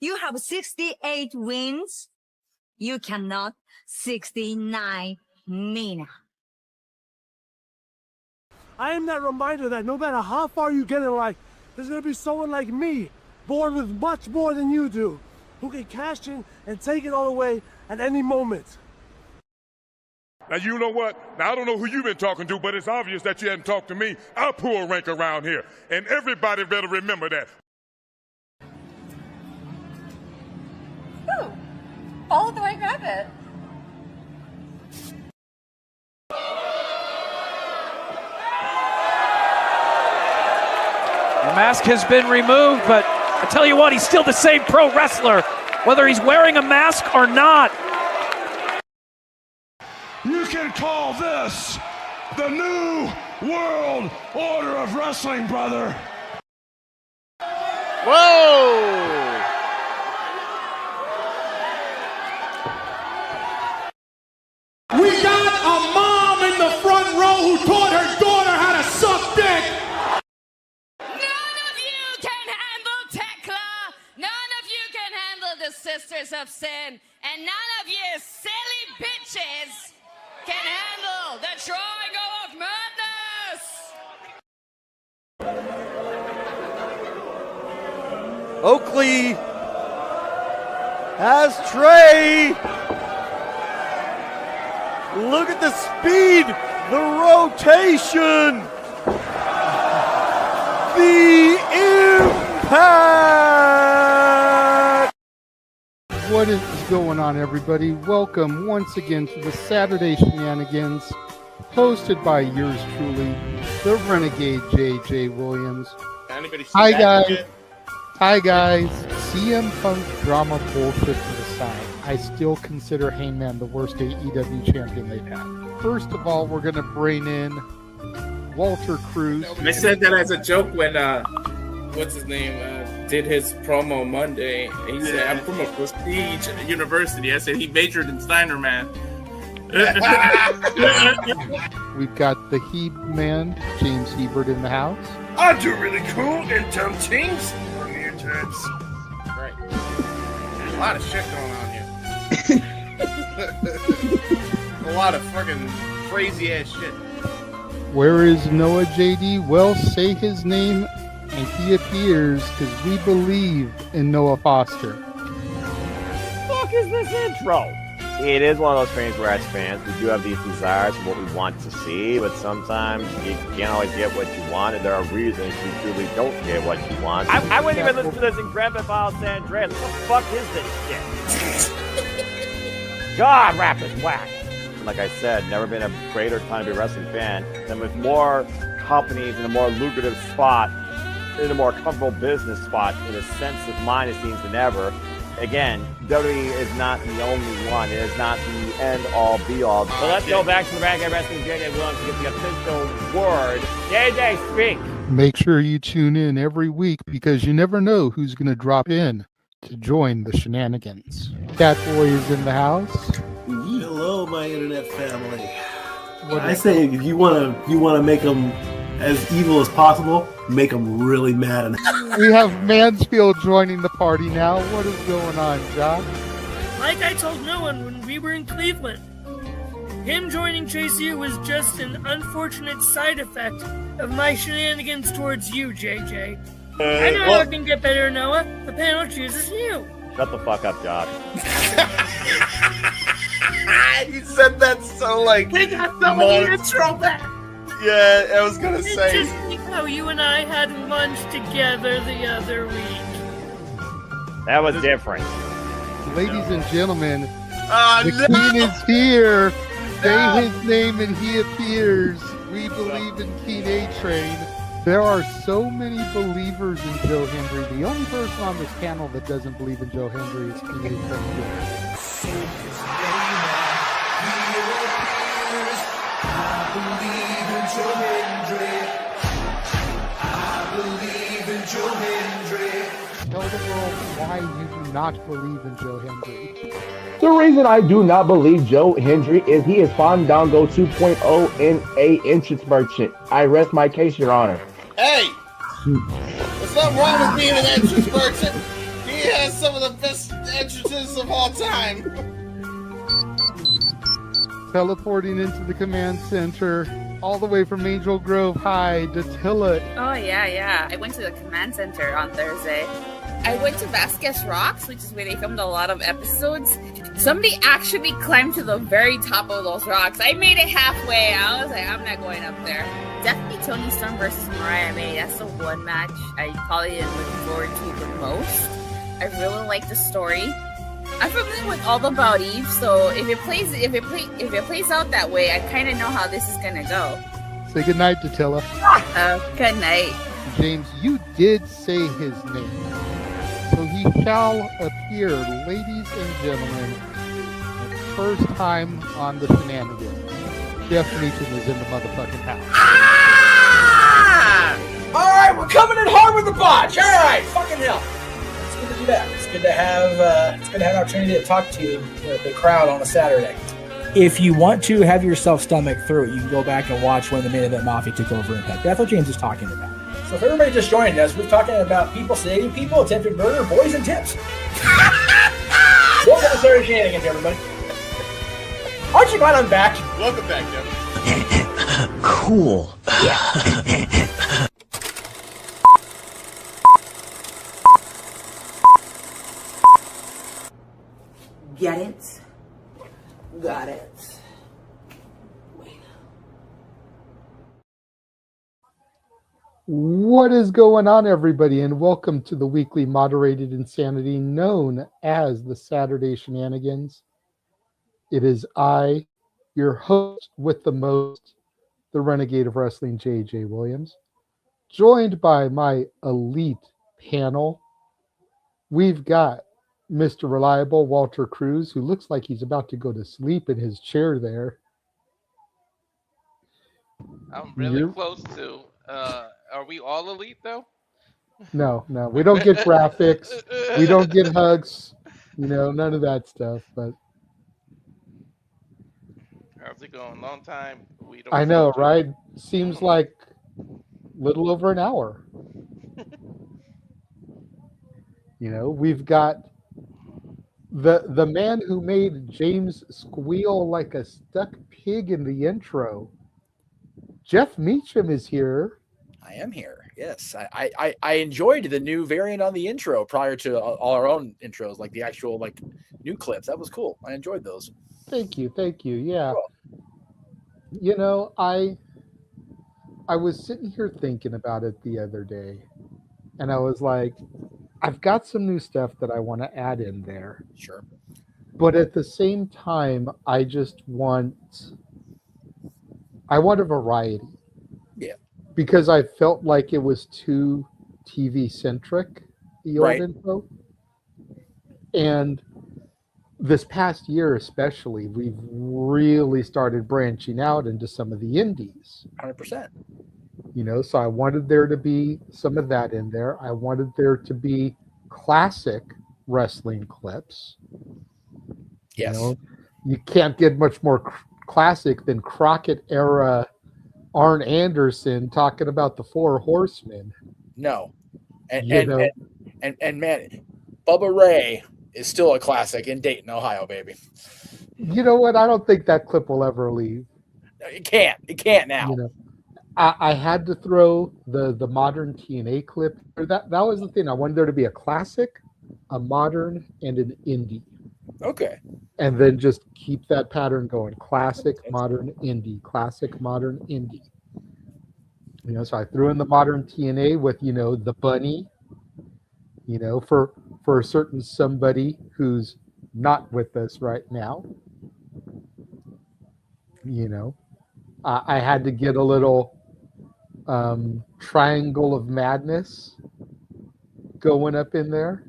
You have 68 wins. You cannot 69 Nina. I am that reminder that no matter how far you get in life, there's going to be someone like me, born with much more than you do, who can cash in and take it all away at any moment. Now, you know what? Now, I don't know who you've been talking to, but it's obvious that you hadn't talked to me. I pull rank around here, and everybody better remember that. Ooh, follow the white rabbit. The mask has been removed, but I tell you what, he's still the same pro wrestler, whether he's wearing a mask or not. You can call this the New World Order of Wrestling, brother. Whoa! We got a mom in the front row who taught her daughter how to suck dick. None of you can handle Tekla. None of you can handle the Sisters of Sin. And none of you silly bitches can handle the Triangle of Madness. Oakley has Trey. Look at the speed, the rotation, the impact. What is going on, everybody? Welcome once again to the Saturday Shenanigans, hosted by yours truly, the Renegade JJ Williams. Hi guys. Hi guys. CM Punk drama bullshit to the side. I still consider Hangman the worst AEW champion they've had. First of all, we're going to bring in Walter Cruz. I said that as a joke when, what's his name, did his promo Monday. He said, I'm from a prestige university. I said he majored in Steiner, man. We've got the Heb man, James Hebert, in the house. I do really cool in dumb teams. Mutants. Right. A lot of shit going on here. A lot of fucking crazy ass shit. Where is Noah JD? Well, say his name and he appears, because we believe in Noah Foster. Fuck is this intro? It is one of those things where as fans we do have these desires for what we want to see, but sometimes you can't always get what you want, and there are reasons you truly don't get what you want. I wouldn't even listen to this in Grand Theft Auto San Andreas. What the fuck is this shit? God, rap is whack. Like I said, never been a greater time to be a wrestling fan than with more companies in a more lucrative spot, in a more comfortable business spot, in a sense of mind, it seems, than ever. Again, WWE is not the only one. It is not the end-all, be-all. So let's go back to the Renegade Wrestling JJ Williams to get the official word. JJ, speak! Make sure you tune in every week, because you never know who's going to drop in to join the shenanigans. Catboy is in the house. Hello, my internet family. I say if you want to make them as evil as possible, make them really mad. We have Mansfield joining the party now. What is going on, Josh? Like I told no one when we were in Cleveland, him joining Chase U was just an unfortunate side effect of my shenanigans towards you, JJ. I know how it can get better, Noah. The panel chooses you. Shut the fuck up, Josh. He said that so like. We got some of the intro back. Yeah, I was gonna say. Just like how you and I had lunch together the other week. That was different. Ladies and gentlemen, the King is here. Say his name and he appears. We believe in King A-Train. There are so many believers in Joe Hendry. The only person on this panel that doesn't believe in Joe Hendry is King A-Train. Tell the world why you do not believe in Joe Hendry. The reason I do not believe Joe Hendry is he is Fandango 2.0 in a entrance merchant. I rest my case, Your Honor. Hey! There's something wrong with being an entrance merchant. He has some of the best entrances of all time. Teleporting into the command center, all the way from Angel Grove High, Datilla. Oh, yeah. I went to the command center on Thursday. I went to Vasquez Rocks, which is where they filmed a lot of episodes. Somebody actually climbed to the very top of those rocks. I made it halfway. I was like, I'm not going up there. Definitely Toni Storm versus Mariah May. That's the one match I probably am looking forward to the most. I really like the story. I'm familiar with all about Eve, so if it plays out that way, I kind of know how this is gonna go. Say goodnight, Datilla. Good night. James, you did say his name. So he shall appear, ladies and gentlemen, the first time on the Shenanigans. Jeff Meacham is in the motherfucking house. Ah! All right, we're coming in hard with the botch. All right, fucking hell. It's good to be back. It's good to have an opportunity to talk to the crowd on a Saturday. If you want to have yourself stomach through it, you can go back and watch when the main event McAfee took over Impact. That's what James was talking about. So if everybody just joined us, we're talking about people sedating people, attempted murder, boys, and tips. Welcome to Saturday Shenanigans, everybody. Aren't you glad I'm back? Welcome back, Jeff. Cool. Get it? Got it. What is going on, everybody, and welcome to the weekly moderated insanity known as the Saturday Shenanigans. It is I, your host with the most, the Renegade of Wrestling, JJ Williams, joined by my elite panel. We've got Mr. Reliable, Walter Cruz, who looks like he's about to go to sleep in his chair there. I'm really close to. Are we all elite, though? No, we don't get graphics. We don't get hugs. None of that stuff. But how's it going? Long time. I know, right? Seems like a little over an hour. We've got the man who made James squeal like a stuck pig in the intro. Jeff Meacham is here. I am here. Yes, I enjoyed the new variant on the intro prior to all our own intros, like the actual new clips. That was cool. I enjoyed those. Thank you. Yeah. Cool. I was sitting here thinking about it the other day, and I was like, I've got some new stuff that I want to add in there. Sure. But at the same time, I want a variety. Yeah. Because I felt like it was too TV centric, the old info. And this past year especially, we've really started branching out into some of the indies. 100%. So I wanted there to be some of that in there. I wanted there to be classic wrestling clips. Yes. You can't get much more classic than Crockett era Arn Anderson talking about the Four Horsemen. No. And man, Bubba Ray is still a classic in Dayton, Ohio, baby. You know what? I don't think that clip will ever leave. It can't now. I had to throw the modern TNA clip. That was the thing. I wanted there to be a classic, a modern, and an indie. Okay. And then just keep that pattern going. Classic, modern, indie. Classic, modern, indie. So I threw in the modern TNA with, the bunny, for a certain somebody who's not with us right now. I had to get a little triangle of madness going up in there.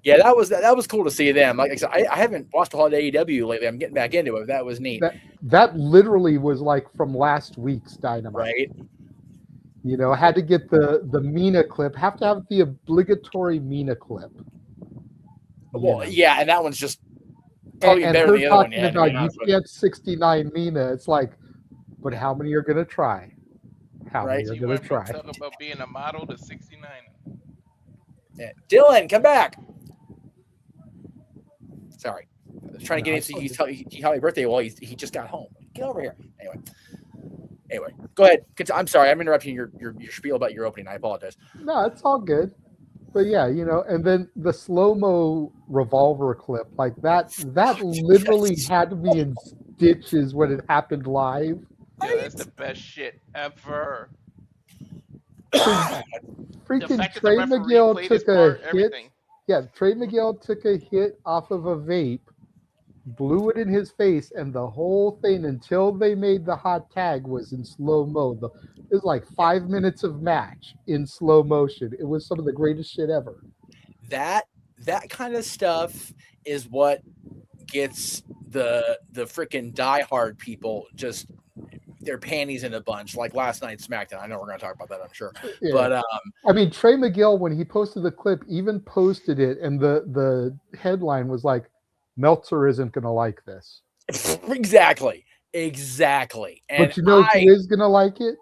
Yeah, that was cool to see them. Like I said, I haven't watched a whole AEW lately. I'm getting back into it. That was neat. That literally was like from last week's Dynamite. Right. I had to get the Mina clip. Have to have the obligatory Mina clip. Well, yeah, and that one's just probably better than the other one. You can't 69 Mina. It's like, but how many are going to try? How many are going to try? Talk about being a model to 69. Yeah. Dylan, come back. Sorry. I was trying to get him so he's telling me happy birthday. Well, he just got home. Get over here. Anyway, go ahead. I'm sorry. I'm interrupting your spiel about your opening. I apologize. No, it's all good. But yeah, you know, and then the slow-mo revolver clip, like that literally had to be in stitches when it happened live. Yeah, that's the best shit ever. Freaking Trey Miguel took a hit. Yeah, Trey Miguel took a hit off of a vape, blew it in his face, and the whole thing until they made the hot tag was in slow-mo. It was like 5 minutes of match in slow motion. It was some of the greatest shit ever. That kind of stuff is what gets the freaking diehard people just their panties in a bunch, like last night's SmackDown. I know we're going to talk about that, I'm sure. Yeah. But I mean, Trey Miguel, when he posted the clip, even posted it, and the headline was like, "Meltzer isn't going to like this." Exactly. And but you know who is going to like it?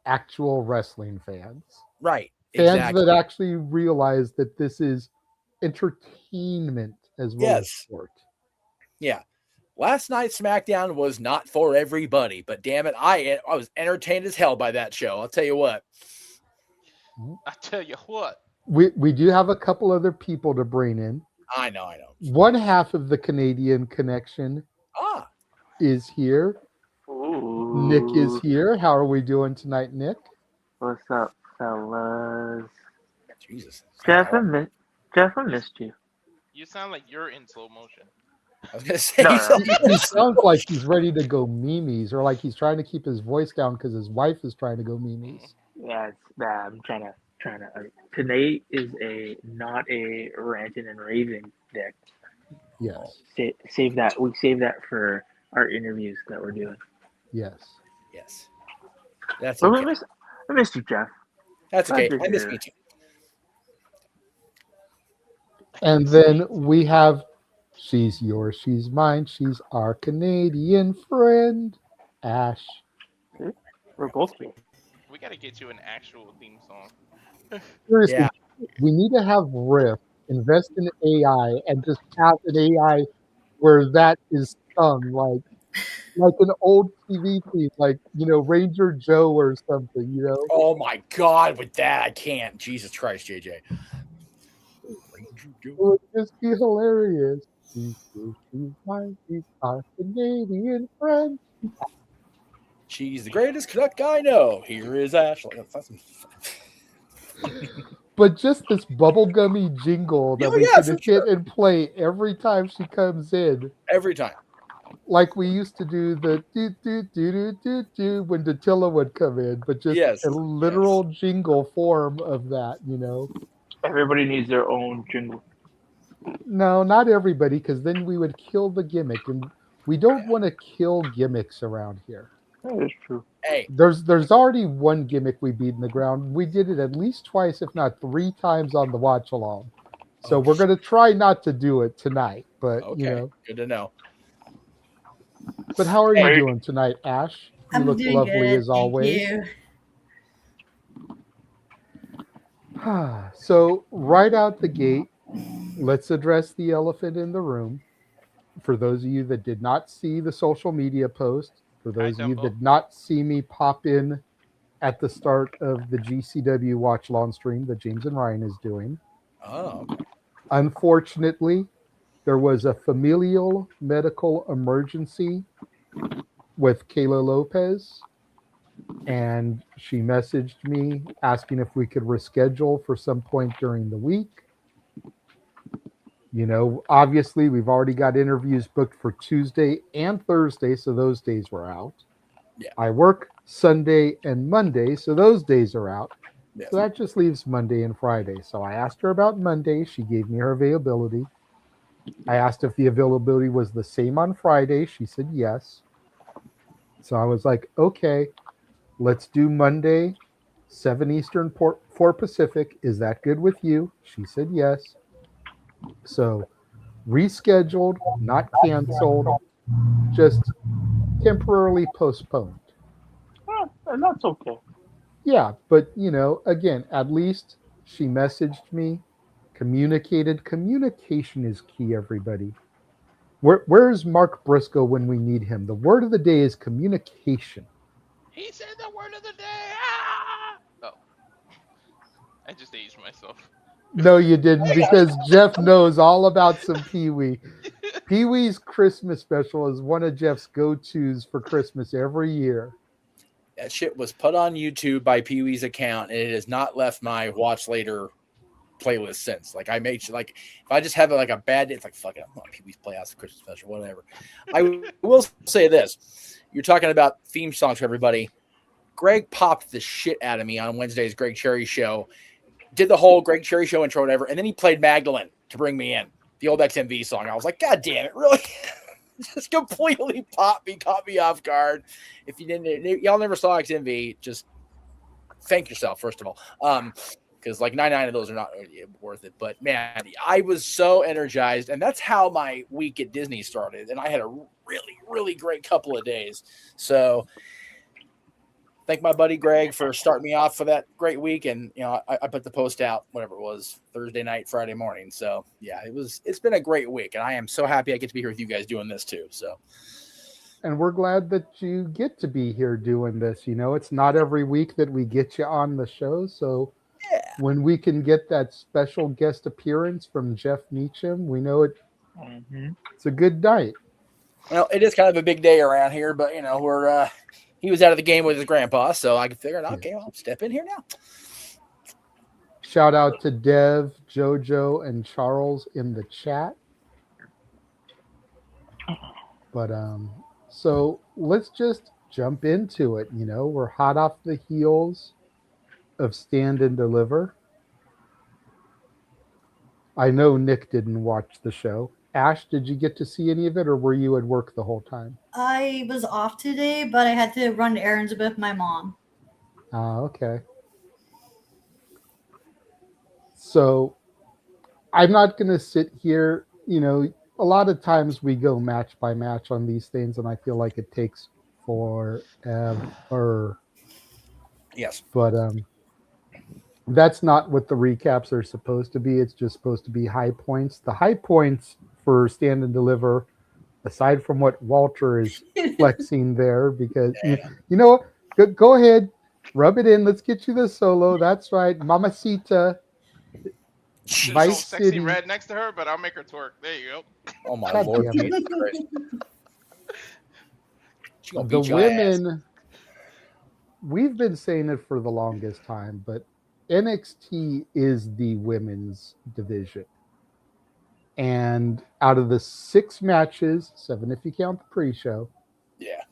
Actual wrestling fans. Right. Fans that actually realize that this is entertainment as well as sport. Yeah. Last night's SmackDown was not for everybody, but damn it, I was entertained as hell by that show. I'll tell you what. We do have a couple other people to bring in. I know. One half of the Canadian connection is here. Ooh. Nick is here. How are we doing tonight, Nick? What's up, fellas? Jesus. Jeff, I missed you. You sound like you're in slow motion. I was going to say. He sounds like he's ready to go memes, or like he's trying to keep his voice down because his wife is trying to go memes. Yeah, it's bad. I'm trying to. Tonight is not a ranting and raving deck. Yes. Save that. We save that for our interviews that we're doing. Yes. That's okay. okay. I missed you, Jeff. That's okay. I miss me too. And then we have, she's yours, she's mine, she's our Canadian friend, Ash. We're both here. We got to get you an actual theme song. Seriously, we need to have Riff invest in AI and just have an AI where that is sung like an old TV theme, like, you know, Ranger Joe or something, you know? Oh my God, with that I can't. Jesus Christ, JJ. It would just be hilarious. She's mine, she's our Canadian friend. She's the greatest Canuck I know. Here is Ashley. But just this bubblegummy jingle that we can hit and play every time she comes in. Every time. Like we used to do the do when Datilla would come in, but just a literal jingle form of that, you know. Everybody needs their own jingle. No, not everybody, because then we would kill the gimmick, and we don't want to kill gimmicks around here. That is true. Hey, there's already one gimmick we beat in the ground. We did it at least twice, if not 3 times, on the watch along. So we're going to try not to do it tonight, but you know. Good to know. But how are you doing tonight, Ash? You look doing lovely good, as always. Thank you. So right out the gate, let's address the elephant in the room. For those of you that did not see the social media post, for those of you that did not see me pop in at the start of the GCW Watch Long stream that James and Ryan is doing. Oh. Unfortunately, there was a familial medical emergency with Kayla Lopez, and she messaged me asking if we could reschedule for some point during the week. You know, obviously, we've already got interviews booked for Tuesday and Thursday, so those days were out. Yeah. I work Sunday and Monday, so those days are out. Yeah. So that just leaves Monday and Friday. So I asked her about Monday. She gave me her availability. I asked if the availability was the same on Friday. She said yes. So I was like, okay, let's do Monday, 7 Eastern, 4 Pacific. Is that good with you? She said yes. So rescheduled, not canceled, just temporarily postponed. And that's okay. Yeah, but you know, again, at least she messaged me, communicated. Communication is key, everybody. Where's Mark Briscoe when we need him? The word of the day is communication. He said the word of the day. Ah! Oh, I just aged myself. No, you didn't, because Jeff knows all about some Pee-wee. Pee-wee's Christmas special is one of Jeff's go-tos for Christmas every year. That shit was put on YouTube by Pee-wee's account, and it has not left my watch later playlist since. Like, I made like, if I just have like a bad day, it's like, fuck it, I'm on Pee-wee's Playhouse Christmas special, whatever. I will say this: you're talking about theme songs for everybody. Greg popped the shit out of me on Wednesday's Greg Cherry show. Did the whole Greg Cherry show intro, whatever, and then he played Magdalene to bring me in, the old XMV song. I was like, God damn it, really? Just completely caught me off guard. If you didn't, y'all never saw XMV, just thank yourself, first of all. Because like 99 of those are not worth it. But man, I was so energized, and that's how my week at Disney started. And I had a really, really great couple of days. So thank my buddy Greg for starting me off for that great week. And I put the post out, whatever it was, Thursday night, Friday morning. So yeah, it's been a great week, and I am so happy I get to be here with you guys doing this too. So, and we're glad that you get to be here doing this. It's not every week that we get you on the show. So yeah, when we can get that special guest appearance from Jeff Meacham, we know it's a good night. Well, it is kind of a big day around here, but we're he was out of the game with his grandpa, so I figured, okay, I'll step in here now. Shout out to Dev, Jojo, and Charles in the chat. But so let's just jump into it. We're hot off the heels of Stand and Deliver. I know Nick didn't watch the show. Ash, did you get to see any of it, or were you at work the whole time? I was off today, but I had to run errands with my mom. Okay. So I'm not going to sit here. A lot of times we go match by match on these things, and I feel like it takes forever. Yes. But that's not what the recaps are supposed to be. It's just supposed to be high points. The high points for Stand and Deliver, aside from what Walter is flexing there, because go ahead, rub it in. Let's get you the solo. That's right, Mamacita. She's Vice so sexy City. red next to her, but I'll make her twerk. There you go. Oh my God Lord. damn it. The women, we've been saying it for the longest time, but NXT is the women's division. And out of the 6 matches, 7 if you count the pre-show. Yeah.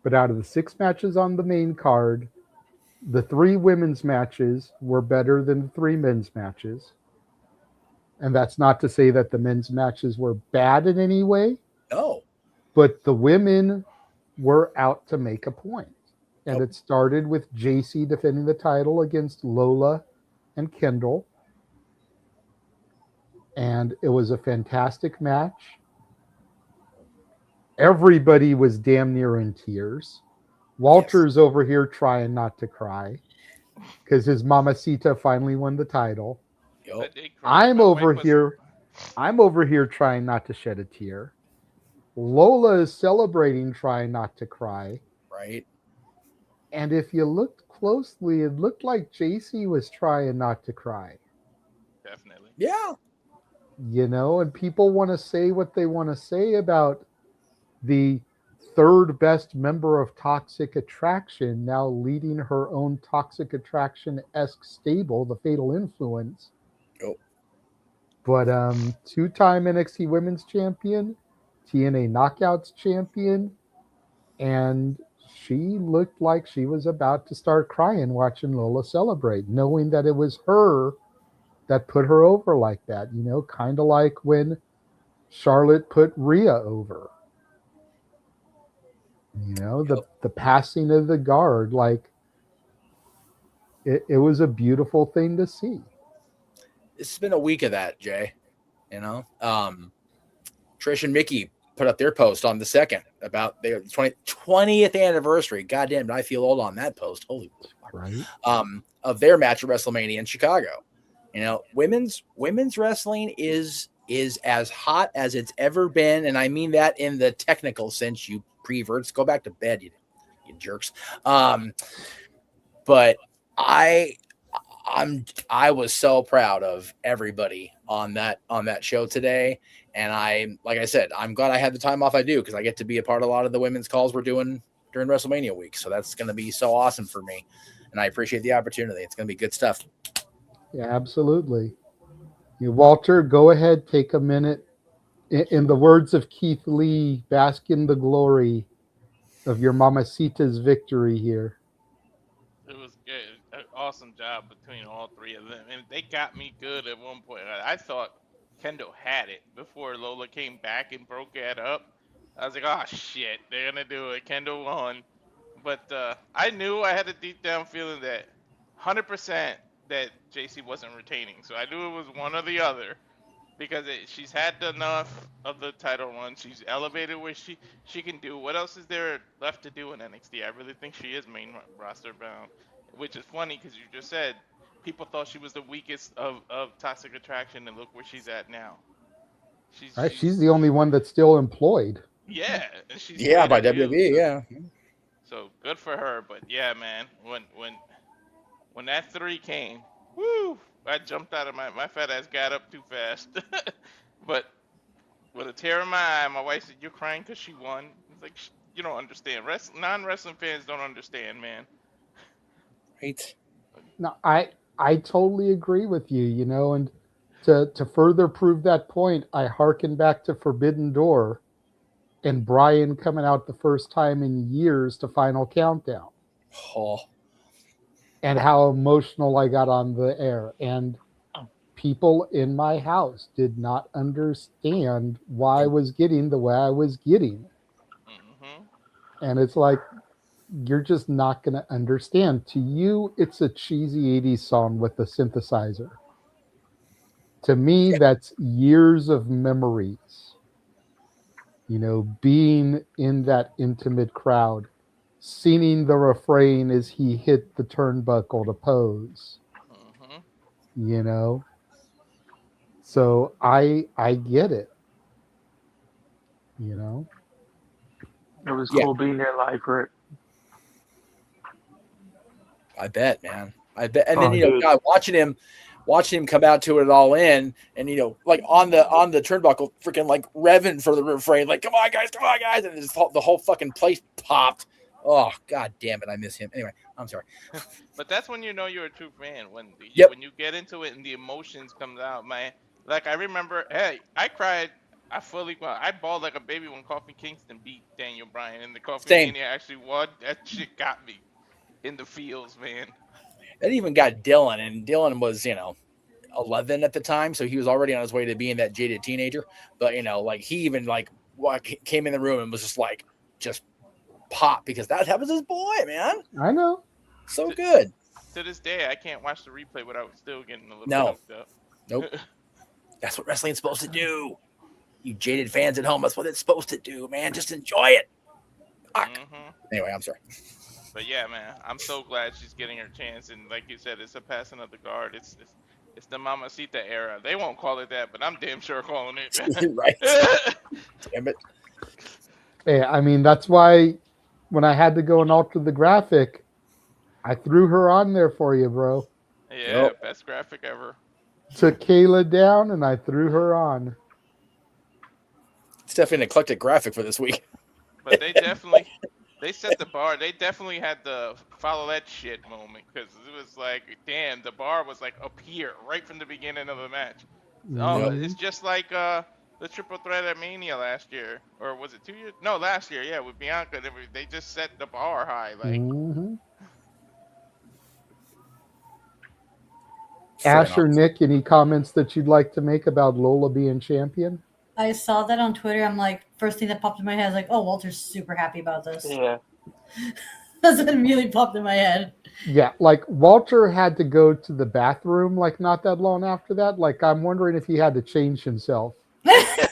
But out of the 6 matches on the main card, the 3 women's matches were better than the 3 men's matches. And that's not to say that the men's matches were bad in any way. No. But the women were out to make a point. And it started with JC defending the title against Lola and Kendall. And it was a fantastic match. Everybody was damn near in tears. Walter's over here trying not to cry because his Mamacita finally won the title. I'm over here trying not to shed a tear. Lola is celebrating, trying not to cry. Right. And if you looked closely, it looked like JC was trying not to cry. Definitely. Yeah. And people want to say what they want to say about the 3rd best member of Toxic Attraction now leading her own Toxic Attraction-esque stable, the Fatal Influence. Oh. But 2-time NXT Women's Champion, TNA Knockouts Champion, and she looked like she was about to start crying watching Lola celebrate, knowing that it was her that put her over like that, kind of like when Charlotte put Rhea over. The passing of the guard, like it was a beautiful thing to see. It's been a week of that, Jay. Trish and Mickey put up their post on the 2nd about their 20th anniversary. God damn, I feel old on that post. Holy right. Of their match at WrestleMania in Chicago. Women's wrestling is is as hot as it's ever been, and I mean that in the technical sense. You preverts, go back to bed, you jerks. But I was so proud of everybody on that show today, and like I said, I'm glad I had the time off I do, because I get to be a part of a lot of the women's calls we're doing during WrestleMania week. So that's going to be so awesome for me, and I appreciate the opportunity. It's going to be good stuff. Yeah, absolutely. Walter, go ahead, take a minute. In the words of Keith Lee, bask in the glory of your Mamacita's victory here. It was good. An awesome job between all three of them. And they got me good at one point. I thought Kendo had it before Lola came back and broke that up. I was like, oh, shit, they're going to do it. Kendo won. But I knew, I had a deep down feeling that 100% that JC wasn't retaining. So I knew it was one or the other. Because she's had enough of the title run. She's elevated where she can do. What else is there left to do in NXT? I really think she is main roster bound. Which is funny because you just said people thought she was the weakest of Toxic Attraction, and look where she's at now. She's the only one that's still employed. Yeah. And she's by WWE, yeah. So good for her. But yeah, man, when that 3 came, woo! I jumped out of my fat ass got up too fast. But with a tear in my eye, my wife said, "You're crying because she won." It's like, you don't understand. Non-wrestling fans don't understand, man. Right. No, I totally agree with you, and to further prove that point, I hearken back to Forbidden Door and Brian coming out the first time in years to Final Countdown. Oh. And how emotional I got on the air. And people in my house did not understand why I was getting the way I was getting. Mm-hmm. And it's like, you're just not going to understand. To you, it's a cheesy 80s song with a synthesizer. To me, that's years of memories. Being in that intimate crowd, singing the refrain as he hit the turnbuckle to pose. So I get it. It was cool being there live for it. I bet, man. I bet. And then God, watching him come out to it all in, and like on the turnbuckle, freaking like revving for the refrain, like come on guys, and the whole fucking place popped. Oh, God damn it. I miss him. Anyway, I'm sorry. But that's when you know you're a true fan. When you get into it and the emotions comes out, man. Like, I remember, hey, I cried. I bawled like a baby when Kofi Kingston beat Daniel Bryan. And the Kofi Mania actually won. That shit got me in the feels, man. It even got Dylan. And Dylan was, 11 at the time. So he was already on his way to being that jaded teenager. But, like, he even, like, came in the room and was just pop, because that was his boy, man. I know. So good. To this day, I can't watch the replay without still getting a little bit up. Nope. That's what wrestling's supposed to do. You jaded fans at home, that's what it's supposed to do, man. Just enjoy it. Anyway, I'm sorry. But yeah, man, I'm so glad she's getting her chance. And like you said, it's a passing of the guard. It's the Mamacita era. They won't call it that, but I'm damn sure calling it. Right. Damn it. Yeah, I mean, that's why when I had to go and alter the graphic, I threw her on there for you, bro. Yeah, best graphic ever. Took Kayla down and I threw her on. It's definitely an eclectic graphic for this week. But they set the bar. They definitely had the follow that shit moment, because it was like, damn, the bar was like up here right from the beginning of the match. It's just like the triple threat at Mania last year, or was it 2 years? No, last year, yeah, with Bianca. They just set the bar high, like. Asher, Nick, any comments that you'd like to make about Lola being champion? I saw that on Twitter. I'm like, first thing that popped in my head is like, oh, Walter's super happy about this. Yeah. That's what immediately popped in my head. Yeah, like Walter had to go to the bathroom like not that long after that. Like, I'm wondering if he had to change himself. I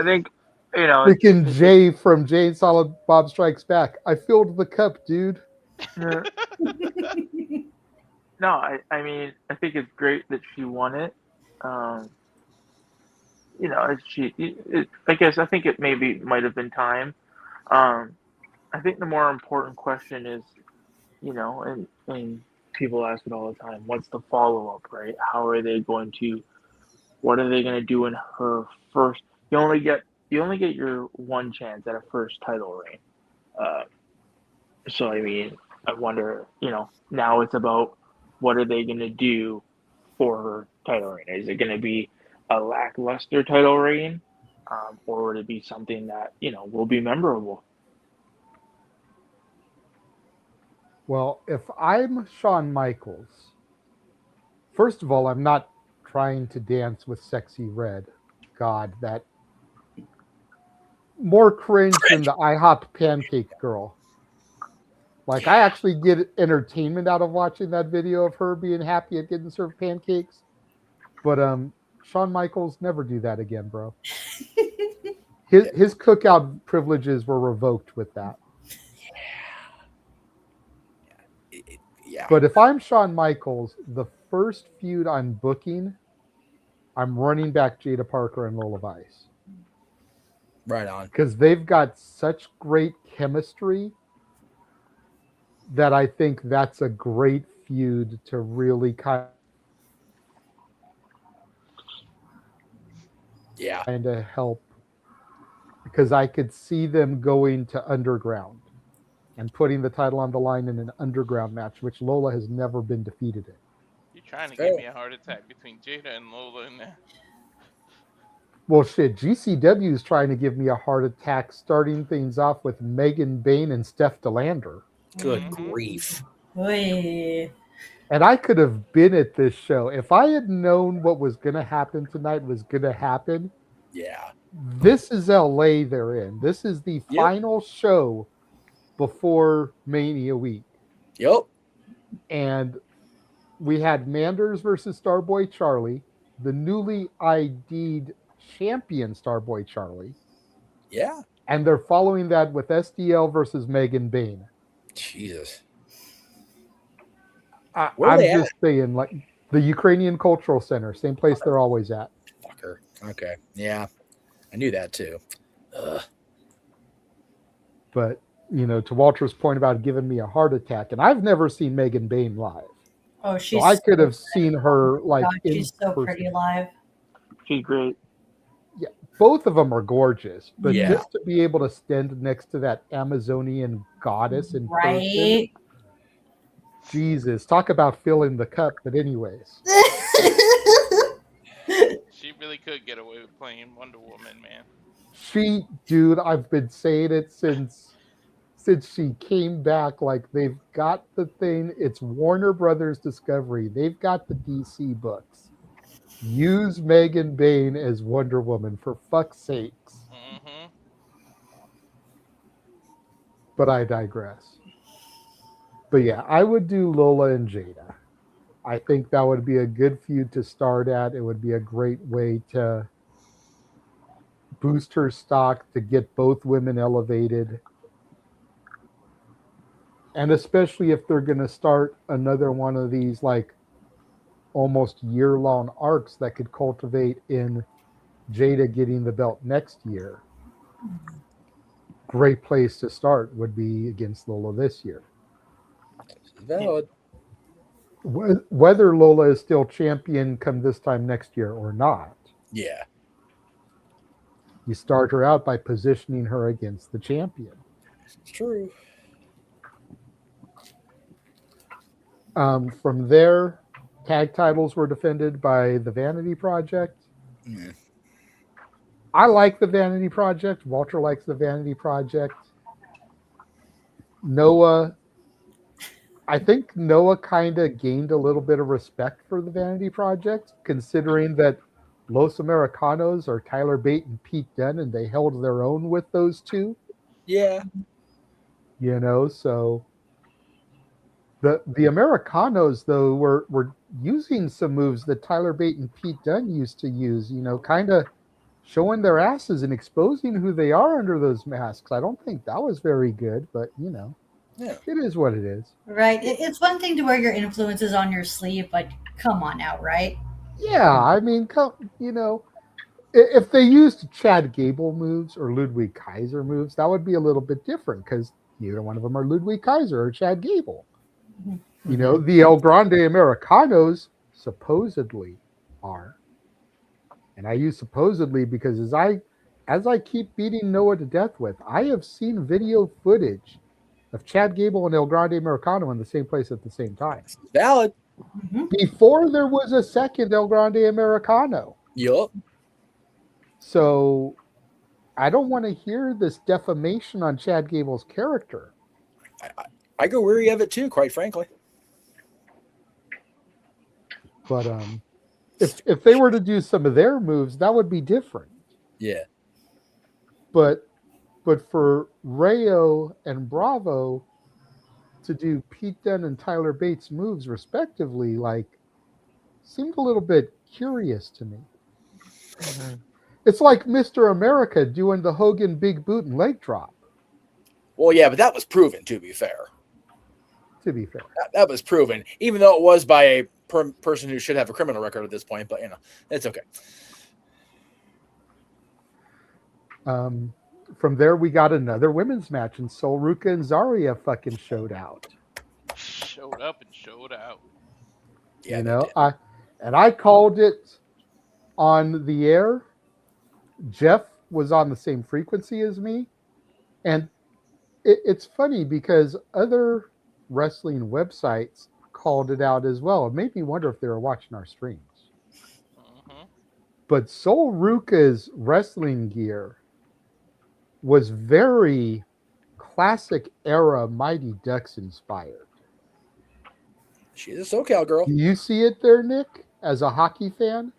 think, Freaking Jay from Jay and Silent Bob Strikes Back. I filled the cup, dude. Yeah. No, I mean, I think it's great that she won it. You know, I think it maybe might have been time. I think the more important question is, you know, and people ask it all the time, what's the follow up, right? What are they going to do in her first? You only get your one chance at a first title reign. So I mean, I wonder, you know, now it's about what are they going to do for her title reign? Is it going to be a lackluster title reign, or would it be something that, you know, will be memorable? Well, if I'm Shawn Michaels, first of all, I'm not trying to dance with Sexy Red. God, that more cringe than the IHOP pancake girl. Like, I actually get entertainment out of watching that video of her being happy at getting served pancakes. But Shawn Michaels, never do that again, bro. His cookout privileges were revoked with that. Yeah. But if I'm Shawn Michaels, the first feud I'm booking, I'm running back Jada Parker and Lola Vice. Right on. Because they've got such great chemistry that I think that's a great feud to really kind of help. Because I could see them going to Underground and putting the title on the line in an Underground match, which Lola has never been defeated in. You're trying to give me a heart attack between Jada and Lola in there. Well, shit, GCW is trying to give me a heart attack, starting things off with Megan Bayne and Steph DeLander. Good grief. Oy. And I could have been at this show. If I had known what was going to happen tonight was going to happen. Yeah. This is LA they're in. This is the final show before Mania week. Yep. And we had Manders versus Starboy Charlie, the newly ID'd champion Starboy Charlie. Yeah. And they're following that with SDL versus Megan Bayne. Jesus. I'm just saying, like, the Ukrainian Cultural Center, same place they're always at. Fucker. Okay. Yeah. I knew that too. Ugh. But, you know, to Walter's point about giving me a heart attack, and I've never seen Megan Bayne live. Oh, she's so I could have seen her, like, God, in she's so person. pretty live. She's great. Yeah, both of them are gorgeous, but Yeah. just to be able to stand next to that Amazonian goddess in person, Right? Jesus, talk about filling the cup. But anyways, She really could get away with playing Wonder Woman, man. dude, I've been saying it since she came back. Like, they've got the thing. It's Warner Brothers Discovery. They've got the DC books. Use Megan Bayne as Wonder Woman, for fuck's sakes. Mm-hmm. But I digress. But yeah, I would do Lola and Jada. I think that would be a good feud to start at. It would be a great way to boost her stock, to get both women elevated. And especially if they're going to start another one of these, like, almost year-long arcs that could cultivate in Jada getting the belt next year. Great place to start would be against Lola this year. Valid. Whether Lola is still champion come this time next year or not, Yeah. you start her out by positioning her against the champion. It's true. From there, tag titles were defended by the Vanity Project. Yeah. I like the Vanity Project. Walter likes the Vanity Project. Noah, I think Noah kind of gained a little bit of respect for the Vanity Project, considering that Los Americanos are Tyler Bate and Pete Dunne, and they held their own with those two. Yeah. You know, so the Americanos, though, were using some moves that Tyler Bate and Pete Dunne used to use, you know, kind of showing their asses and exposing who they are under those masks. I don't think that was very good, but, you know. It is what it is. Right. It's one thing to wear your influences on your sleeve, but come on now, right? Yeah, I mean, if they used Chad Gable moves or Ludwig Kaiser moves, that would be a little bit different because neither one of them are Ludwig Kaiser or Chad Gable. The El Grande Americanos supposedly are. And I use supposedly because as I keep beating Noah to death with, I have seen video footage of Chad Gable and El Grande Americano in the same place at the same time. Valid. Before there was a second El Grande Americano. Yup. So I don't want to hear this defamation on Chad Gable's character. I go weary of it too, quite frankly. But if they were to do some of their moves, that would be different. Yeah. But for Rayo and Bravo to do Pete Dunne and Tyler Bates moves respectively, seemed a little bit curious to me. It's like Mr. America doing the Hogan big boot and leg drop. Well, yeah, but that was proven, to be fair. That was proven, even though it was by a person who should have a criminal record at this point, but, it's okay. From there, we got another women's match, and Sol Ruca and Zarya fucking showed out. Showed up and showed out. Yeah, I called it on the air. Jeff was on the same frequency as me, and it's funny because other wrestling websites called it out as well. It made me wonder if they were watching our streams. But Sol Ruca's wrestling gear was very classic era Mighty Ducks inspired. She's a SoCal girl. Do you see it there, Nick, as a hockey fan?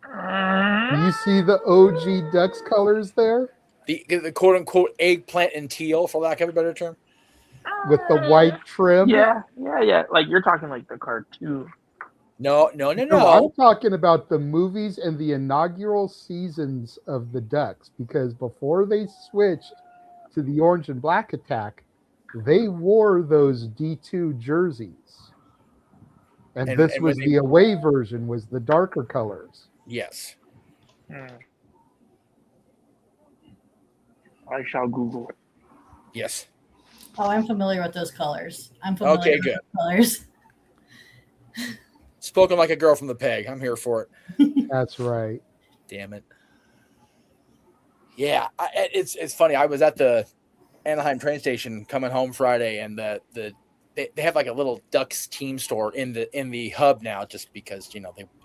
Do you see the OG Ducks colors there? The quote-unquote eggplant and teal, for lack of a better term? With the white trim? Yeah. Like, you're talking like the cartoon. No. I'm talking about the movies and the inaugural seasons of the Ducks, because before they switched to the orange and black attack, they wore those D2 jerseys. And this was the away version, was the darker colors. Yes. I shall Google it. Yes. Oh, I'm familiar with those colors. With good. Colors. Spoken like a girl from the peg. I'm here for it. That's right. Damn it. Yeah, it's funny. I was at the Anaheim train station coming home Friday, and they have like a little Ducks team store in the hub now, just because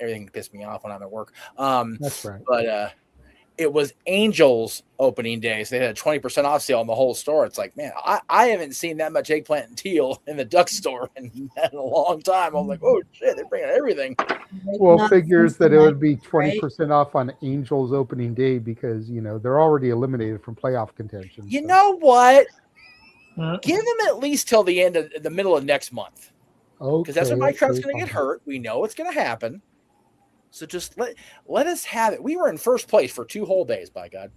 everything pissed me off when I'm at work. That's right. But it was Angels opening day, so they had a 20% off sale on the whole store. It's like, man, I haven't seen that much eggplant and teal in the Duck store in a long time. I was like, oh shit, they're bringing everything. Well, figures that it would be 20% off on Angels opening day because they're already eliminated from playoff contention. You know what? Give them at least till the end of the middle of next month. Okay. Because that's when Mike Trout's going to get hurt. We know it's going to happen. So just let us have it. We were in first place for 2 whole days, by God.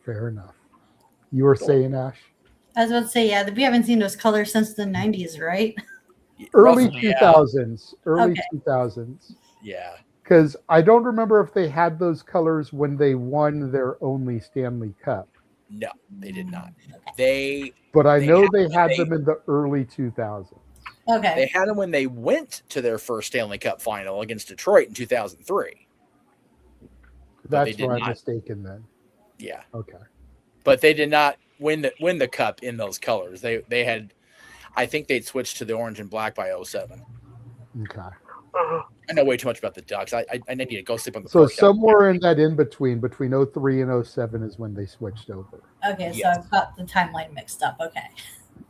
Fair enough. You were saying, Ash? I was about to say, we haven't seen those colors since the 90s, right? Early 2000s. Early 2000s. Yeah. Because I don't remember if they had those colors when they won their only Stanley Cup. No, they did not. But I know they had them in the early 2000s. Okay. They had them when they went to their first Stanley Cup final against Detroit in 2003. That's where I'm mistaken then. Yeah. Okay. But they did not win the cup in those colors. They had, I think they'd switched to the orange and black by 2007. Okay. I know way too much about the Ducks. I need to go sleep on the So porch. somewhere in that in between 03 and 07 is when they switched over. Okay, so I've got the timeline mixed up. Okay.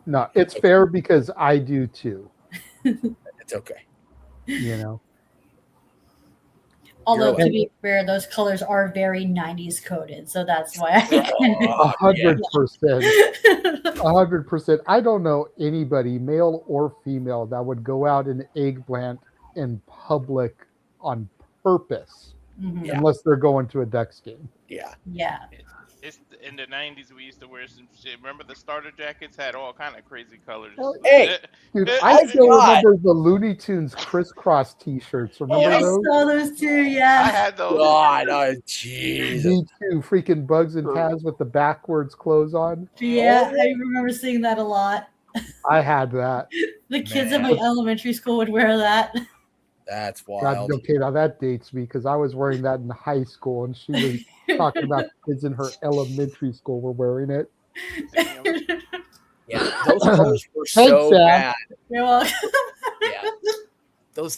No, it's fair because I do too. It's okay. Although, to be fair, those colors are very 90s coded, so that's why I 100%. 100%. I don't know anybody, male or female, that would go out in eggplant in public on purpose, unless they're going to a Ducks game. Yeah. Yeah. It's in the 90s. We used to wear some shit. Remember the starter jackets had all kind of crazy colors. Hey, Dude, I still remember the Looney Tunes crisscross T-shirts. Remember I those? saw those too. Yeah. I had those. God, oh, Jesus. Me too. Freaking Bugs and Taz with the backwards clothes on. Yeah, I remember seeing that a lot. I had that. The kids at my elementary school would wear that. That's God, wild. okay, now that dates me because I was wearing that in high school, and she was talking about kids in her elementary school were wearing it. Yeah, those colors were Thanks, so Sam. bad. You're welcome. Yeah, those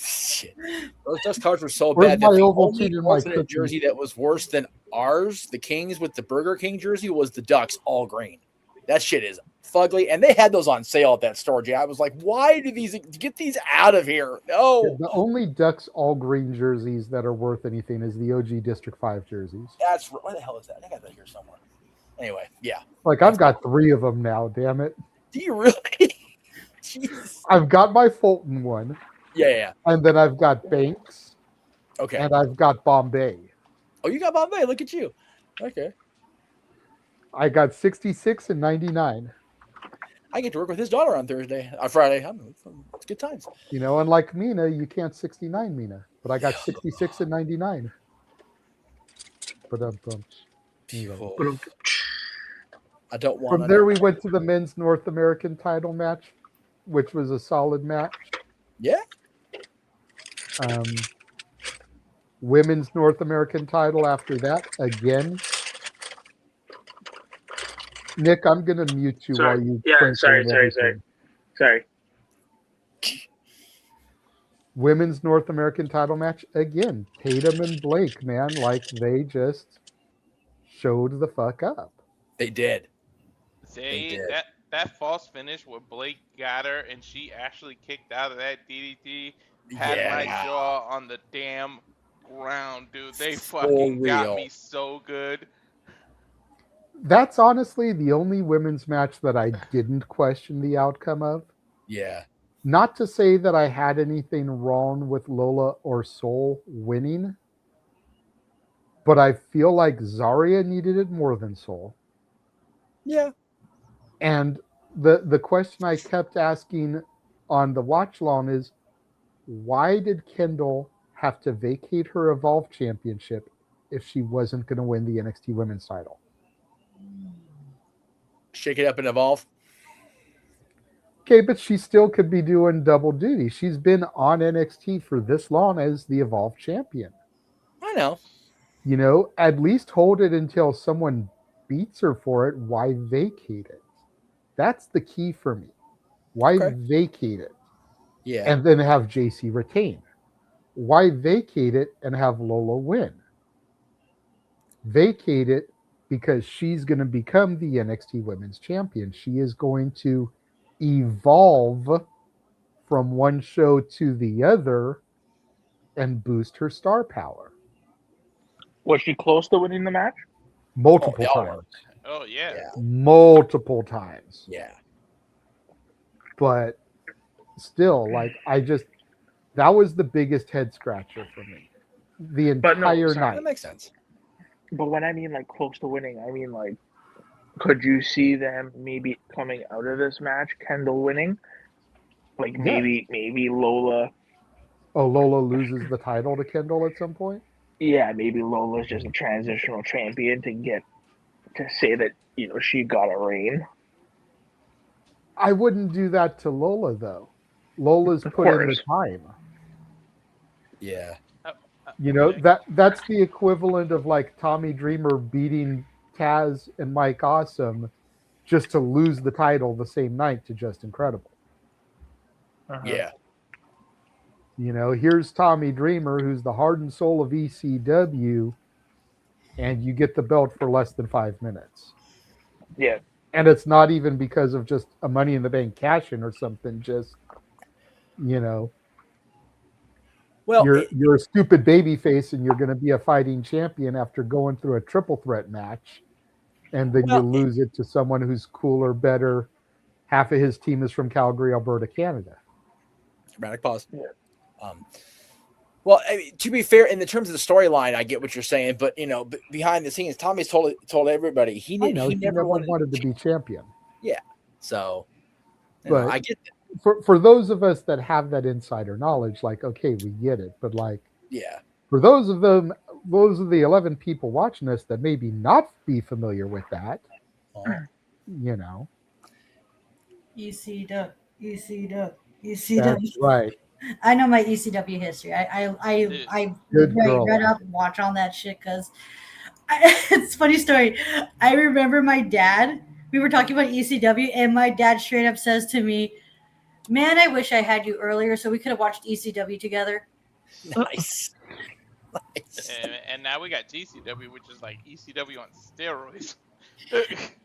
colors were so Where's bad that my the Ovaltine only and my alternate cookie? jersey that was worse than ours, the Kings with the Burger King jersey, was the Ducks all green. That shit is fugly, and they had those on sale at that store. Jay, I was like, why do these get these out of here? No, The only Ducks all green jerseys that are worth anything is the OG District 5 jerseys. that's where the hell is that? I got that here somewhere. Anyway, yeah. Like, I've got 3 of them now, damn it. Do you really? Jeez. I've got my Fulton one. Yeah. And then I've got Banks. Okay. And I've got Bombay. Oh, you got Bombay. Look at you. Okay. I got 66 and 99. I get to work with his daughter on Friday. It's good times. You know, unlike Mina, you can't 69 Mina. But I got 66 and 99. I don't want From there, we went to the men's North American title match, which was a solid match. Yeah. Women's North American title after that, again. Nick, I'm going to mute you while you... Sorry. Women's North American title match, again. Tatum and Blake, man, like they just showed the fuck up. They did. See, that false finish where Blake got her and she actually kicked out of that DDT had my jaw on the damn ground, dude. They fucking got me so good. That's honestly the only women's match that I didn't question the outcome of. Yeah. Not to say that I had anything wrong with Lola or Soul winning, but I feel like Zarya needed it more than Soul. Yeah. And the question I kept asking on the watch long is, why did Kendall have to vacate her Evolve Championship if she wasn't going to win the NXT Women's title? Shake it up and evolve. Okay, but she still could be doing double duty. She's been on NXT for this long as the Evolve champion. I know. You know, at least hold it until someone beats her for it. Why vacate it? That's the key for me. Why vacate it? Yeah. And then have JC retain? Why vacate it and have Lola win? Vacate it because she's going to become the NXT Women's Champion. She is going to evolve from one show to the other and boost her star power. Was she close to winning the match? Multiple times. Oh, yeah. Multiple times. Yeah. But still, like, that was the biggest head scratcher for me. The entire night. That makes sense. But when I mean like close to winning, I mean like, could you see them maybe coming out of this match, Kendall winning? Like maybe Lola. Oh, Lola loses the title to Kendall at some point? Yeah, maybe Lola's just a transitional champion to say that, you know, she got a reign. I wouldn't do that to Lola, though. Lola's put in the time. Yeah. You know, that's the equivalent of like Tommy Dreamer beating Taz and Mike Awesome just to lose the title the same night to Just Incredible. Yeah. You know, here's Tommy Dreamer, who's the heart and soul of ECW, and you get the belt for less than 5 minutes. Yeah. And it's not even because of just a Money in the Bank cash-in or something, just, you know, well, you're a stupid babyface and you're going to be a fighting champion after going through a triple threat match, and then you lose it to someone who's cooler, better. Half of his team is from Calgary, Alberta, Canada. Dramatic pause. Yeah. Well, I mean, to be fair, in the terms of the storyline, I get what you're saying, but behind the scenes, Tommy's told everybody he never wanted to be champion. Yeah, so but I get that. For those of us that have that insider knowledge, like, okay, we get it, but like, yeah, for those of the 11 people watching us that maybe not be familiar with that, ECW. That's right. I know my ECW history. I read up and watch on that shit because it's a funny story. I remember my dad. We were talking about ECW, and my dad straight up says to me, "Man, I wish I had you earlier so we could have watched ECW together." Nice. And now we got GCW, which is like ECW on steroids.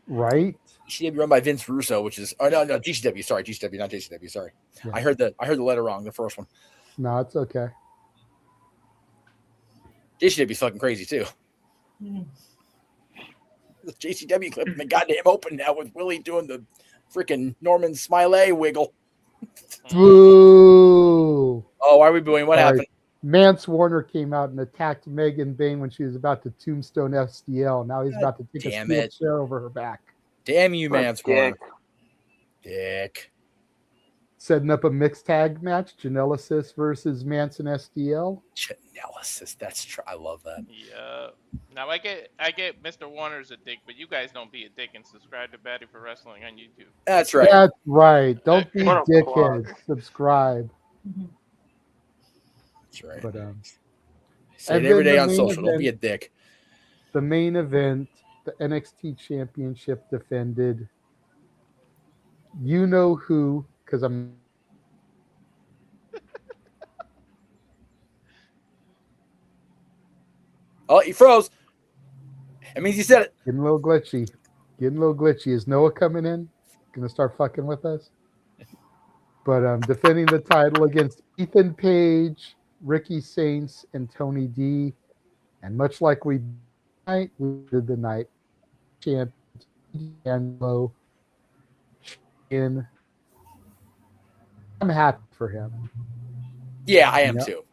Right? ECW run by Vince Russo, which is no GCW. Sorry, GCW, not JCW. Sorry, yeah. I heard the letter wrong. The first one. No, it's okay. JCW's fucking crazy too. The JCW clip in the goddamn open now with Willie doing the freaking Norman Smiley wiggle. Boo! Oh, why are we booing? What happened? Mance Warner came out and attacked Megan Bain when she was about to tombstone SDL. Now he's about to take a steel chair over her back. Damn you, Mance Warner. Dick. Setting up a mixed tag match, Genesis versus Mance and SDL. Genesis, that's true. I love that. Yeah. Now I get Mr. Warner's a dick, but you guys don't be a dick and subscribe to Batty for Wrestling on YouTube. That's right. That's right. Don't be dickheads. Subscribe. That's right. But say it every day on social. Don't be a dick. The main event, the NXT Championship defended. You know who? Because I'm. Oh, he froze. That means he said it. Getting a little glitchy. Is Noah coming in? Gonna start fucking with us? But defending the title against Ethan Page, Ricky Saints, and Tony D. And much like we did the night champ Angelo in. I'm happy for him. Yeah, I am too.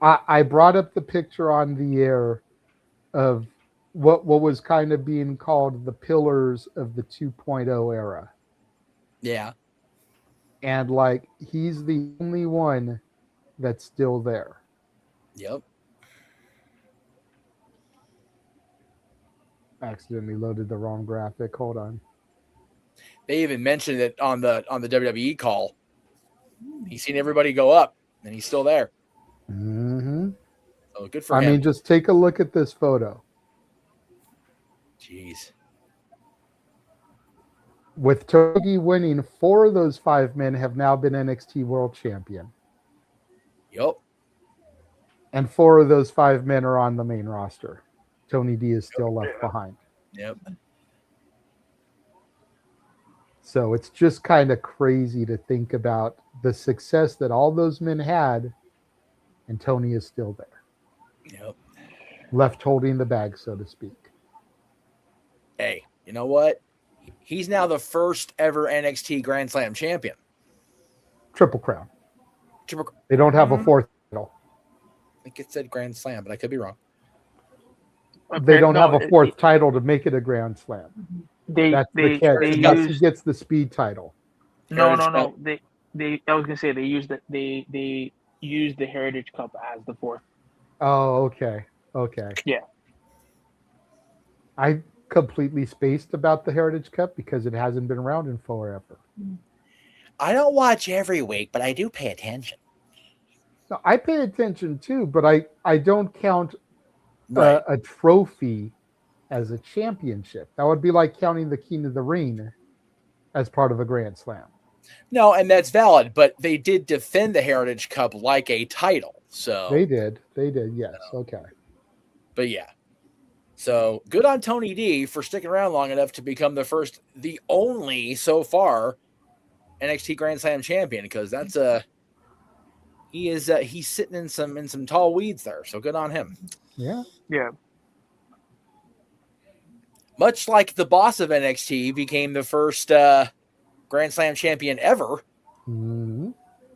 I brought up the picture on the air of what was kind of being called the pillars of the 2.0 era. Yeah. And like, he's the only one that's still there. Yep. Accidentally loaded the wrong graphic. Hold on. They even mentioned it on the WWE call. He's seen everybody go up, and he's still there. Mm-hmm. So good for him. I mean, just take a look at this photo. Jeez. With Tony winning, 4 of those 5 men have now been NXT World Champion. Yep. And 4 of those 5 men are on the main roster. Tony D is still left behind. Yep. So it's just kind of crazy to think about the success that all those men had, and Tony is still there. Yep. Left holding the bag, so to speak. Hey, you know what? He's now the first ever NXT Grand Slam champion. Triple Crown. They don't have a 4th title. I think it said Grand Slam, but I could be wrong. They don't have a 4th title to make it a Grand Slam. That's the catch. He gets the speed title. No. I was gonna say they used the Heritage Cup as the 4th. Oh, okay. Yeah. I completely spaced about the Heritage Cup because it hasn't been around in forever. I don't watch every week, but I do pay attention. No, I pay attention too, but I don't count a trophy as a championship. That would be like counting the King of the Ring as part of a Grand Slam. No, and that's valid, but they did defend the Heritage Cup like a title. So They did, yes. Okay. But yeah. So good on Tony D for sticking around long enough to become the only so far NXT Grand Slam champion, because that's he's sitting in some tall weeds there. So good on him. Yeah. Yeah. Much like the boss of NXT became the first Grand Slam champion ever. Mm-hmm.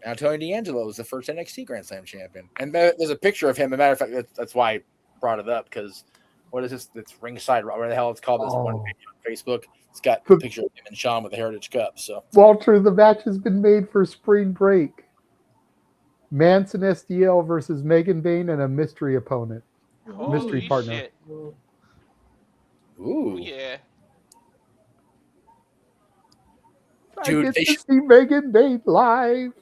Antonio D'Angelo was the first NXT Grand Slam champion. And there's a picture of him. As a matter of fact, that's why I brought it up, because what is this? It's ringside. What the hell it's called? This one page on Facebook. It's got a picture of him and Sean with the Heritage Cup. So Walter, the match has been made for spring break. Manson SDL versus Megan Bain and a mystery opponent. Mystery partner. Shit. Ooh. Yeah. Dude, I get to see Megan Bain live.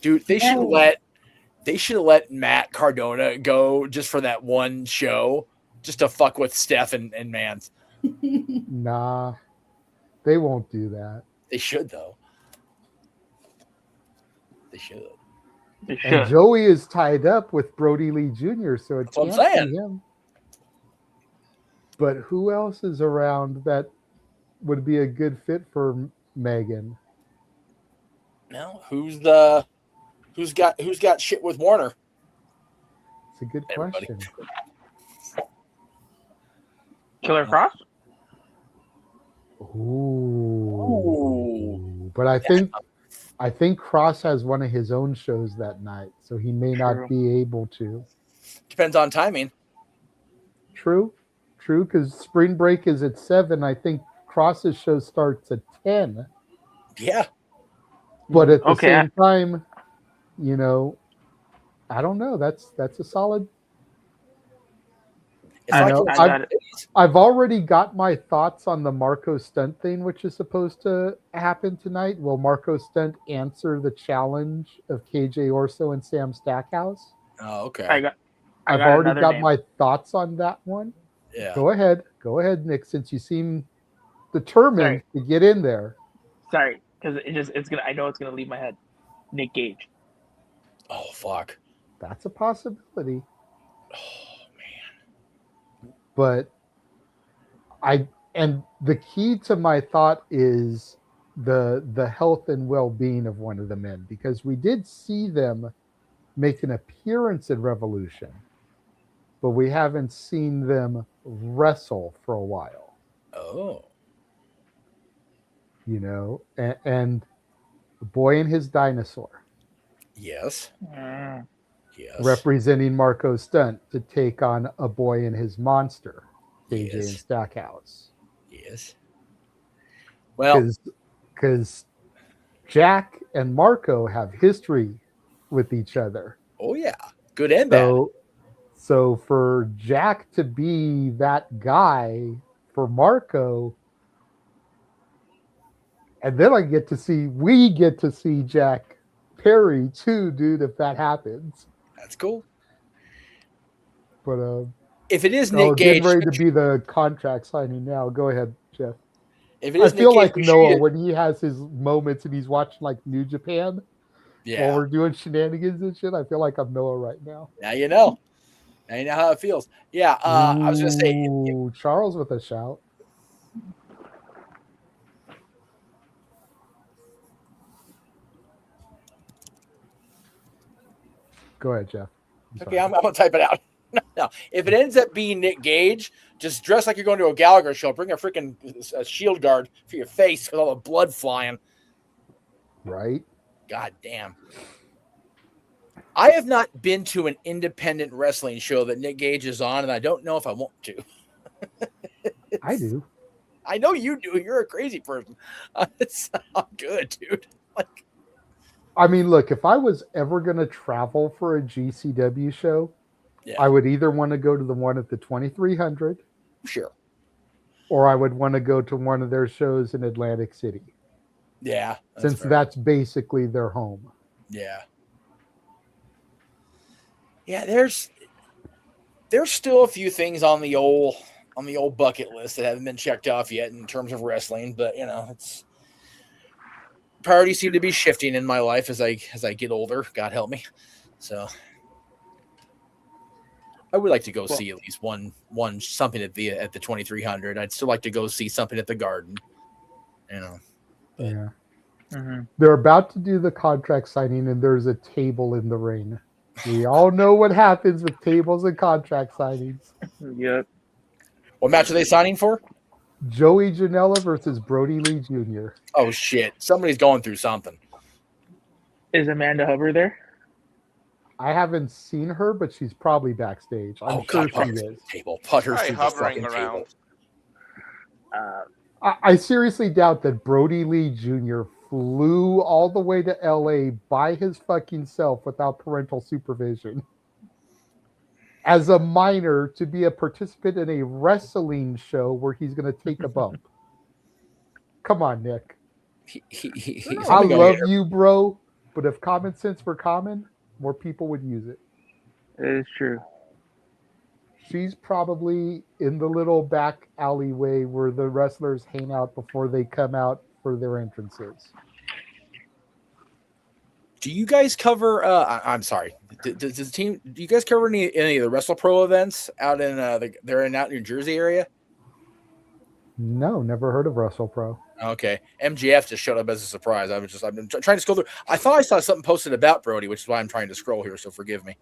Dude, they should let Matt Cardona go just for that one show, just to fuck with Steph and Mans. Nah, they won't do that. They should, though. They should. And Joey is tied up with Brody Lee Jr., so it can't be him. But who else is around that would be a good fit for Megan? No, who's got shit with Warner? It's a good question. Killer Cross? Ooh. But I think Cross has one of his own shows that night, so he may not be able to. Depends on timing. True, because spring break is at 7. I think Cross's show starts at 10. Yeah. But at the same time, you know, I don't know. That's a solid. I've already got my thoughts on the Marco Stunt thing, which is supposed to happen tonight. Will Marco Stunt answer the challenge of KJ Orso and Sam Stackhouse? Oh, okay. I've already got my thoughts on that one. Yeah. Go ahead, Nick. Since you seem determined to get in there. Sorry, because it's gonna. I know it's gonna leave my head. Nick Gage. Oh fuck. That's a possibility. But the key to my thought is the health and well-being of one of the men, because we did see them make an appearance at Revolution, but we haven't seen them wrestle for a while. Oh. You know, and the boy and his dinosaur. Yes. Yes. Representing Marco Stunt to take on a boy and his monster, KJ and Stackhouse. Yes. Well, because Jack and Marco have history with each other. Oh yeah, good and bad. So for Jack to be that guy for Marco, and then we get to see Jack Perry too, dude. If that happens. That's cool. But if it is Nick Gage, getting ready to be the contract signing now. Go ahead, Jeff. If it is I feel Nick like Gage, Noah when he has his moments and he's watching like New Japan. Yeah. While we're doing shenanigans and shit, I feel like I'm Noah right now. Now you know. Now you know how it feels. Yeah. I was gonna say Charles with a shout. Go ahead, Jeff. Okay, I'm gonna type it out. No, if it ends up being Nick Gage, just dress like you're going to a Gallagher show. Bring a freaking shield guard for your face with all the blood flying. Right. God damn. I have not been to an independent wrestling show that Nick Gage is on, and I don't know if I want to. I do. I know you do. You're a crazy person. It's not good, dude. I mean, look, if I was ever going to travel for a GCW show, I would either want to go to the one at the 2300. Sure. Or I would want to go to one of their shows in Atlantic City. Yeah. Since that's basically their home. Yeah. Yeah, there's still a few things on the old bucket list that haven't been checked off yet in terms of wrestling, but you know, it's priorities seem to be shifting in my life as I get older. God help me. So I would like to go see at least one something at the 2300. I'd still like to go see something at the Garden. You know. But. Yeah. Mm-hmm. They're about to do the contract signing, and there's a table in the ring. We all know what happens with tables and contract signings. Yep. What match are they signing for? Joey Janela versus Brody Lee Jr. Oh shit! Somebody's going through something. Is Amanda Hubbard there? I haven't seen her, but she's probably backstage. I'm sure she is. Table. Put her Probably through the hovering fucking around. table. I seriously doubt that Brody Lee Jr. flew all the way to LA by his fucking self without parental supervision as a minor to be a participant in a wrestling show where he's going to take a bump. Come on, Nick. I love you, bro, but if common sense were common, more people would use it. It is true. She's probably in the little back alleyway where the wrestlers hang out before they come out for their entrances. Do you guys cover? I'm sorry. Does the team? Do you guys cover any of the WrestlePro events out in they're in New Jersey area? No, never heard of WrestlePro. Okay, MGF just showed up as a surprise. I've been trying to scroll through. I thought I saw something posted about Brody, which is why I'm trying to scroll here. So forgive me.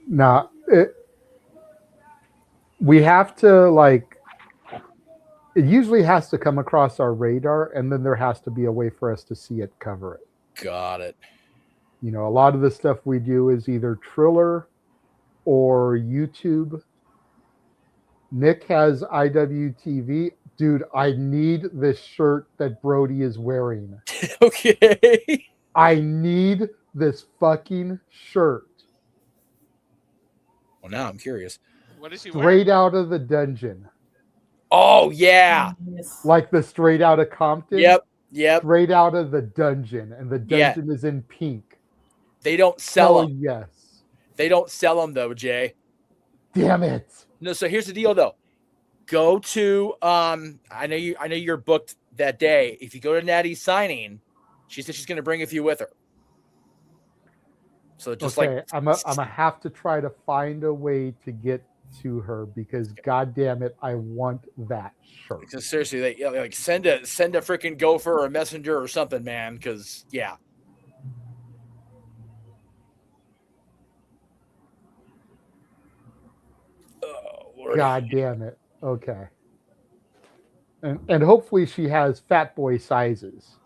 Nah, we have to it usually has to come across our radar, and then there has to be a way for us to see it, cover it. Got it. You know, a lot of the stuff we do is either Triller or YouTube. Nick has IWTV. Dude, I need this shirt that Brody is wearing. Okay. I need this fucking shirt. Well, now I'm curious. What is he Straight out of the dungeon. Oh, yeah. Like the Straight out of Compton? Yep. Straight out of the dungeon. And the dungeon is in pink. They don't sell them. Yes. They don't sell them, though, Jay. Damn it. No, so here's the deal, though. Go to I know you're booked that day. If you go to Natty's signing, she said she's going to bring a few with her. So just I'm gonna have to try to find a way to get to her because God damn it, I want that shirt. Because seriously, send a freaking gopher or a messenger or something, man. Because yeah. Oh, God damn it. Okay. And hopefully she has fat boy sizes.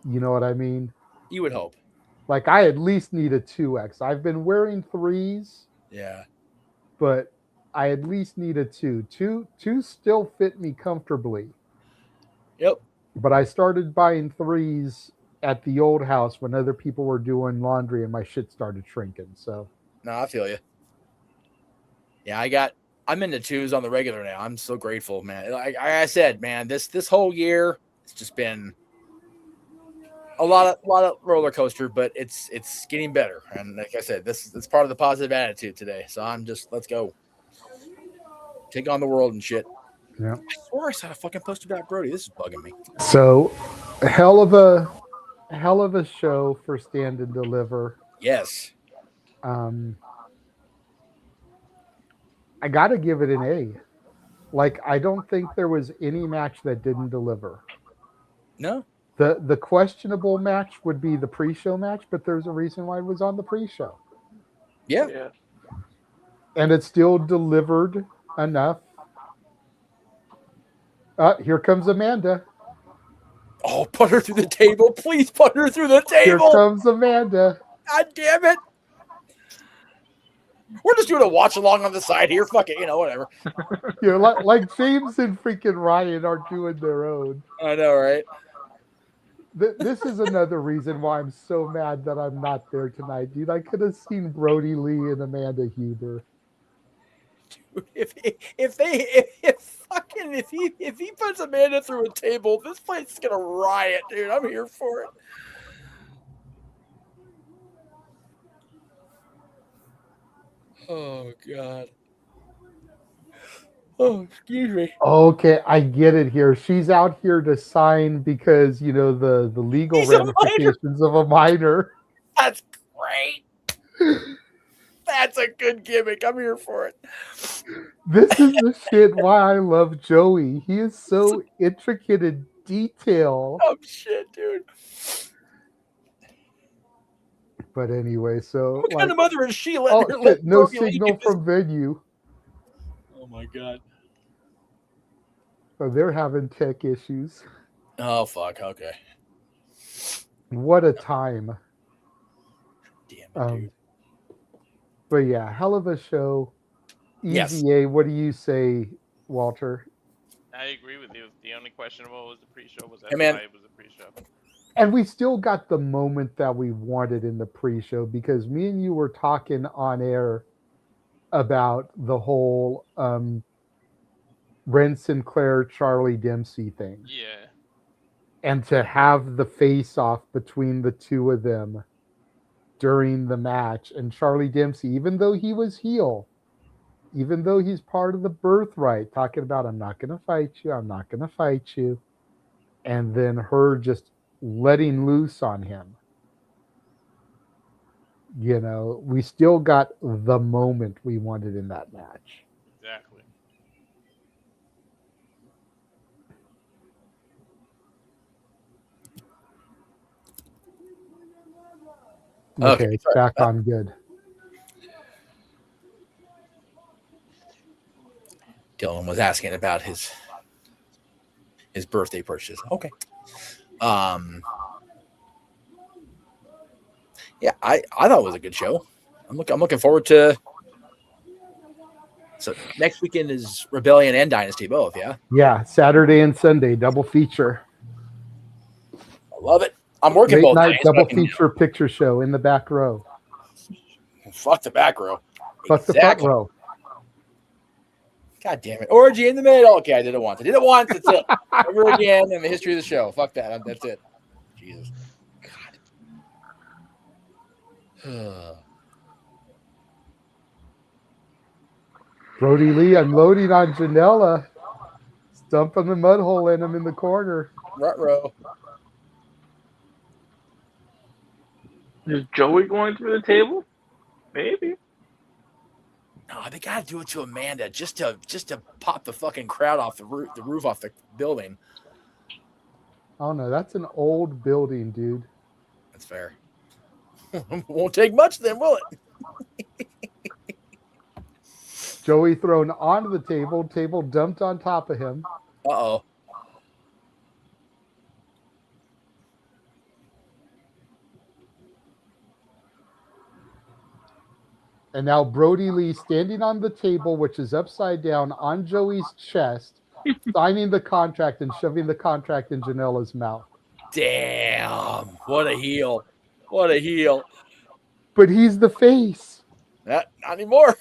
You know what I mean? You would hope. Like I at least need a 2X. I've been wearing 3s. Yeah. But I at least need a 2. Two still fit me comfortably. Yep. But I started buying 3s at the old house when other people were doing laundry and my shit started shrinking. So no, I feel you. Yeah, I'm into 2s on the regular now. I'm so grateful, man. Like I said, man, this whole year it's just been a lot of roller coaster, but it's getting better. And like I said, it's part of the positive attitude today. So I'm just let's go. Take on the world and shit. Yeah. I swore I saw a fucking post about Brody. This is bugging me. So hell of a show for Stand and Deliver. Yes. I gotta give it an A. Like I don't think there was any match that didn't deliver. No. The questionable match would be the pre-show match, but there's a reason why it was on the pre-show. Yeah. And it still delivered enough. Here comes Amanda. Oh, put her through the table. Please put her through the table. Here comes Amanda. God damn it. We're just doing a watch along on the side here. Fuck it, whatever. Like James and freaking Ryan are doing their own. I know, right? This is another reason why I'm so mad that I'm not there tonight, dude. I could have seen Brody Lee and Amanda Huber. Dude, if he puts Amanda through a table, this place is gonna riot, dude. I'm here for it. Oh God. Oh, excuse me. Okay, I get it here. She's out here to sign because, the legal ramifications of a minor. That's great. That's a good gimmick. I'm here for it. This is the shit why I love Joey. He is so intricate in detail. Oh, shit, dude. But anyway, so... What kind of mother is she? No signal from venue. Oh, my God. So they're having tech issues. Oh, fuck. Okay. What a time. Damn it, dude. But yeah, hell of a show. Yes. EVA, what do you say, Walter? I agree with you. The only questionable was the pre-show. Was that Hey, man. why it was a pre-show? And we still got the moment that we wanted in the pre-show because me and you were talking on air about the whole Ren Sinclair, Charlie Dempsey thing. Yeah. And to have the face-off between the two of them during the match. And Charlie Dempsey, even though he was heel, even though he's part of the birthright, talking about, I'm not going to fight you, I'm not going to fight you. And then her just letting loose on him. You know, we still got the moment we wanted in that match. Exactly. Okay, it's back on good. Dylan was asking about his birthday purchase. Okay. Yeah, I thought it was a good show. I'm looking forward to. So next weekend is Rebellion and Dynasty both, yeah? Yeah, Saturday and Sunday, double feature. I love it. I'm working Late both night nights. double feature picture show in the back row. Fuck the back row. Fuck the front row. God damn it. Orgy in the middle. Okay, I did it once. That's it. Never again in the history of the show. Fuck that. That's it. Jesus. God. Brody Lee unloading on Janela. Dumping the mud hole in him in the corner. Front row. Is Joey going through the table? Maybe. No, they gotta do it to Amanda just to pop the fucking crowd off the roof off the building. Oh no, that's an old building, dude. That's fair. Won't take much then, will it? Joey thrown onto the table dumped on top of him. Uh-oh. And now Brody Lee standing on the table, which is upside down on Joey's chest, signing the contract and shoving the contract in Janela's mouth. Damn. What a heel. What a heel. But he's the face. Not anymore.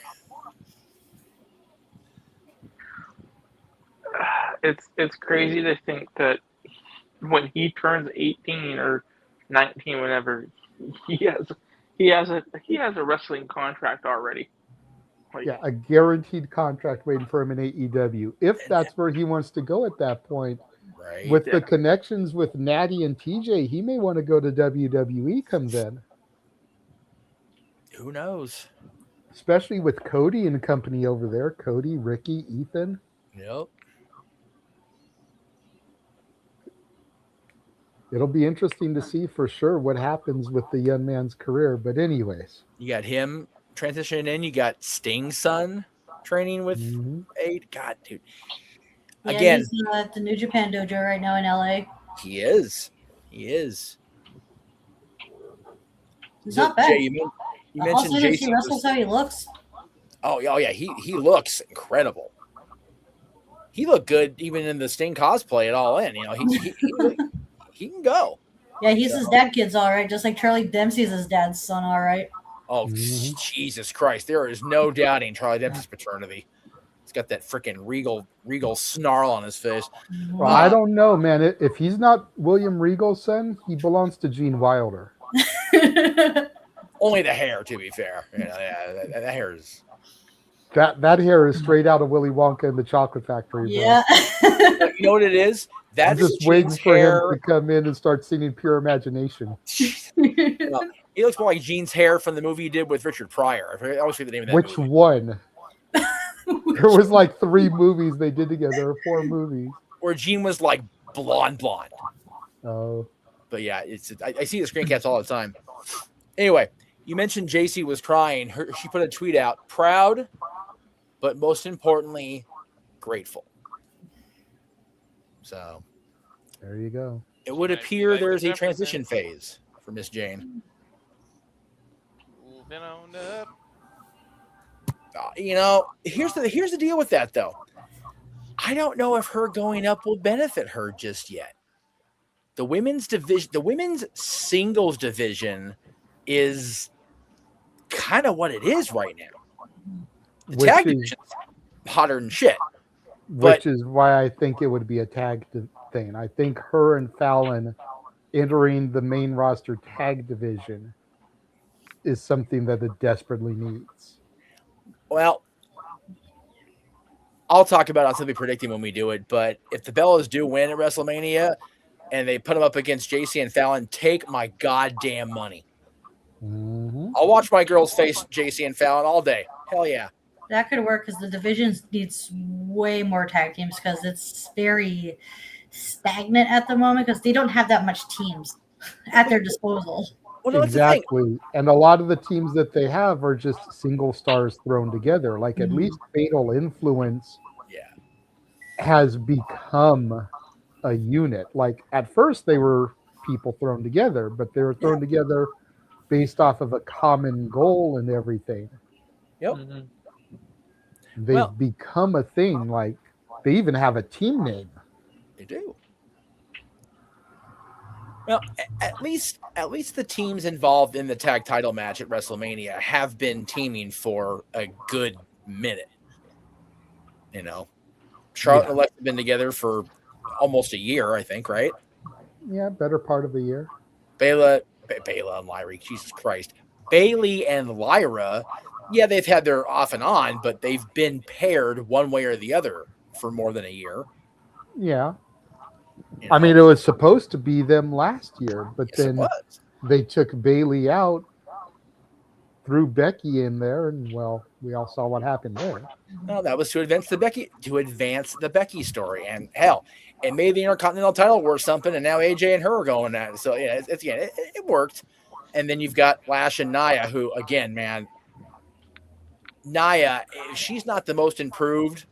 It's crazy to think that when he turns 18 or 19, whenever he has a wrestling contract already. Yeah, a guaranteed contract waiting for him in AEW. If that's where he wants to go at that point. Right. With the connections with Natty and TJ, he may want to go to WWE come then. Who knows? Especially with Cody and company over there. Cody, Ricky, Ethan. Yep. It'll be interesting to see for sure what happens with the young man's career. But anyways. You got him transitioning in. You got Sting's son training with Aid. God, dude. Yeah, Again, he's at the New Japan dojo right now in LA. he is. He's not bad. Jay, you mentioned Also, if Jason. he wrestles how he looks. Oh yeah. He looks incredible. He looked good even in the Sting cosplay at All In. You know, he can go. Yeah, he's his dad kid's all right, just like Charlie Dempsey's his dad's son, all right. Oh, Jesus Christ. There is no doubting Charlie Dempsey's paternity. He's got that freaking regal snarl on his face. Well, I don't know, man. If he's not William Regal's son, he belongs to Gene Wilder. Only the hair, to be fair. You know, that hair is... That hair is straight out of Willy Wonka and the Chocolate Factory. Bro. Yeah. You know what it is? I'm just waiting for him to come in and start singing Pure Imagination. No, he looks more like Gene's hair from the movie he did with Richard Pryor. I always forget the name of that Which movie. one? There was like 3 movies they did together, or 4 movies. Where Gene was like blonde. Oh. But yeah, I see the screen caps all the time. Anyway, you mentioned JC was crying. She put a tweet out, proud, but most importantly, grateful. So there you go. It would appear there's a transition phase for Miss Jane. Moving on up. Here's the deal with that though. I don't know if her going up will benefit her just yet. The women's division, the women's singles division, is kind of what it is right now. The tag division is hotter than shit. Which is why I think it would be a tag thing. I think her and Fallon entering the main roster tag division is something that it desperately needs. Well, I'll talk about it. I'll still be predicting when we do it. But if the Bellas do win at WrestleMania and they put them up against JC and Fallon, take my goddamn money. Mm-hmm. I'll watch my girls face JC and Fallon all day. Hell yeah. That could work because the division needs way more tag teams because it's very stagnant at the moment because they don't have that much teams at their disposal. Well, exactly. And a lot of the teams that they have are just single stars thrown together. Like at least Fatal Influence has become a unit. Like at first they were people thrown together, but they were thrown together based off of a common goal and everything. Yep. They've become a thing. Like they even have a team name. They do. Well, at least the teams involved in the tag title match at WrestleMania have been teaming for a good minute. Charlotte and Alexa have been together for almost a year, I think, right? Yeah, better part of a year. Bela and Lyra, Jesus Christ. Bailey and Lyra, yeah, they've had their off and on, but they've been paired one way or the other for more than a year. Yeah. I mean, it was supposed to be them last year, but then they took Bailey out, threw Becky in there, and we all saw what happened there. No, that was to advance the Becky story, and hell, it made the Intercontinental title worth something, and now AJ and her are going at it. So yeah, it worked. And then you've got Lash and Nia, who again, man, Nia, she's not the most improved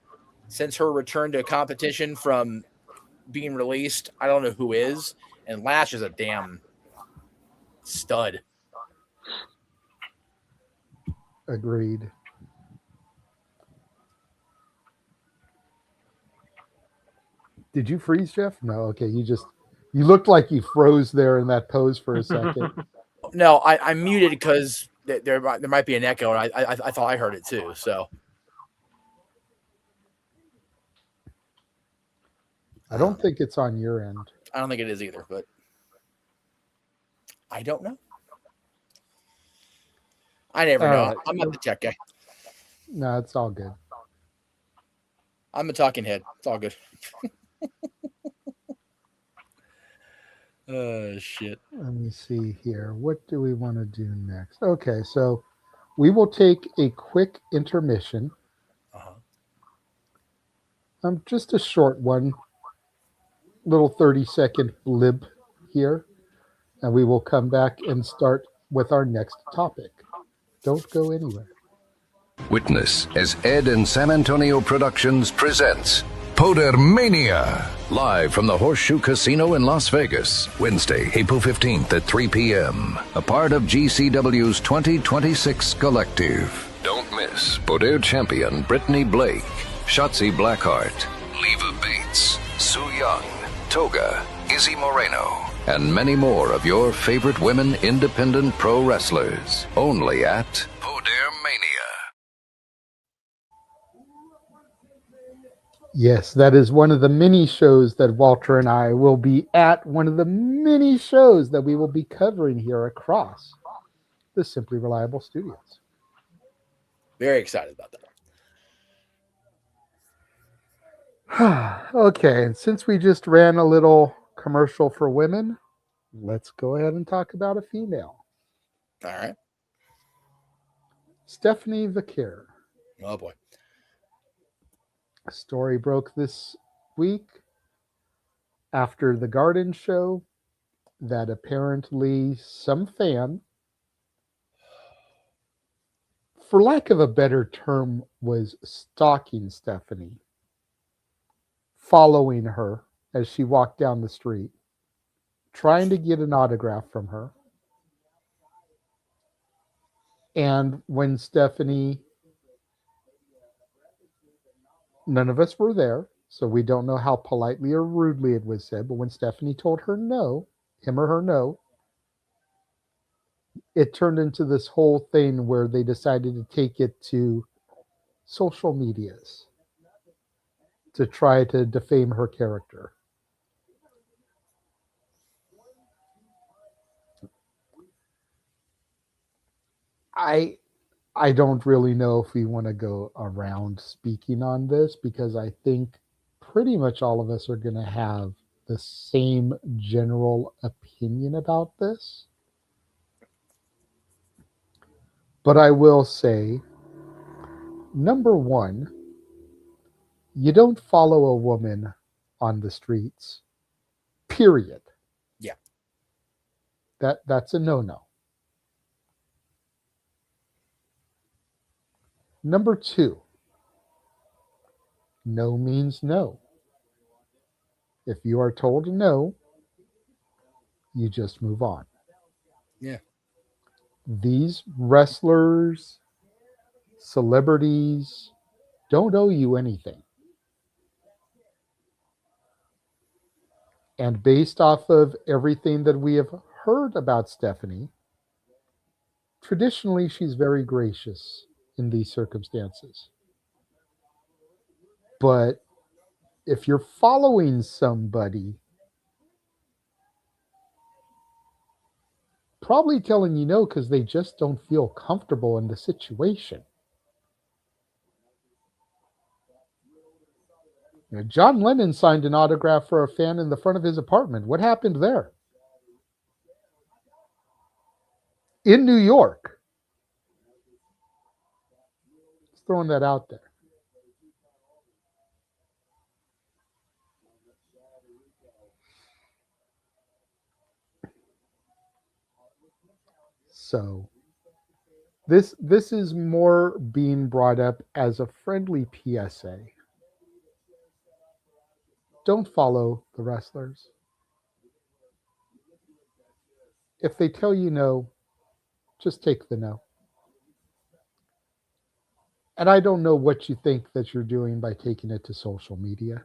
since her return to competition from being released. I don't know who is, and Lash is a damn stud. Agreed. Did you freeze, Jeff? No. Okay, you looked like you froze there in that pose for a second. No, I muted because there might be an echo, and I thought I heard it too. So I don't think it's on your end. I don't think it is either, but I don't know. I never know. Right. I'm not the tech guy. No, it's all good. I'm a talking head. It's all good. Shit. Let me see here. What do we want to do next? Okay, so we will take a quick intermission. Just a short one. Little 30-second blip here. And we will come back and start with our next topic. Don't go anywhere. Witness as Ed and San Antonio Productions presents Podermania, live from the Horseshoe Casino in Las Vegas, Wednesday, April 15th at 3 p.m. A part of GCW's 2026 collective. Don't miss Poder champion Brittany Blake, Shotzi Blackheart, Leva Bates, Sue Young, Toga, Izzy Moreno, and many more of your favorite women independent pro wrestlers. Only at Podermania. Yes, that is one of the mini shows that Walter and I will be at. One of the mini shows that we will be covering here across the Simply Reliable Studios. Very excited about that. Okay, and since we just ran a little commercial for women, let's go ahead and talk about a female. All right. Stephanie Vaquer. Oh, boy. A story broke this week after the Garden show that apparently some fan, for lack of a better term, was stalking Stephanie, following her as she walked down the street. trying to get an autograph from her. And when Stephanie, none of us were there, so we don't know how politely or rudely it was said, but when Stephanie told her no, him or her no, it turned into this whole thing where they decided to take it to social medias to try to defame her character. I don't really know if we want to go around speaking on this, because I think pretty much all of us are going to have the same general opinion about this. But I will say, number one, you don't follow a woman on the streets, period. Yeah. That's a no-no. Number two, no means no. If you are told no, you just move on. Yeah. These wrestlers, celebrities, don't owe you anything. And based off of everything that we have heard about Stephanie, traditionally she's very gracious in these circumstances. But if you're following somebody, probably telling you no because they just don't feel comfortable in the situation. You know, John Lennon signed an autograph for a fan in the front of his apartment. What happened there? In New York. Just throwing that out there. So this is more being brought up as a friendly PSA. Don't follow the wrestlers. If they tell you no, just take the no. And I don't know what you think that you're doing by taking it to social media.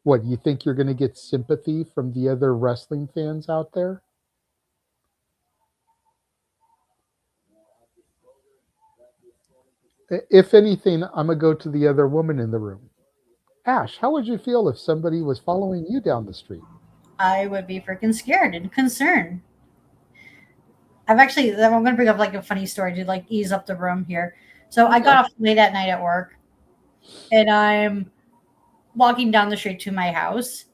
What, you think you're going to get sympathy from the other wrestling fans out there? If anything, I'm going to go to the other woman in the room. Ash, how would you feel if somebody was following you down the street? I would be freaking scared and concerned. I'm going to bring up like a funny story to like ease up the room here. So I got off late at night at work, and I'm walking down the street to my house,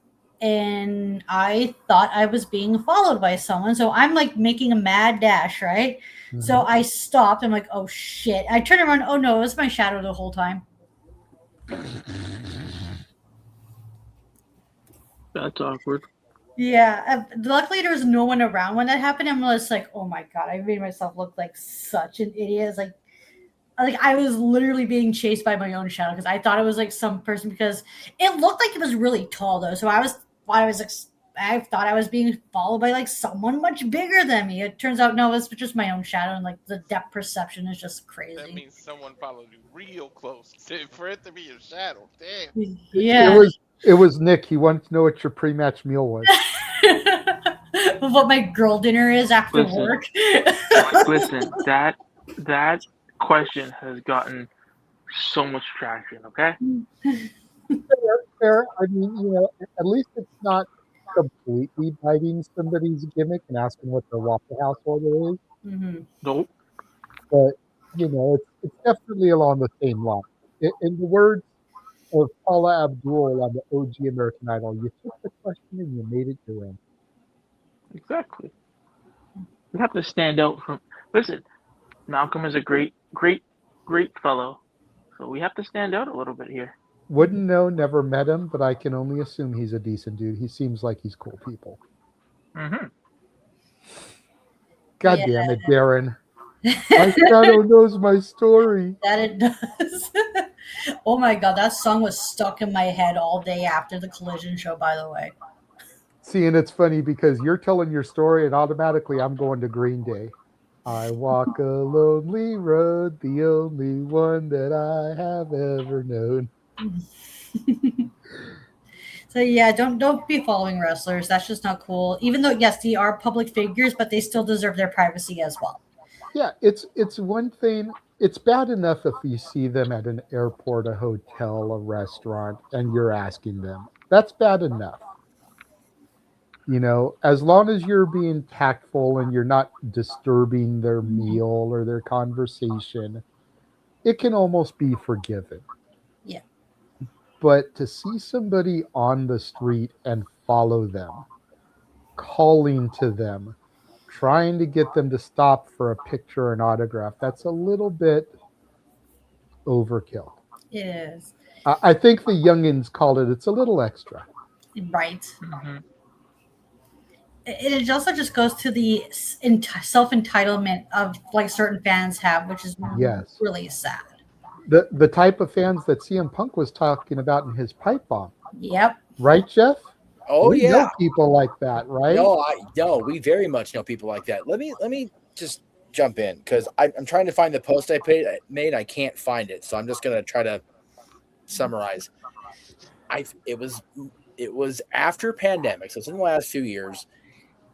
and I thought I was being followed by someone. So I'm like making a mad dash, right? Mm-hmm. So I stopped. I'm like, oh shit. I turned around. Oh no, it was my shadow the whole time. That's awkward. Yeah. Luckily, there was no one around when that happened. I'm just like, oh my God, I made myself look like such an idiot. It's like I was literally being chased by my own shadow because I thought it was like some person, because it looked like it was really tall though. So I thought I was being followed by like someone much bigger than me. It turns out no, it's just my own shadow, and like the depth perception is just crazy. That means someone followed you real close for it to be your shadow. Damn. Yeah. It was Nick. He wanted to know what your pre-match meal was. What my girl dinner is after work. Listen, that question has gotten so much traction, okay? Fair. I mean, you know, at least it's not completely biting somebody's gimmick and asking what their Waffle House order is. Mm-hmm. Nope. But, you know, it's definitely along the same line. In the words of Paula Abdul on the OG American Idol, you took the question and you made it your own. Exactly. You have to stand out from... Listen, Malcolm is a great fellow. So we have to stand out a little bit here. Wouldn't know, never met him, but I can only assume he's a decent dude. He seems like he's cool people. Mm-hmm. God damn it, Darren. My shadow knows my story. That it does. Oh my God, that song was stuck in my head all day after the collision show, by the way. See, and it's funny because you're telling your story, and automatically I'm going to Green Day. I walk a lonely road, the only one that I have ever known. So yeah, don't be following wrestlers. That's just not cool. Even though yes, they are public figures, but they still deserve their privacy as well. Yeah, it's one thing. It's bad enough if you see them at an airport, a hotel, a restaurant, and you're asking them. That's bad enough. You know, as long as you're being tactful and you're not disturbing their meal or their conversation, it can almost be forgiven. Yeah. But to see somebody on the street and follow them, calling to them, trying to get them to stop for a picture or an autograph, that's a little bit overkill. It is. I think the youngins called it's a little extra. Right. Mm-hmm. It also just goes to the self-entitlement of like certain fans have, which is really sad. The type of fans that CM Punk was talking about in his pipe bomb. Yep. Right, Jeff? Oh, we know people like that, right? No, we very much know people like that. Let me just jump in because I'm trying to find the post I made. I can't find it, so I'm just gonna try to summarize. It was after pandemic, so it's in the last few years.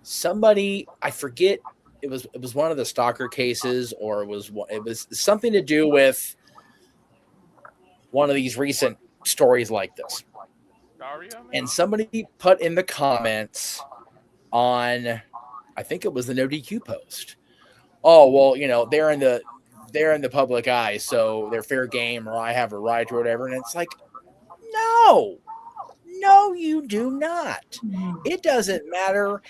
Somebody, I forget, it was one of the stalker cases, or it was something to do with one of these recent stories like this. And somebody put in the comments on, I think it was the No DQ post. Oh, well, you know, they're in the public eye, so they're fair game, or I have a right or whatever. And it's like, no, you do not. It doesn't matter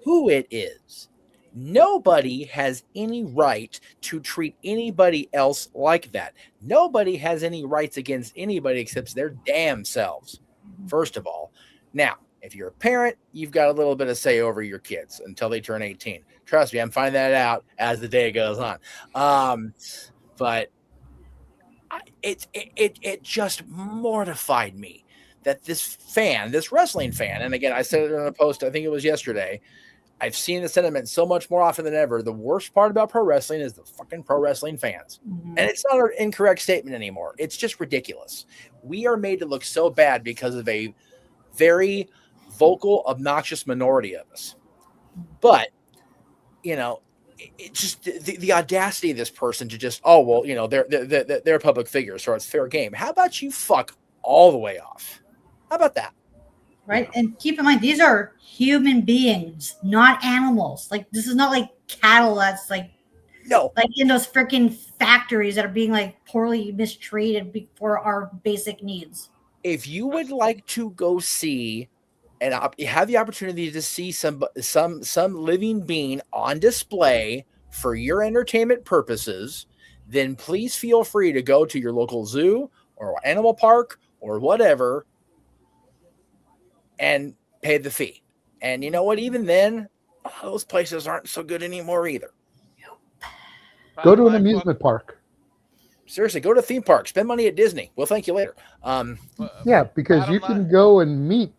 who it is. Nobody has any right to treat anybody else like that. Nobody has any rights against anybody except their damn selves, first of all. Now, if you're a parent, you've got a little bit of say over your kids until they turn 18. Trust me, I'm finding that out as the day goes on. But it just mortified me that this wrestling fan, and again, I said it in a post, I think it was yesterday, I've seen the sentiment so much more often than ever. The worst part about pro wrestling is the fucking pro wrestling fans. And it's not an incorrect statement anymore. It's just ridiculous. We are made to look so bad because of a very vocal, obnoxious minority of us. But, you know, it just the audacity of this person to just, oh, well, you know, they're public figures, so it's fair game. How about you fuck all the way off? How about that? Right. And keep in mind, these are human beings, not animals. Like, this is not like cattle that's like in those freaking factories that are being like poorly mistreated for our basic needs. If you would like to go see and have the opportunity to see some living being on display for your entertainment purposes, then please feel free to go to your local zoo or animal park or whatever and pay the fee. And you know what? Even then, those places aren't so good anymore either. Go to an amusement park. Seriously, go to a theme park. Spend money at Disney. We'll thank you later. Yeah, because you can go and meet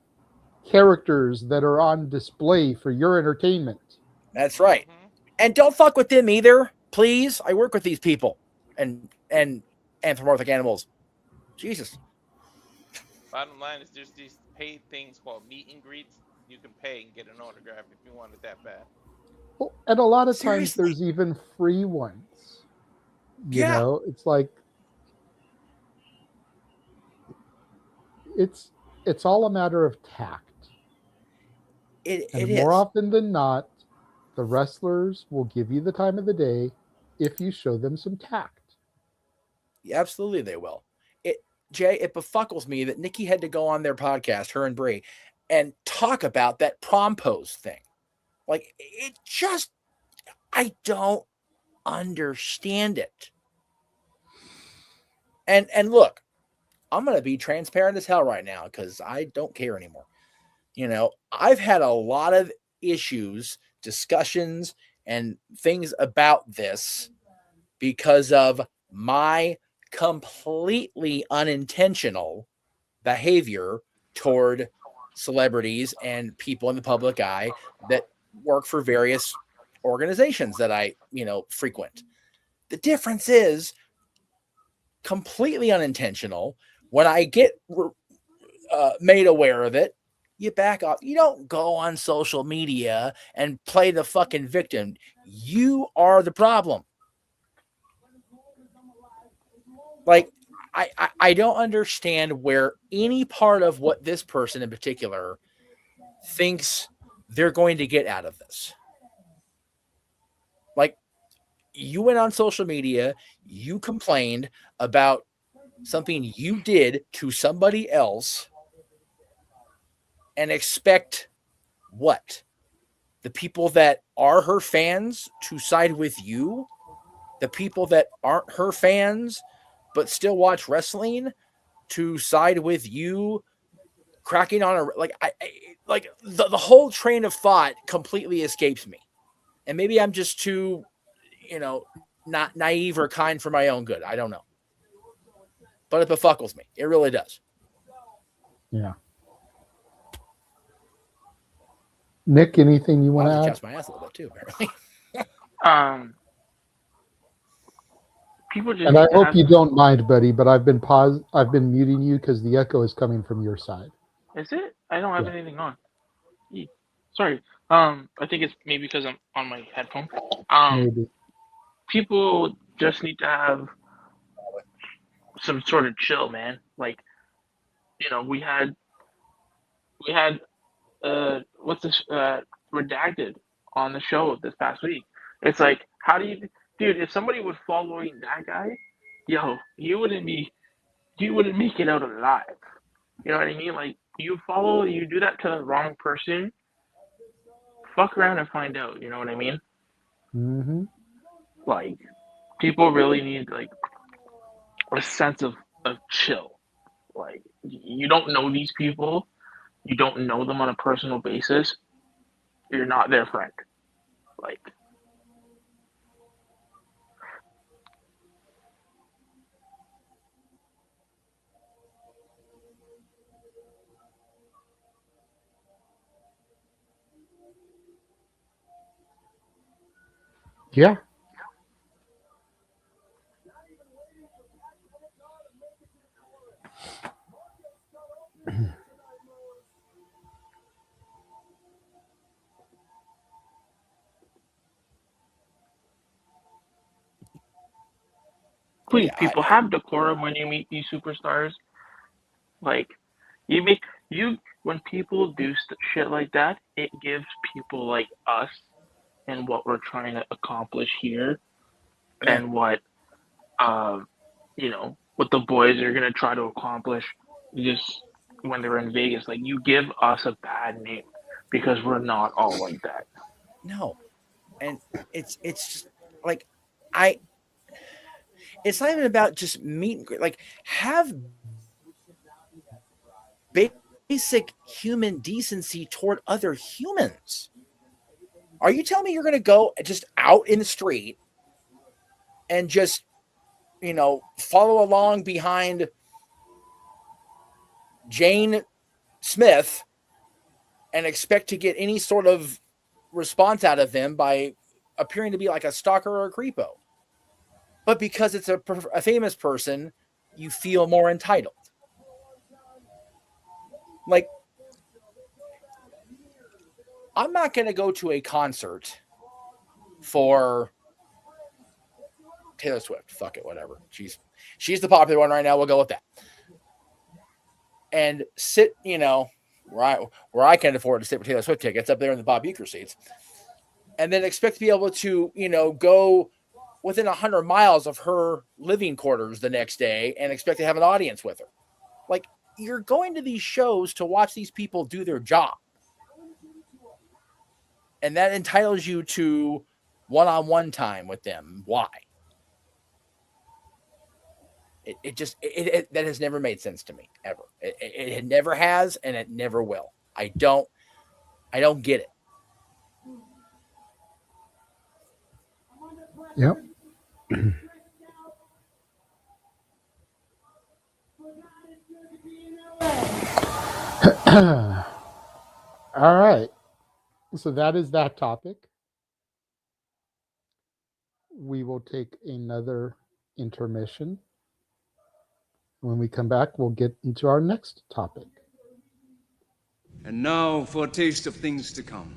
characters that are on display for your entertainment. That's right. And don't fuck with them either, please. I work with these people and anthropomorphic animals. Jesus. Bottom line is there's these paid things called meet and greets. You can pay and get an autograph if you want it that bad. Well, and a lot of times there's even free ones. You know, it's like it's all a matter of tact. And more often than not, the wrestlers will give you the time of the day if you show them some tact. Yeah, absolutely, they will. Jay, it befuckles me that Nikki had to go on their podcast, her and Brie, and talk about that prom pose thing. Like, it just, I don't understand it. And look, I'm going to be transparent as hell right now because I don't care anymore. You know, I've had a lot of issues, discussions, and things about this because of my completely unintentional behavior toward celebrities and people in the public eye that work for various organizations that I, frequent. The difference is completely unintentional. When I get made aware of it, you back off. You don't go on social media and play the fucking victim. You are the problem. Like, I don't understand where any part of what this person in particular thinks they're going to get out of this. Like, you went on social media, you complained about something you did to somebody else, and expect what? The people that are her fans to side with you? The people that aren't her fans but still watch wrestling to side with you, cracking on the whole train of thought completely escapes me. And maybe I'm just too, not naive or kind for my own good. I don't know. But it befuckles me. It really does. Yeah. Nick, anything you want to add? Chest my ass a little bit too, apparently. People just. And I hope you don't mind, buddy, but I've been muting you because the echo is coming from your side. Is it? I don't have anything on. Sorry. I think it's maybe because I'm on my headphone. Maybe. People just need to have some sort of chill, man. Like, we had what's this Redacted on the show this past week. It's like, how do you, dude? If somebody was following that guy, you wouldn't make it out alive. You know what I mean? Like, you do that to the wrong person. Fuck around and find out. You know what I mean? Mm-hmm. Like, people really need like a sense of chill. Like, you don't know these people. You don't know them on a personal basis. You're not their friend. Like, yeah. please, people, have decorum when you meet these superstars. Like, when people do shit like that, it gives people like us and what we're trying to accomplish here, and what what the boys are gonna try to accomplish just when they're in Vegas. Like, you give us a bad name because we're not all like that. No. And it's just like, it's not even about just meet and greet. Like, have basic human decency toward other humans. Are you telling me you're going to go just out in the street and just, follow along behind Jane Smith and expect to get any sort of response out of them by appearing to be like a stalker or a creepo? But because it's a famous person, you feel more entitled. Like, I'm not going to go to a concert for Taylor Swift. Fuck it, whatever. She's the popular one right now. We'll go with that. And sit, where I can afford to sit for Taylor Swift tickets up there in the Bob Uecker seats, and then expect to be able to, go within 100 miles of her living quarters the next day and expect to have an audience with her. Like, you're going to these shows to watch these people do their job. And that entitles you to one-on-one time with them. Why? That has never made sense to me, ever. It never has, and it never will. I don't get it. Yep. All right. So that is that topic. We will take another intermission. When we come back, we'll get into our next topic. And now for a taste of things to come.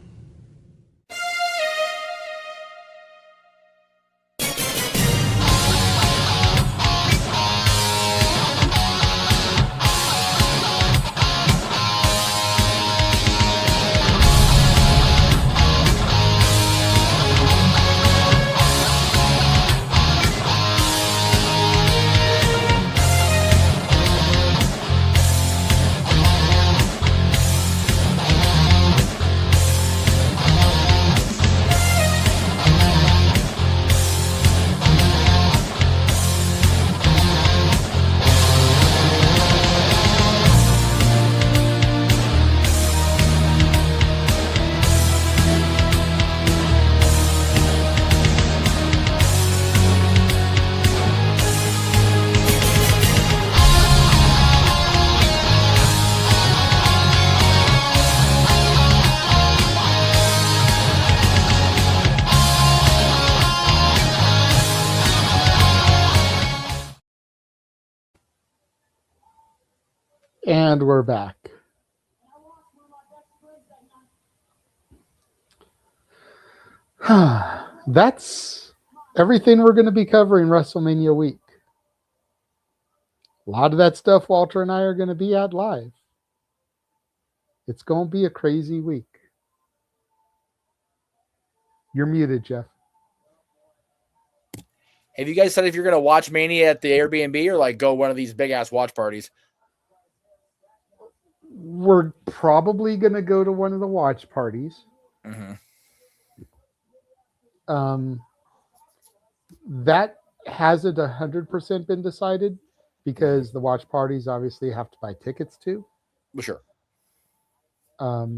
And we're back. That's everything we're going to be covering WrestleMania week. A lot of that stuff Walter and I are going to be at live. It's going to be a crazy week. You're muted, Jeff. Have you guys said if you're going to watch Mania at the Airbnb or like go one of these big ass watch parties? We're probably going to go to one of the watch parties. Mm-hmm. That hasn't 100% been decided because the watch parties obviously have to buy tickets to. Sure. But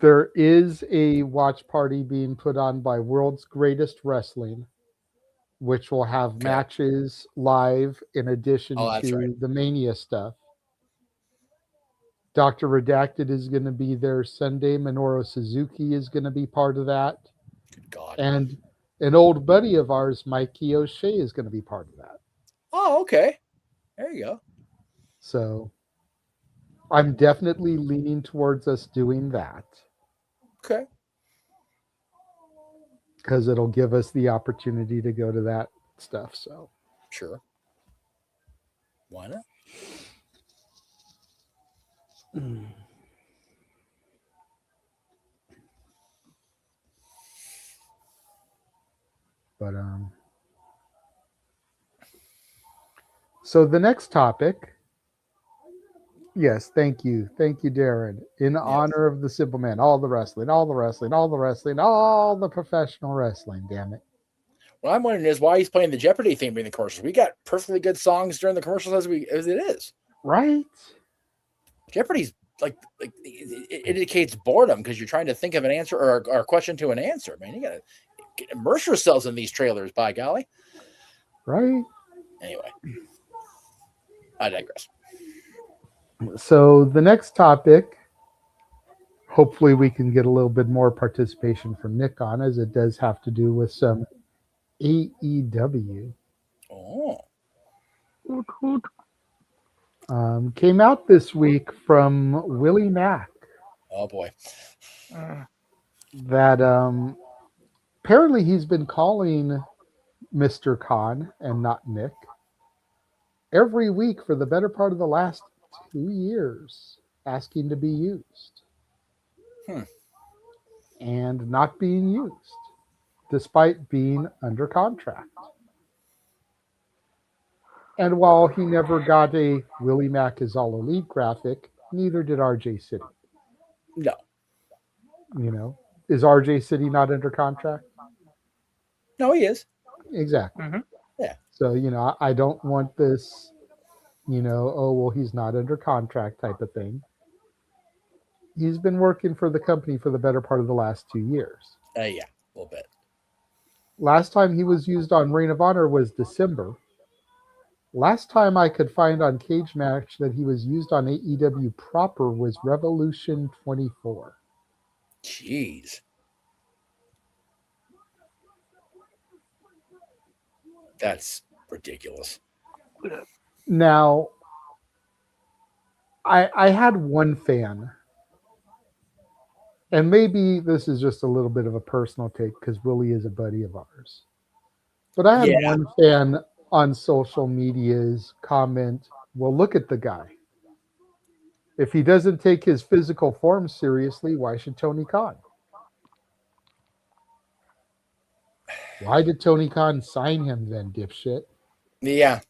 there is a watch party being put on by World's Greatest Wrestling, which will have matches live in addition to the Mania stuff. Dr. Redacted is going to be there Sunday. Minoru Suzuki is going to be part of that. Good God. And an old buddy of ours, Mikey O'Shea, is going to be part of that. Oh, okay. There you go. So I'm definitely leaning towards us doing that. Okay. Because it'll give us the opportunity to go to that stuff. So sure. Why not? But so the next topic, yes, thank you, Darren. In honor of the Simple Man, all the professional wrestling. Damn it! What I'm wondering is why he's playing the Jeopardy theme during the commercials. We got perfectly good songs during the commercials as it is. Right. Jeopardy's like it indicates boredom because you're trying to think of an answer or a question to an answer. Man, you gotta immerse yourselves in these trailers, by golly. Right. Anyway, I digress. So the next topic, hopefully we can get a little bit more participation from Nick on, as it does have to do with some AEW. Oh. Came out this week from Willie Mack. Oh boy. That apparently he's been calling Mr. Khan and not Nick every week for the better part of the last 2 years, asking to be used. And not being used, despite being under contract. And while he never got a Willie Mack is All Elite graphic, neither did RJ City. No. You know, is RJ City not under contract? No, he is. Exactly. Mm-hmm. Yeah. So, you know, I don't want this, you know, oh, well, he's not under contract type of thing. He's been working for the company for the better part of the last 2 years. Yeah, a little bit. Last time he was used on Reign of Honor was December. Last time I could find on Cage Match that he was used on AEW proper was Revolution 24. Jeez. That's ridiculous. Now, I had one fan, and maybe this is just a little bit of a personal take because Willie is a buddy of ours. But I had one fan on social media's comment, well, look at the guy. If he doesn't take his physical form seriously, why should Tony Khan? Why did Tony Khan sign him then, dipshit? Yeah.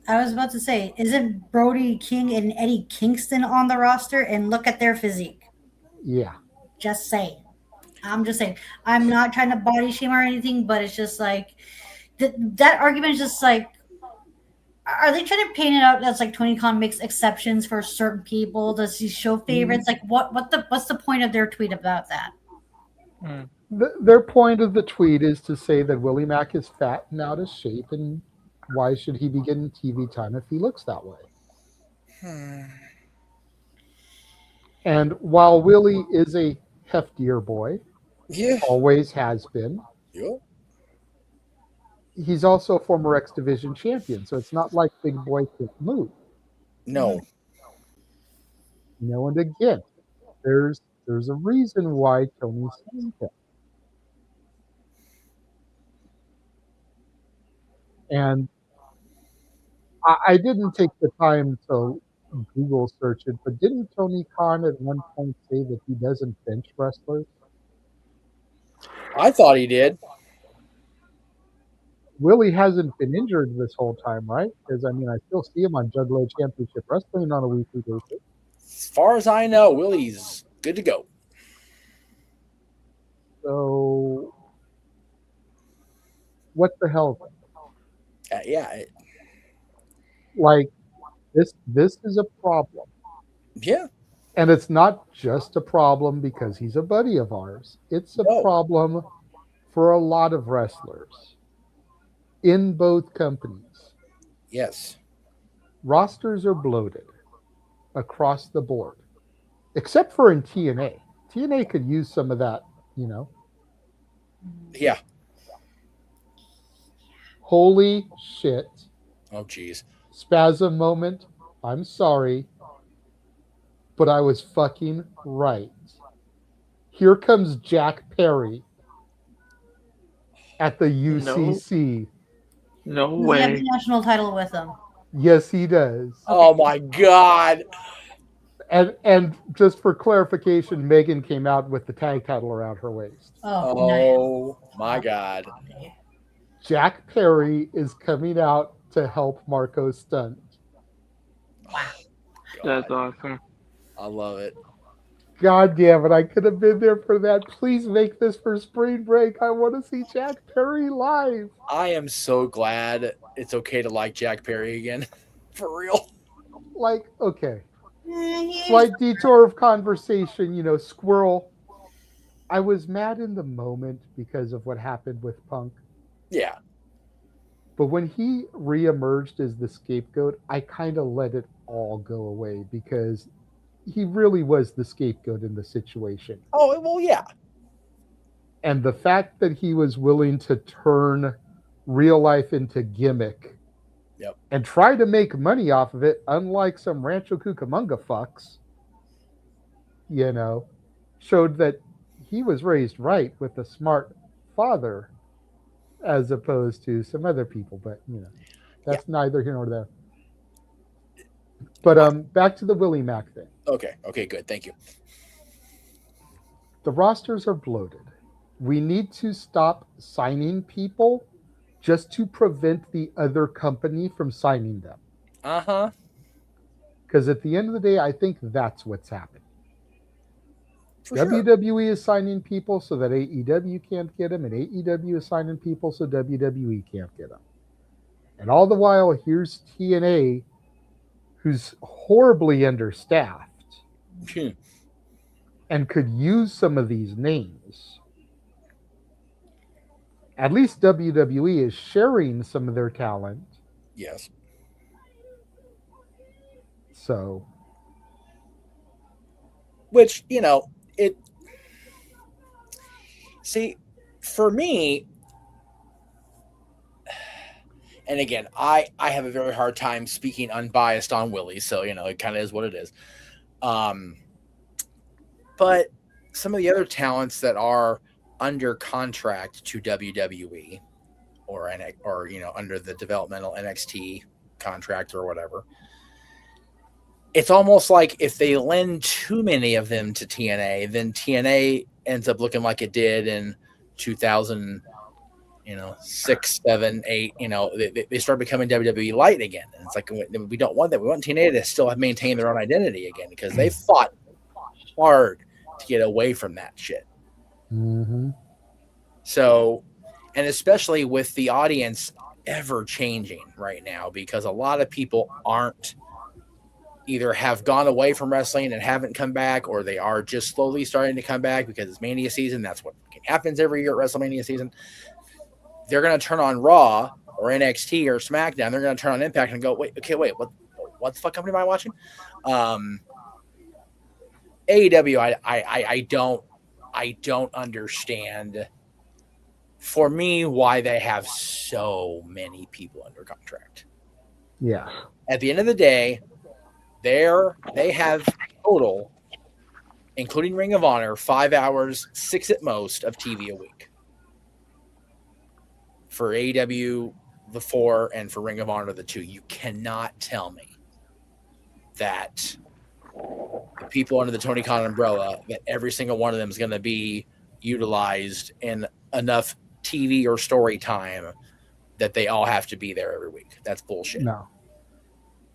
I was about to say, isn't Brody King and Eddie Kingston on the roster? And look at their physique. Yeah. Just saying. I'm just saying. I'm not trying to body shame or anything, but it's just like that argument is just like, are they trying to paint it out as like Tony Khan makes exceptions for certain people? Does he show favorites? Like what's the point of their tweet about that? Their point of the tweet is to say that Willie Mack is fat and out of shape, and why should he be getting TV time if he looks that way? And while Willie is a heftier boy, always has been, he's also a former X Division champion, so it's not like Big Boy can't move. No. And again, there's a reason why Tony's saying that. And I didn't take the time to Google search it, but didn't Tony Khan at one point say that he doesn't bench wrestlers? I thought he did. Willie hasn't been injured this whole time, right? Because, I mean, I still see him on Juggalo Championship Wrestling on a weekly basis. As far as I know, Willie's good to go. So, what the hell? Like, this is a problem. Yeah. And it's not just a problem because he's a buddy of ours. It's a problem for a lot of wrestlers in both companies. Yes. Rosters are bloated across the board, except for in TNA. TNA could use some of that, Yeah. Holy shit. Oh, geez. Spasm moment. I'm sorry, but I was fucking right. Here comes Jack Perry at the UCC. No Does he have the national title with him? Yes, he does. Oh my God. And just for clarification, Megan came out with the tag title around her waist. Oh my God. Jack Perry is coming out to help Marco Stunt. That's awesome. I love it. God damn it, I could have been there for that. Please make this for spring break. I want to see Jack Perry live. I am so glad it's okay to like Jack Perry again. For real. Like, okay. Slight detour of conversation, Squirrel. I was mad in the moment because of what happened with Punk. Yeah. But when he reemerged as the scapegoat, I kind of let it all go away because he really was the scapegoat in the situation. Oh, well, yeah. And the fact that he was willing to turn real life into gimmick and try to make money off of it, unlike some Rancho Cucamonga fucks, showed that he was raised right with a smart father as opposed to some other people. But, that's neither here nor there. But back to the Willie Mack thing. Okay, good. Thank you. The rosters are bloated. We need to stop signing people just to prevent the other company from signing them. Uh-huh. Because at the end of the day, I think that's what's happening. For sure. WWE is signing people so that AEW can't get them, and AEW is signing people so WWE can't get them. And all the while, here's TNA, who's horribly understaffed and could use some of these names. At least WWE is sharing some of their talent. Yes. So, which, you know, it. See, for me, and again, I have a very hard time speaking unbiased on Willie, so you know it kind of is what it is. But some of the other talents that are under contract to WWE or you know under the developmental NXT contract or whatever, it's almost like if they lend too many of them to TNA, then TNA ends up looking like it did in 2000. 6, 7, 8, they start becoming WWE light again. And it's like, we don't want that. We want TNA to still have maintained their own identity again because they fought hard to get away from that shit. Mm-hmm. So, and especially with the audience ever changing right now, because a lot of people either have gone away from wrestling and haven't come back, or they are just slowly starting to come back because it's Mania season. That's what happens every year at WrestleMania season. They're going to turn on Raw or NXT or SmackDown. They're going to turn on Impact and go, wait, what the fuck company am I watching? AEW, I don't understand, for me, why they have so many people under contract. Yeah. At the end of the day, they have total, including Ring of Honor, 5 hours, 6 at most of TV a week. For AEW, the 4, and for Ring of Honor, the 2. You cannot tell me that the people under the Tony Khan umbrella, that every single one of them is going to be utilized in enough TV or story time that they all have to be there every week. That's bullshit. No.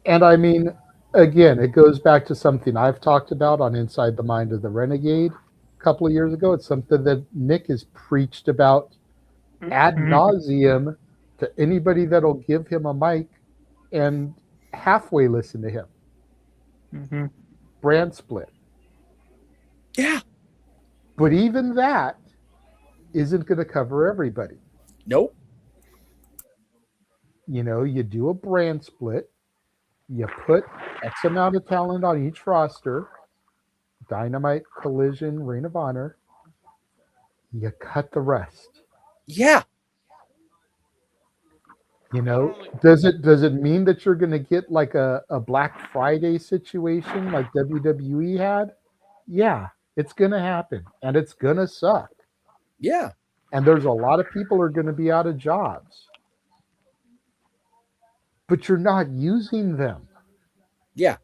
And I mean, again, it goes back to something I've talked about on Inside the Mind of the Renegade a couple of years ago. It's something that Nick has preached about ad nauseum to anybody that'll give him a mic and halfway listen to him. Mm-hmm. Brand split. Yeah. But even that isn't going to cover everybody. Nope. You do a brand split. You put X amount of talent on each roster. Dynamite, Collision, Ring of Honor. You cut the rest. Yeah. Does it mean that you're going to get like a Black Friday situation like WWE had? Yeah, it's going to happen, and it's going to suck. Yeah. And there's a lot of people are going to be out of jobs. But you're not using them. Yeah.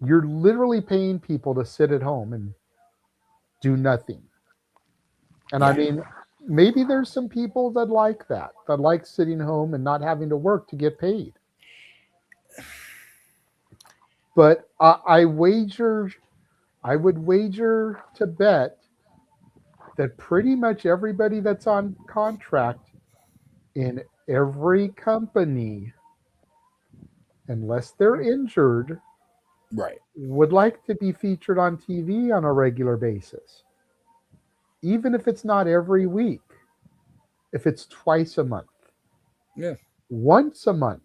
You're literally paying people to sit at home and do nothing. And I mean, maybe there's some people that like that like sitting home and not having to work to get paid. But I would wager to bet that pretty much everybody that's on contract in every company, unless they're injured, right, would like to be featured on TV on a regular basis. Even if it's not every week, if it's twice a month, once a month.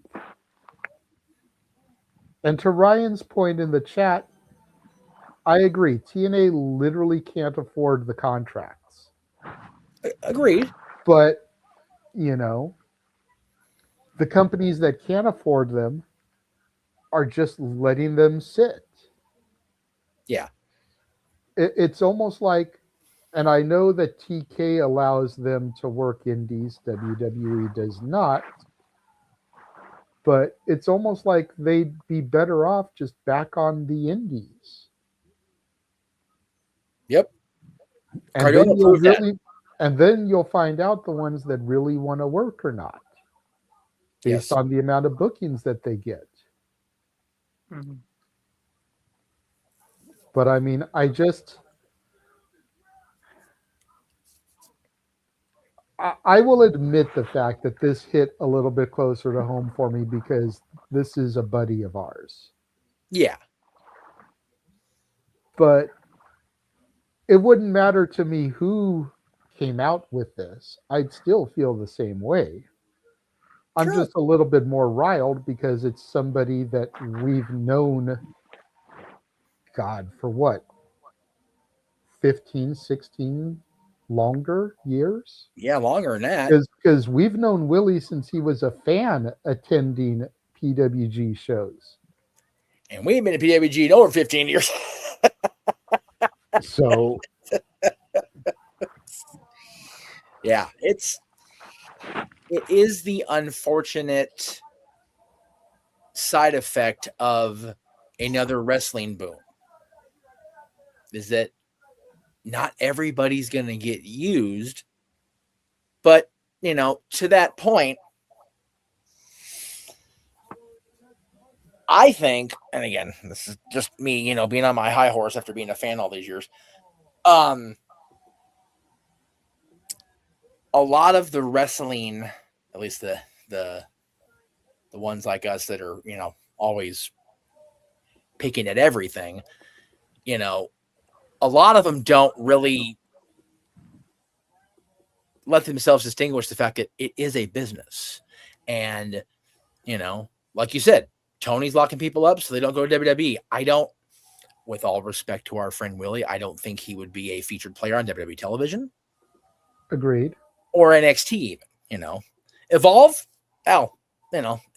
And to Ryan's point in the chat, I agree. TNA literally can't afford the contracts. Agreed. But, the companies that can afford them are just letting them sit. Yeah. It's almost like, and I know that TK allows them to work indies, WWE does not, but it's almost like they'd be better off just back on the indies. Yep. And then you'll find out the ones that really want to work or not, based on the amount of bookings that they get. Mm-hmm. But I mean, I will admit the fact that this hit a little bit closer to home for me because this is a buddy of ours. Yeah. But it wouldn't matter to me who came out with this. I'd still feel the same way. I'm just a little bit more riled because it's somebody that we've known, God, for what, 15, 16 longer years? Yeah, longer than that. Because we've known Willie since he was a fan attending PWG shows. And we ain't been at PWG in over 15 years. So, yeah, it is the unfortunate side effect of another wrestling boom. Is that not everybody's going to get used, but to that point, I think, and again, this is just me, being on my high horse after being a fan all these years. A lot of the wrestling, at least the ones like us that are, always picking at everything, a lot of them don't really let themselves distinguish the fact that it is a business. And, like you said, Tony's locking people up so they don't go to WWE. I don't, with all respect to our friend Willie, I don't think he would be a featured player on WWE television. Agreed. Or NXT even, Evolve,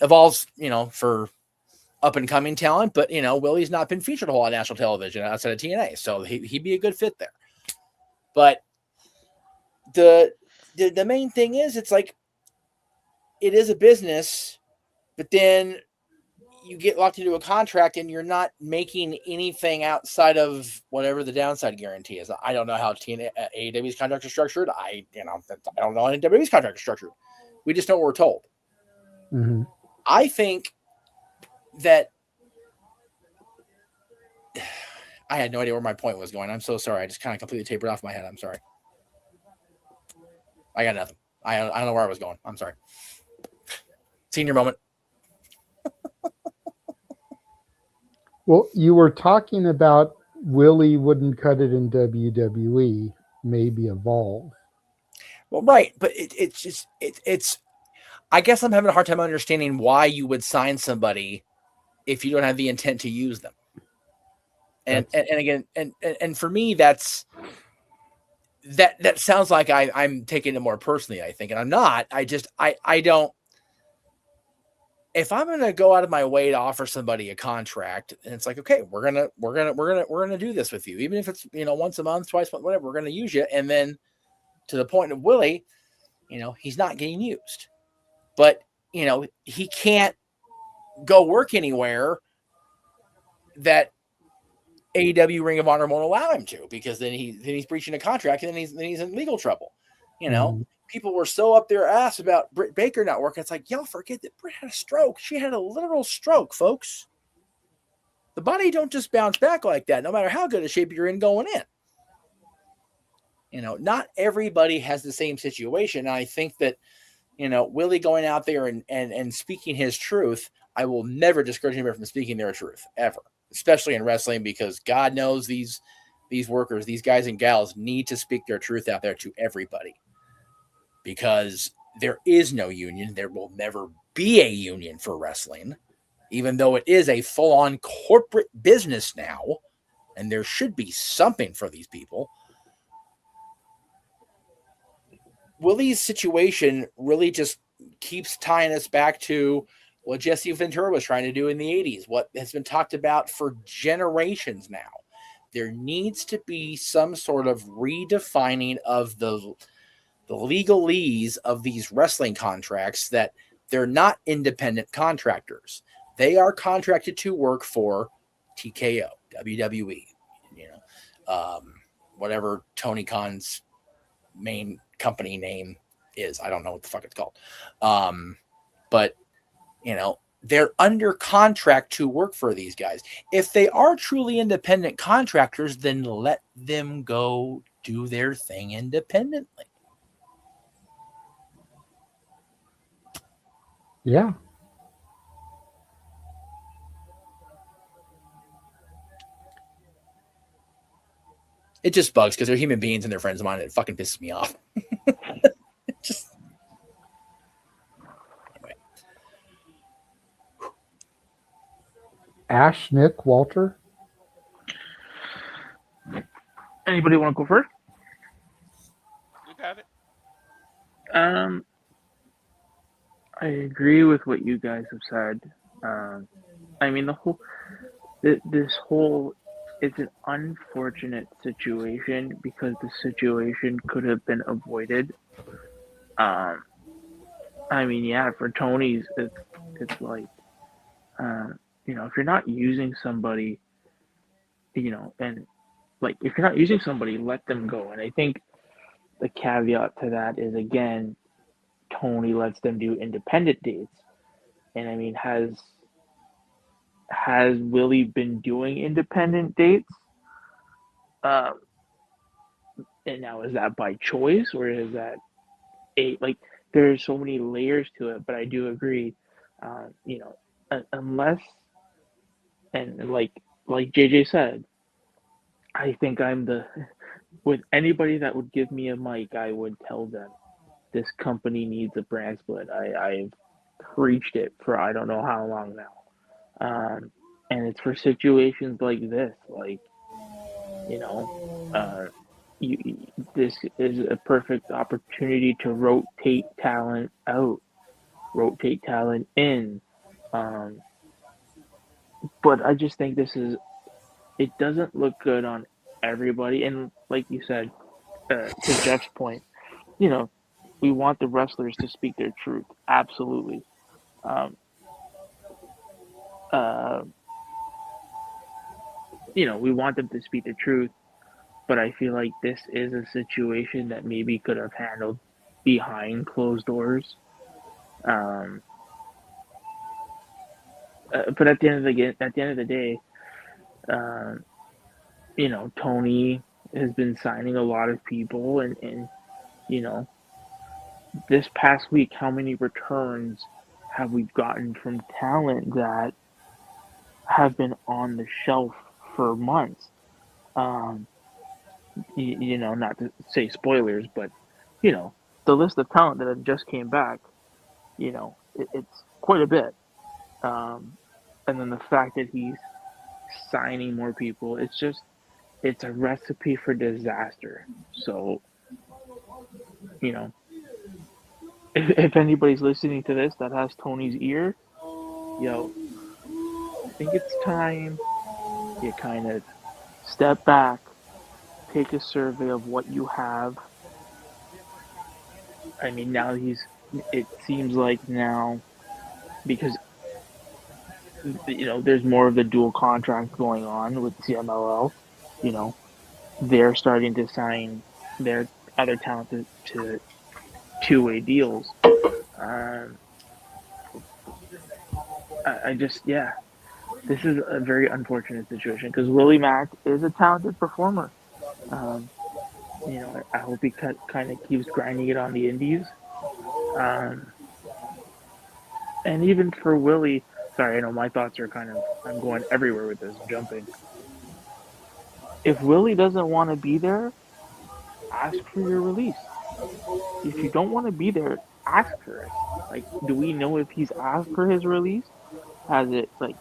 Evolve's, for up and coming talent, but Willie's not been featured a whole lot on national television outside of TNA, so he'd be a good fit there. But the main thing is, it's like, it is a business, but then you get locked into a contract and you're not making anything outside of whatever the downside guarantee is. I don't know how AEW's contracts are structured. I don't know how WWE's contracts are structured. We just know what we're told. Mm-hmm. I think that I had no idea where my point was going. I'm so sorry. I just kind of completely tapered off my head. I'm sorry. I got nothing. I don't know where I was going. I'm sorry. Senior moment. Well, you were talking about Willie wouldn't cut it in WWE, maybe Evolve. Well, right, but it's I guess I'm having a hard time understanding why you would sign somebody if you don't have the intent to use them. And again, for me, that sounds like I'm taking it more personally, I think, and I'm not. I don't. If I'm going to go out of my way to offer somebody a contract, and it's like, okay, we're gonna do this with you, even if it's once a month, twice a month, whatever, we're gonna use you, and then to the point of Willie, he's not getting used, but he can't go work anywhere that AEW Ring of Honor won't allow him to, because then he's breaching a contract, and then he's in legal trouble. People were so up their ass about Britt Baker not working. It's like, y'all forget that Britt had a stroke. She had a literal stroke, folks. The body don't just bounce back like that, no matter how good a shape you're in going in. Not everybody has the same situation. And I think that, Willie going out there and speaking his truth, I will never discourage anybody from speaking their truth, ever. Especially in wrestling, because God knows these workers, these guys and gals, need to speak their truth out there to everybody. Because there is no union. There will never be a union for wrestling, even though it is a full-on corporate business now, and there should be something for these people. Willie's situation really just keeps tying us back to what Jesse Ventura was trying to do in the 80s, what has been talked about for generations now. There needs to be some sort of redefining of the legalese of these wrestling contracts, that they're not independent contractors. They are contracted to work for TKO, WWE, whatever Tony Khan's main company name is. I don't know what the fuck it's called. But they're under contract to work for these guys. If they are truly independent contractors, then let them go do their thing independently. Yeah. It just bugs because they're human beings and they're friends of mine. And it fucking pisses me off. Ash, Nick, Walter. Anybody want to go first? You got it. I agree with what you guys have said. I mean, this whole, it's an unfortunate situation because the situation could have been avoided. I mean, yeah, for Tony's, it's like, you know, if you're not using somebody, you know, and like if you're not using somebody, let them go. And I think the caveat to that is, again, Tony lets them do independent dates. And I mean, has Willie been doing independent dates? And now, is that by choice, or is that like, there's so many layers to it? But I do agree, you know, unless, and like JJ said, I think with anybody that would give me a mic, I would tell them this company needs a brand split. I've preached it for I don't know how long now. And it's for situations like this, like, you know, this is a perfect opportunity to rotate talent out, rotate talent in. But I just think it doesn't look good on everybody. And like you said, to Jeff's point, you know, we want the wrestlers to speak their truth. Absolutely. You know, we want them to speak the truth, but I feel like this is a situation that maybe could have handled behind closed doors. But at the end of the day, you know, Tony has been signing a lot of people, and you know, this past week, how many returns have we gotten from talent that have been on the shelf for months? You know, not to say spoilers, but you know, the list of talent that just came back, you know, it's quite a bit. And then the fact that he's signing more people, it's a recipe for disaster. So, you know, if anybody's listening to this that has Tony's ear, yo, I think it's time you kind of step back, take a survey of what you have. I mean, now it seems like now, because, you know, there's more of the dual contract going on with CMLL, you know, they're starting to sign their other talent to two-way deals. I just, yeah, this is a very unfortunate situation because Willie Mack is a talented performer. You know, I hope he kind of keeps grinding it on the indies. And even for Willie, sorry, I know my thoughts are I'm going everywhere with this, jumping. If Willie doesn't want to be there, ask for your release. If you don't want to be there, ask for it. Like, do we know if he's asked for his release? Has it, like,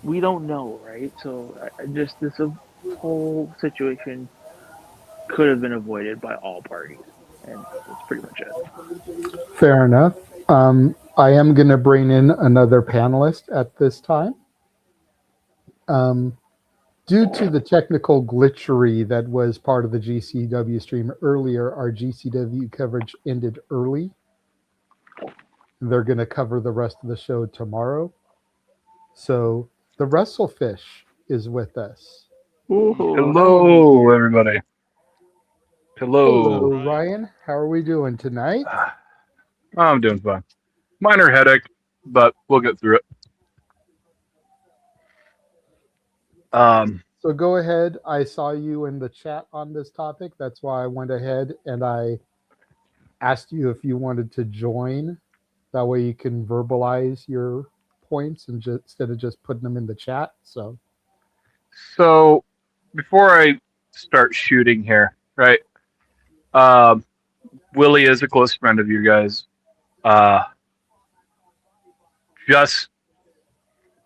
we don't know, right? So this whole situation could have been avoided by all parties, and that's pretty much it. Fair enough. I am going to bring in another panelist at this time. Due to the technical glitchery that was part of the GCW stream earlier, our GCW coverage ended early. They're going to cover the rest of the show tomorrow. So the Wrestlefish is with us. Ooh. Hello, everybody. Hello. Ryan. How are we doing tonight? I'm doing fine. Minor headache, but we'll get through it. So go ahead. I saw you in the chat on this topic. That's why I went ahead and I asked you if you wanted to join. That way you can verbalize your points and instead of just putting them in the chat. So before I start shooting here, right? Willie is a close friend of you guys. Just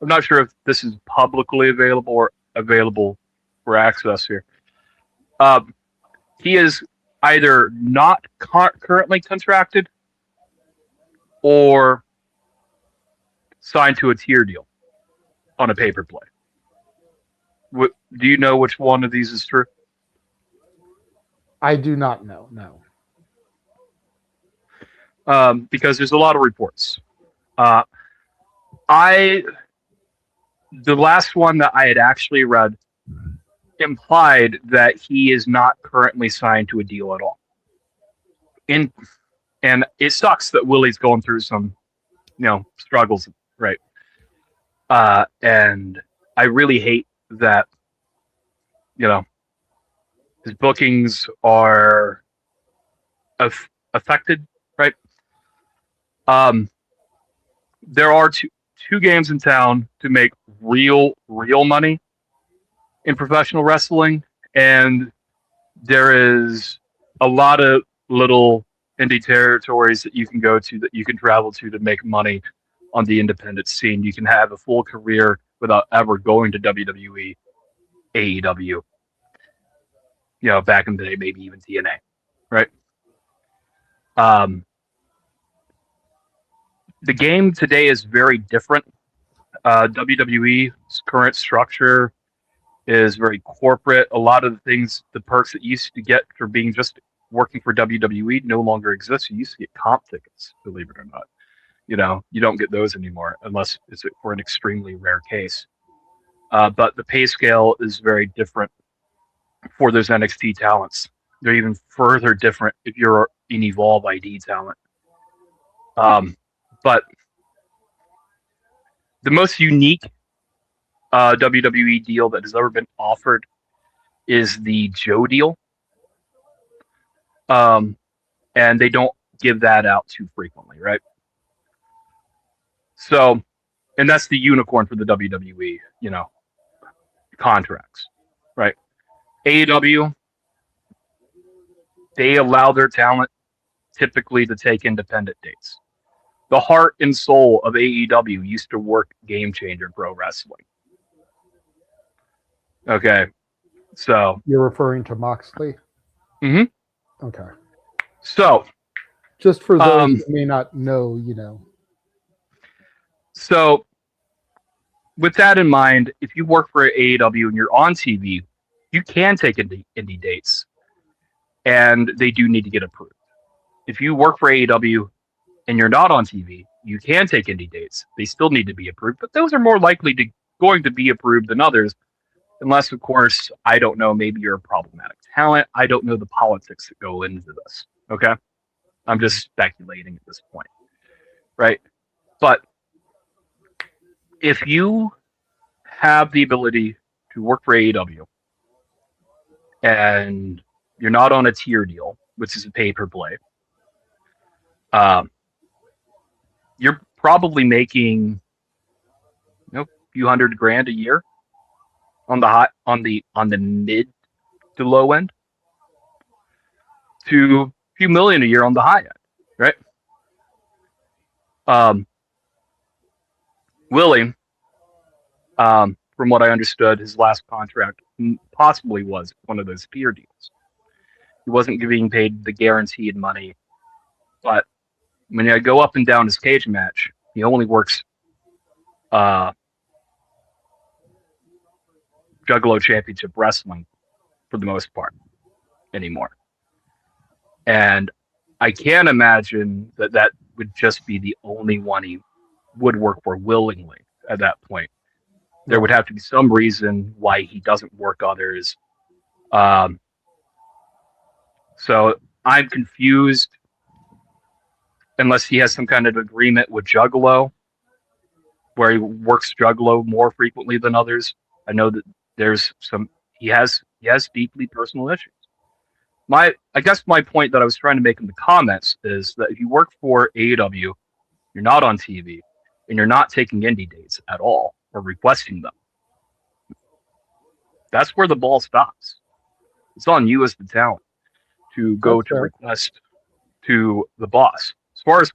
I'm not sure if this is publicly available or available for access here. He is either not currently contracted or signed to a tier deal on a pay-per-play. Do you know which one of these is true? I do not know. No. Because there's a lot of reports. The last one that I had actually read implied that he is not currently signed to a deal at all. And it sucks that Willie's going through some, struggles, right? And I really hate that, his bookings are affected, right? There are two games in town to make real money in professional wrestling, and there is a lot of little indie territories that you can go to, that you can travel to make money on the independent scene. You can have a full career without ever going to WWE, AEW, back in the day, maybe even TNA, right? The game today is very different. WWE's current structure is very corporate. A lot of the things, the perks that you used to get for being just working for WWE no longer exist. You used to get comp tickets, believe it or not. You don't get those anymore unless it's for an extremely rare case. But the pay scale is very different for those NXT talents. They're even further different if you're an Evolve ID talent. But the most unique WWE deal that has ever been offered is the Joe deal. And they don't give that out too frequently, right? So, and that's the unicorn for the WWE, contracts, right? AEW, they allow their talent typically to take independent dates. The heart and soul of AEW used to work Game Changer Pro Wrestling. Okay, so you're referring to Moxley? Mm-hmm. Okay. So, just for those who may not know, So, with that in mind, if you work for AEW and you're on TV, you can take indie dates, and they do need to get approved. If you work for AEW and you're not on TV, you can take indie dates. They still need to be approved, but those are more likely going to be approved than others, unless, of course, I don't know, maybe you're a problematic talent. I don't know the politics that go into this, okay? I'm just speculating at this point, right? But if you have the ability to work for AEW and you're not on a tier deal, which is a pay-per-play, you're probably making a few $100,000 a year on the mid to low end, to a few million a year on the high end, right? Willie, from what I understood, his last contract possibly was one of those tier deals. He wasn't being paid the guaranteed money, but when I go up and down his cage match, he only works Juggalo Championship Wrestling for the most part anymore. And I can't imagine that would just be the only one he would work for willingly at that point. There would have to be some reason why he doesn't work others. So I'm confused, unless he has some kind of agreement with Juggalo, where he works Juggalo more frequently than others. I know that he has deeply personal issues. I guess my point that I was trying to make in the comments is that if you work for AEW, you're not on TV, and you're not taking indie dates at all or requesting them, that's where the ball stops. It's on you as the talent to go to request to the boss. As far as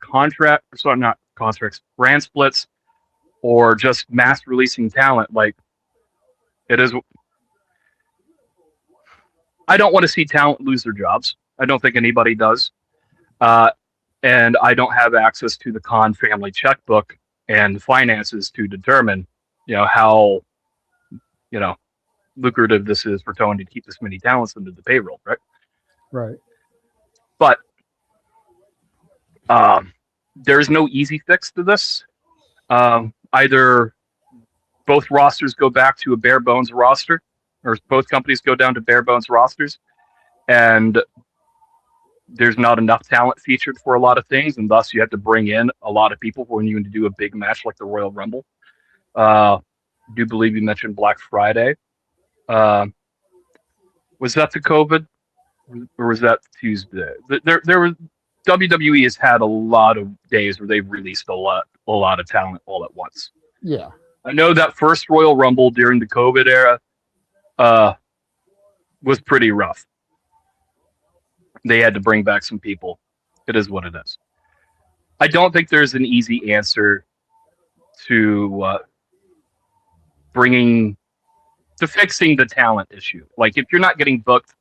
brand splits, or just mass releasing talent. Like, it is. I don't want to see talent lose their jobs. I don't think anybody does. And I don't have access to the Khan family checkbook and finances to determine, how, lucrative this is for Tony to keep this many talents under the payroll, right? Right. But there's no easy fix to this. Either both rosters go back to a bare bones roster, or both companies go down to bare bones rosters, and there's not enough talent featured for a lot of things, and thus you have to bring in a lot of people when you want to do a big match like the Royal Rumble. I do believe you mentioned Black Friday. Was that the COVID, or was that Tuesday? There was WWE has had a lot of days where they've released a lot of talent all at once. Yeah. I know that first Royal Rumble during the COVID era was pretty rough. They had to bring back some people. It is what it is. I don't think there's an easy answer to fixing the talent issue. Like, if you're not getting booked,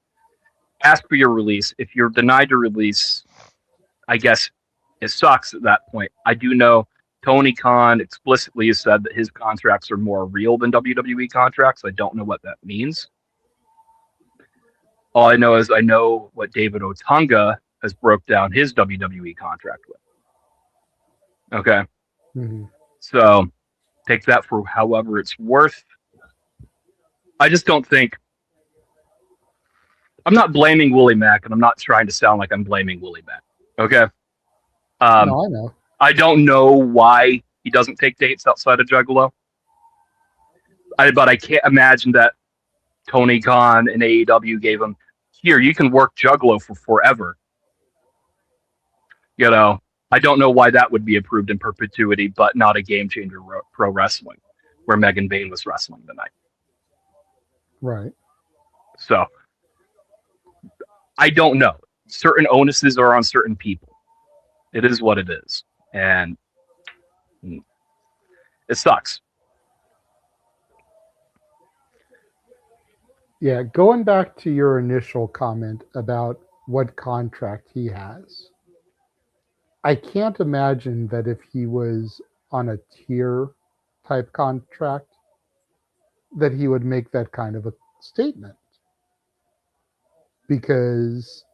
ask for your release. If you're denied a release, I guess it sucks at that point. I do know Tony Khan explicitly has said that his contracts are more real than WWE contracts. I don't know what that means. All I know is I know what David Otunga has broke down his WWE contract with. Okay. Mm-hmm. So take that for however it's worth. I just don't think. I'm not blaming Willie Mack, and I'm not trying to sound like I'm blaming Willie Mack. Okay. No, I know. I don't know why he doesn't take dates outside of Juggalo. But I can't imagine that Tony Khan and AEW gave him, here, you can work Juggalo for forever. I don't know why that would be approved in perpetuity, but not a Game Changer Pro Wrestling, where Megan Bayne was wrestling tonight. Right. So, I don't know. Certain onuses are on certain people. It is what it is. And it sucks. Yeah, going back to your initial comment about what contract he has, I can't imagine that if he was on a tier type contract, that he would make that kind of a statement. Because,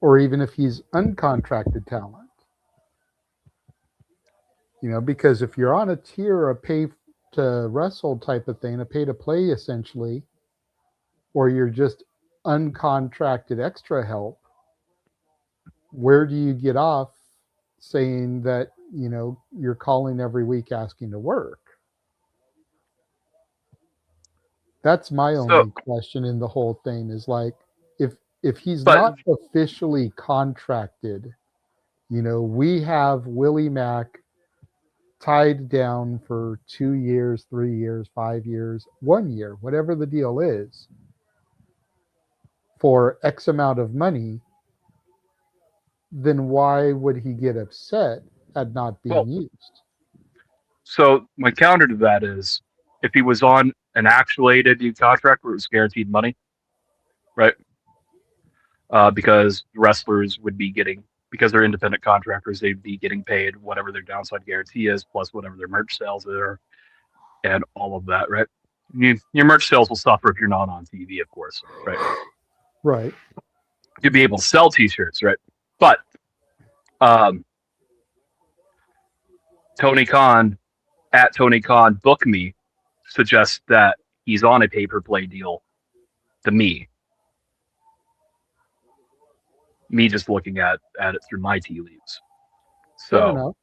or even if he's uncontracted talent. Because if you're on a tier, a pay to wrestle type of thing, a pay to play essentially, or you're just uncontracted extra help, where do you get off saying that, you're calling every week asking to work? That's my only question in the whole thing is like, if he's not officially contracted, we have Willie Mack tied down for 2 years, 3 years, 5 years, 1 year, whatever the deal is, for X amount of money, then why would he get upset at not being used? So my counter to that is, if he was on an actual AEW contract where it was guaranteed money, right? Because wrestlers would be getting, because they're independent contractors, they'd be getting paid whatever their downside guarantee is, plus whatever their merch sales are, and all of that, right? Your merch sales will suffer if you're not on TV, of course, right? Right. You'd be able to sell T-shirts, right? But Tony Khan, at Tony Khan Book Me, suggests that he's on a pay-per-play deal to me. Me just looking at it through my tea leaves. So,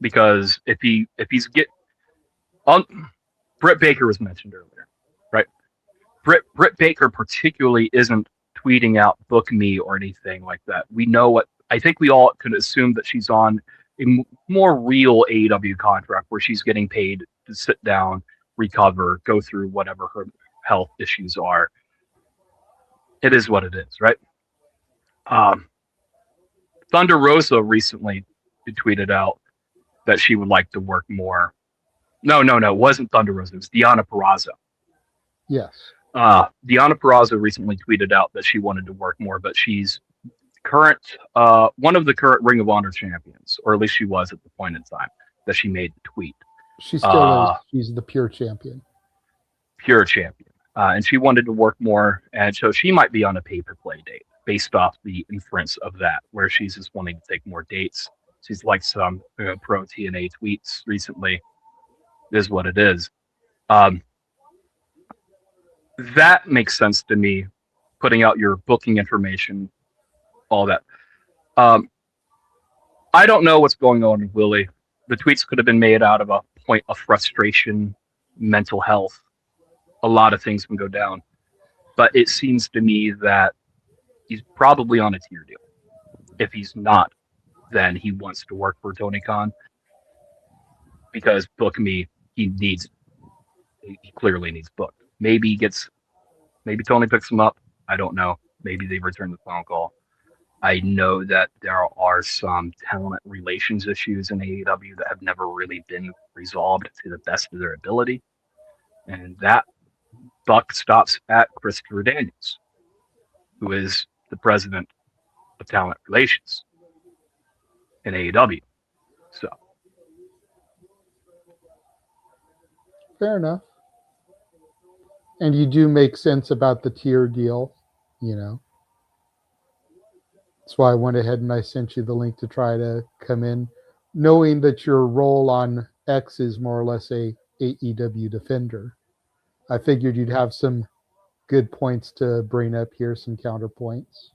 because if he's Britt Baker was mentioned earlier, right? Britt Baker particularly isn't tweeting out "book me" or anything like that. We know what, I think we all could assume that she's on a more real AEW contract where she's getting paid to sit down, recover, go through whatever her health issues are. It is what it is, right? Thunder Rosa recently tweeted out that she would like to work more. No, it wasn't Thunder Rosa. It was Deonna Purrazzo. Yes. Deonna Purrazzo recently tweeted out that she wanted to work more, but she's one of the current Ring of Honor champions, or at least she was at the point in time that she made the tweet. She still is. She's the pure champion. And she wanted to work more, and so she might be on a pay-per-play date based off the inference of that, where she's just wanting to take more dates. She's like some pro TNA tweets recently. It is what it is. That makes sense to me, putting out your booking information, all that. I don't know what's going on with Willie. The tweets could have been made out of a point of frustration, mental health. A lot of things can go down. But it seems to me that he's probably on a tier deal. If he's not, then he wants to work for Tony Khan. Because book me, he clearly needs booked. Maybe Tony picks him up. I don't know. Maybe they return the phone call. I know that there are some talent relations issues in AEW that have never really been resolved to the best of their ability. And that buck stops at Christopher Daniels, who is the president of talent relations in AEW. So. Fair enough. And you do make sense about the tier deal, you know. That's why I went ahead and I sent you the link to try to come in, knowing that your role on X is more or less a AEW defender. I figured you'd have some good points to bring up here, some counterpoints.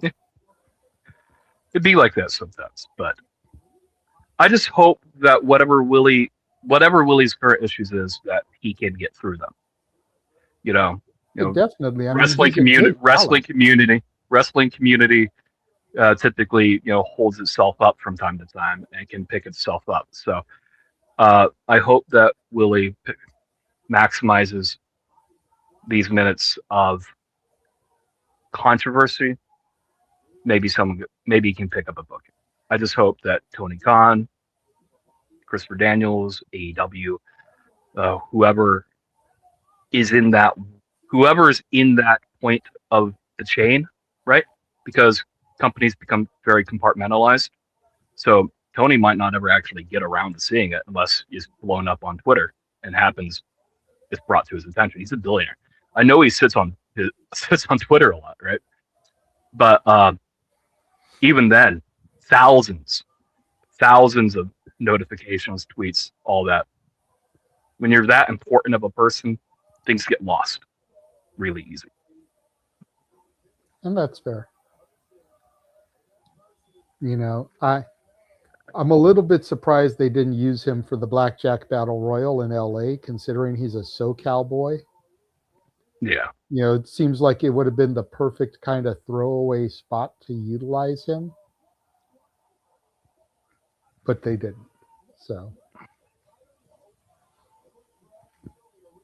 Yeah. It'd be like that sometimes, but I just hope that whatever Willie's current issues is, that he can get through them. You know, definitely. Wrestling community typically, holds itself up from time to time and can pick itself up. So I hope that Willie maximizes these minutes of controversy. Maybe he can pick up a book. I just hope that Tony Khan, Christopher Daniels, AEW, whoever is in that point of the chain, right? Because companies become very compartmentalized. So Tony might not ever actually get around to seeing it unless he's blown up on Twitter and it's brought to his attention. He's a billionaire. I know he sits on Twitter a lot, right? But even then, thousands of notifications, tweets, all that. When you're that important of a person, things get lost really easy. And that's fair. I'm a little bit surprised they didn't use him for the Blackjack Battle Royal in LA, considering he's a SoCal boy. Yeah. It seems like it would have been the perfect kind of throwaway spot to utilize him. But they didn't. So,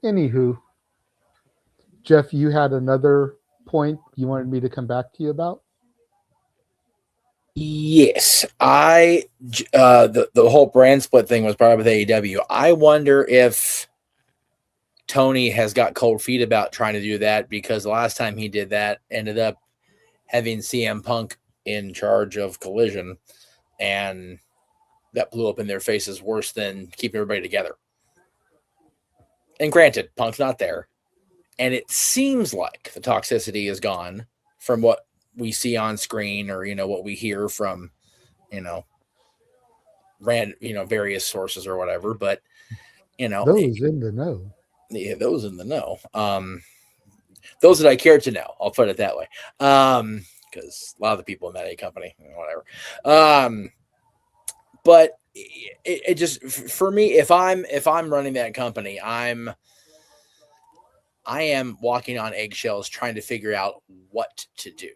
anywho, Jeff, you had another point you wanted me to come back to you about? Yes, the whole brand split thing was brought up with AEW. I wonder if Tony has got cold feet about trying to do that, because the last time he did that ended up having CM Punk in charge of Collision, and that blew up in their faces worse than keeping everybody together. And granted, Punk's not there, and it seems like the toxicity is gone from what we see on screen, or what we hear from various sources or whatever. But those in the know. Yeah, those in the know. Those that I care to know, I'll put it that way. Because a lot of the people in that company, whatever. But it just, for me, if I'm running that company, I am walking on eggshells trying to figure out what to do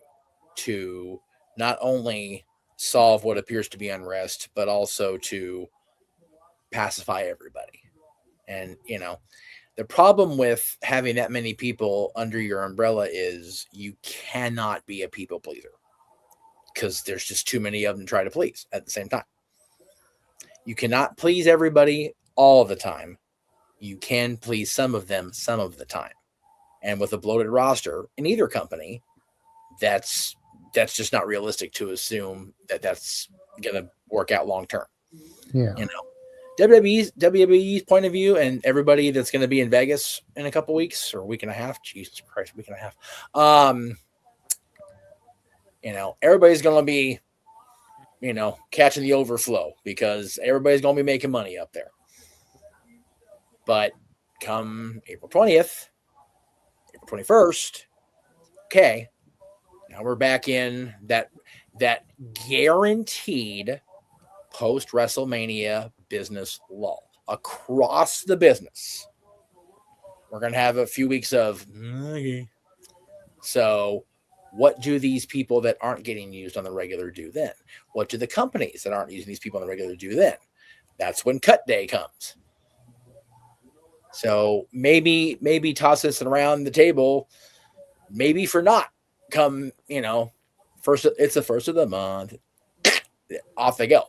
to not only solve what appears to be unrest, but also to pacify everybody. And, the problem with having that many people under your umbrella is you cannot be a people pleaser, because there's just too many of them to try to please at the same time. You cannot please everybody all the time. You can please some of them some of the time. And with a bloated roster in either company, that's just not realistic to assume that that's going to work out long term. Yeah. You know, WWE's point of view, and everybody that's going to be in Vegas in a couple weeks or a week and a half. Jesus Christ, week and a half. You know, everybody's going to be, you know, catching the overflow because everybody's going to be making money up there. But come April 20th, April 21st, okay, now we're back in that guaranteed post-WrestleMania business lull across the business. We're going to have a few weeks of so what do these people that aren't getting used on the regular do then? What do the companies that aren't using these people on the regular do then? That's when cut day comes. So maybe toss this around the table, maybe for not come, you know, it's the first of the month. Off they go.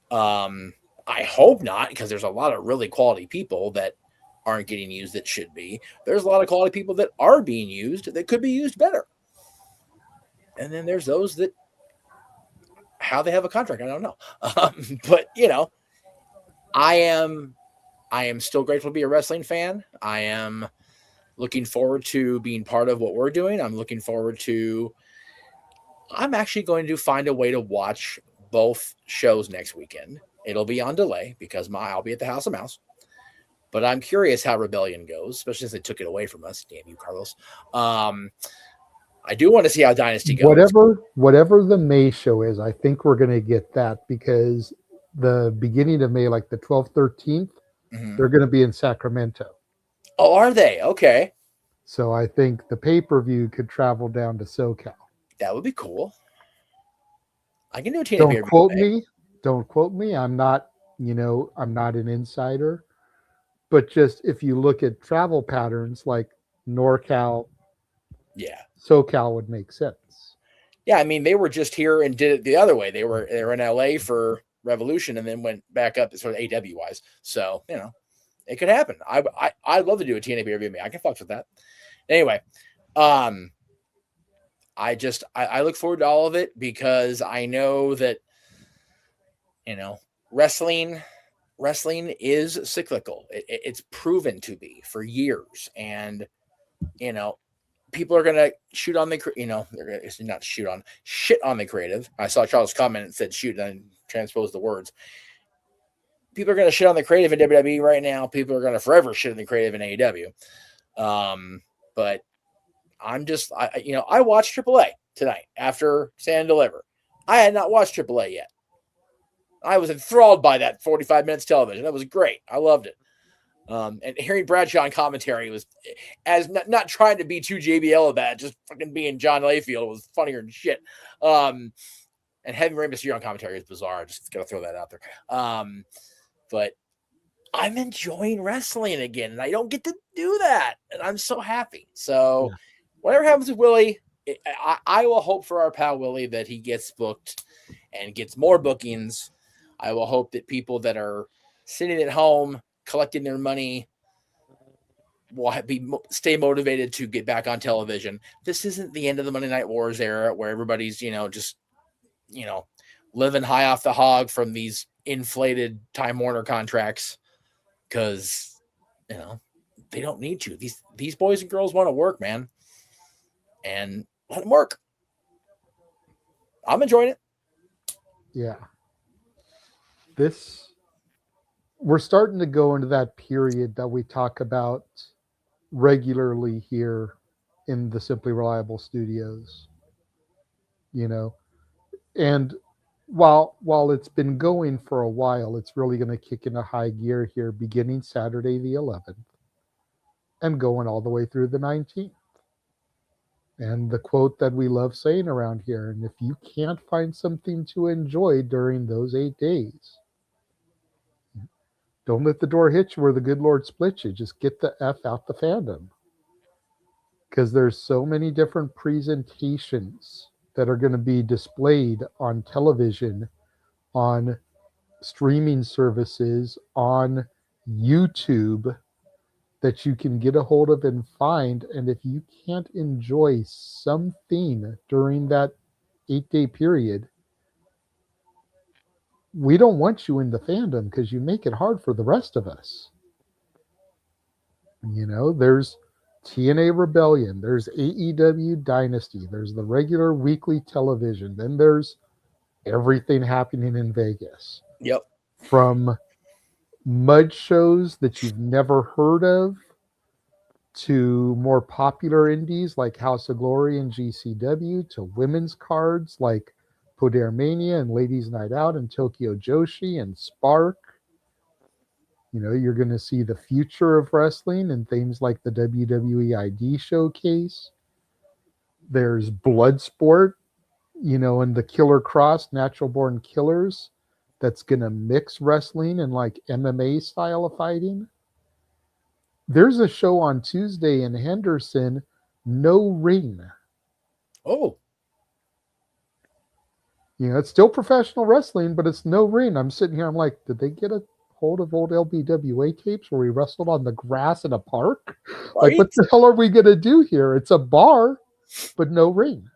I hope not, because there's a lot of really quality people that aren't getting used that should be. There's a lot of quality people that are being used that could be used better. And then there's those that how they have a contract, I don't know. But you know, I am still grateful to be a wrestling fan. I am looking forward to being part of what we're doing. I'm actually going to find a way to watch both shows next weekend. It'll be on delay because I'll be at the House of Mouse. But I'm curious how Rebellion goes, especially since they took it away from us. Damn you, Carlos. I do want to see how Dynasty goes. Whatever the May show is, I think we're going to get that because the beginning of May, like the 12th, 13th, they're going to be in Sacramento. Oh, are they? Okay. So I think the pay-per-view could travel down to SoCal. That would be cool. I can do a TNA Don't quote me. Don't quote me. I'm not an insider. But just if you look at travel patterns like NorCal, SoCal would make sense. Yeah, I mean, they were just here and did it the other way. They were in LA for Revolution and then went back up sort of AW wise. So, you know, it could happen. I'd love to do a TNA review. I can fuck with that. Anyway, I look forward to all of it because I know that, you know, wrestling is cyclical. It's proven to be for years. And, you know, people are going to shit on the creative. I saw Charles comment and said shoot and transpose the words. People are going to shit on the creative in WWE right now. People are going to forever shit on the creative in AEW. But I watched AAA tonight after Stand and Deliver. I had not watched AAA yet. I was enthralled by that 45 minutes television. That was great. I loved it. And hearing Bradshaw on commentary was as not trying to be too JBL about it, just fucking being John Layfield was funnier than shit. And having Rey Mysterio on commentary is bizarre. Just gotta throw that out there. But I'm enjoying wrestling again, and I don't get to do that, and I'm so happy. So whatever happens with Willie, I will hope for our pal Willie that he gets booked and gets more bookings. I will hope that people that are sitting at home collecting their money will stay motivated to get back on television. This isn't the end of the Monday Night Wars era where everybody's, just living high off the hog from these inflated Time Warner contracts because, they don't need to. These boys and girls want to work, man. And let them work. I'm enjoying it. Yeah. We're starting to go into that period that we talk about regularly here in the Simply Reliable studios, and while it's been going for a while, it's really going to kick into high gear here beginning Saturday the 11th and going all the way through the 19th. And the quote that we love saying around here, and if you can't find something to enjoy during those 8 days, don't let the door hit you where the good Lord split you. Just get the F out the fandom. Because there's so many different presentations that are going to be displayed on television on streaming services on YouTube that you can get a hold of and find. And if you can't enjoy something during that 8-day period, we don't want you in the fandom because you make it hard for the rest of us. You know, there's TNA Rebellion, there's AEW Dynasty, there's the regular weekly television, then there's everything happening in Vegas. Yep. From mud shows that you've never heard of to more popular indies like House of Glory and GCW to women's cards like Poder Mania and Ladies Night Out and Tokyo Joshi and Spark. You know, you're going to see the future of wrestling and things like the WWE ID Showcase. There's Bloodsport, you know, and the Killer Cross, Natural Born Killers, that's going to mix wrestling and like MMA style of fighting. There's a show on Tuesday in Henderson, No Ring. Oh. You know, it's still professional wrestling, but it's no ring. I'm sitting here, I'm like, did they get a hold of old LBWA tapes where we wrestled on the grass in a park? Like, what the hell are we going to do here? It's a bar, but no ring.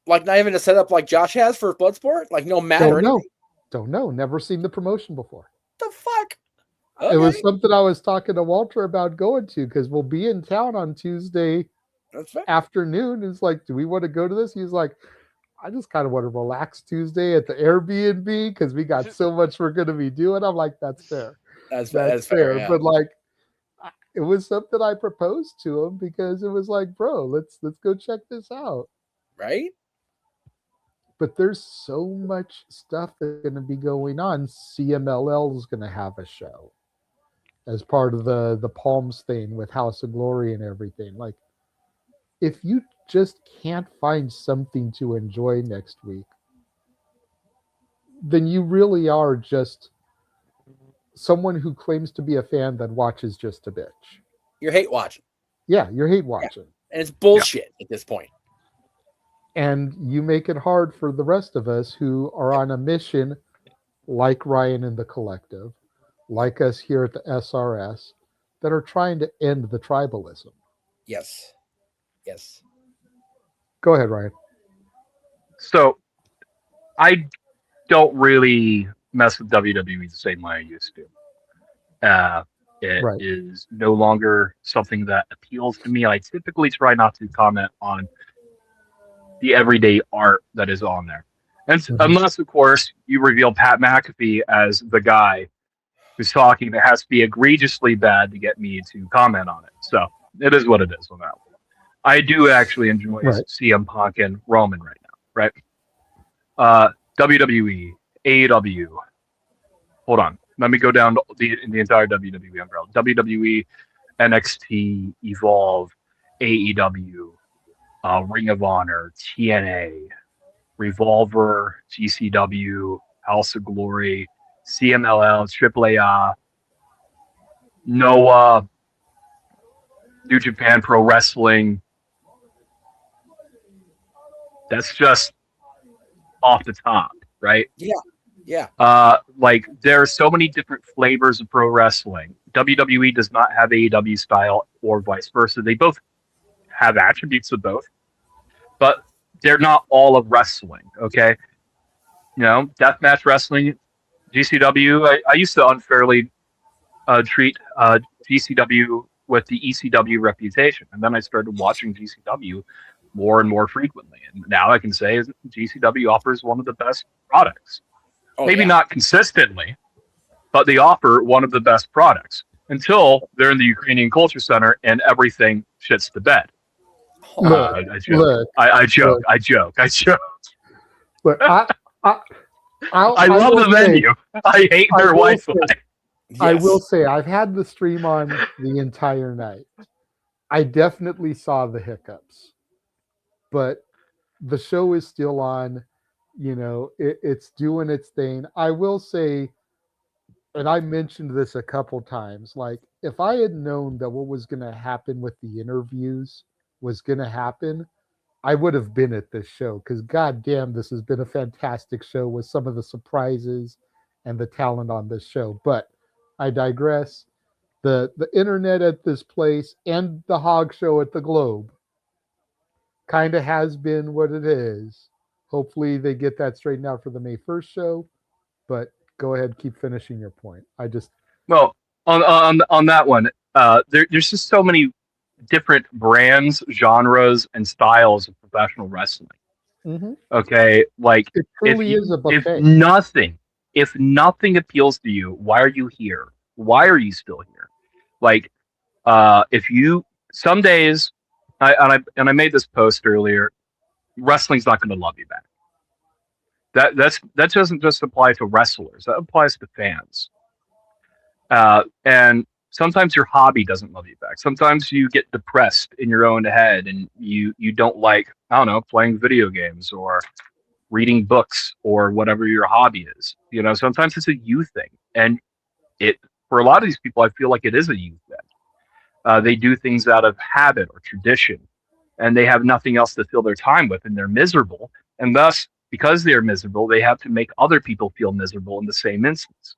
Like, not even a setup like Josh has for Bloodsport? Like, no mat or anything? Don't know. Never seen the promotion before. The fuck? Okay. It was something I was talking to Walter about going to because we'll be in town on Tuesday afternoon. It's like, do we want to go to this? He's like, I just kind of want to relax Tuesday at the Airbnb because we got so much we're going to be doing. I'm like, that's fair. That's fair. Yeah. But like, it was something I proposed to him because it was like, bro, let's go check this out. Right. But there's so much stuff that's going to be going on. CMLL is going to have a show as part of the Palms thing with House of Glory and everything. Like, if you just can't find something to enjoy next week, then you really are just someone who claims to be a fan that watches just to bitch. You're hate watching. Yeah, you're hate watching. Yeah. And it's bullshit at this point. And you make it hard for the rest of us who are on a mission, like Ryan and the Collective, like us here at the SRS, that are trying to end the tribalism. Yes. Yes. Go ahead, Ryan. So, I don't really mess with WWE the same way I used to. It is no longer something that appeals to me. I typically try not to comment on the everyday art that is on there. And unless, of course, you reveal Pat McAfee as the guy who's talking that has to be egregiously bad to get me to comment on it. So, it is what it is on that one. I do actually enjoy CM Punk and Roman right now, right? WWE, AEW. Hold on. Let me go down the entire WWE umbrella. WWE, NXT, Evolve, AEW, Ring of Honor, TNA, Revolver, GCW, House of Glory, CMLL, AAA, Noah, New Japan Pro Wrestling. That's just off the top, right? Yeah. Yeah. Like, there are so many different flavors of pro wrestling. WWE does not have AEW style or vice versa. They both have attributes of both, but they're not all of wrestling, okay? You know, deathmatch wrestling, GCW, I used to unfairly treat GCW with the ECW reputation, and then I started watching GCW more and more frequently, and now I can say GCW offers one of the best products. Maybe not consistently, but they offer one of the best products until they're in the Ukrainian Culture Center and everything shits the bed. I joke. But I love the venue. I hate their Wi-Fi. I will say, I've had the stream on the entire night. I definitely saw the hiccups, but the show is still on. You know, it's doing its thing. I will say, and I mentioned this a couple times, like, if I had known that what was going to happen with the interviews was going to happen, I would have been at this show, because goddamn, this has been a fantastic show with some of the surprises and the talent on this show. But I digress. The internet at this place and the Hog Show at the Globe kind of has been what it is. Hopefully they get that straightened out for the May 1st show. But go ahead, keep finishing your point. Well, on that one, there's just so many different brands, genres, and styles of professional wrestling. Mm-hmm. Okay, like it truly is a buffet. If nothing appeals to you, why are you here? Why are you still here? Like, if you some days, I made this post earlier. Wrestling's not going to love you back. That doesn't just apply to wrestlers. That applies to fans. And sometimes your hobby doesn't love you back. Sometimes you get depressed in your own head and you don't like, I don't know, playing video games or reading books or whatever your hobby is. You know, sometimes it's a you thing. And for a lot of these people, I feel like it is a you thing. They do things out of habit or tradition, and they have nothing else to fill their time with, and they're miserable. And thus, because they're miserable, they have to make other people feel miserable in the same instance.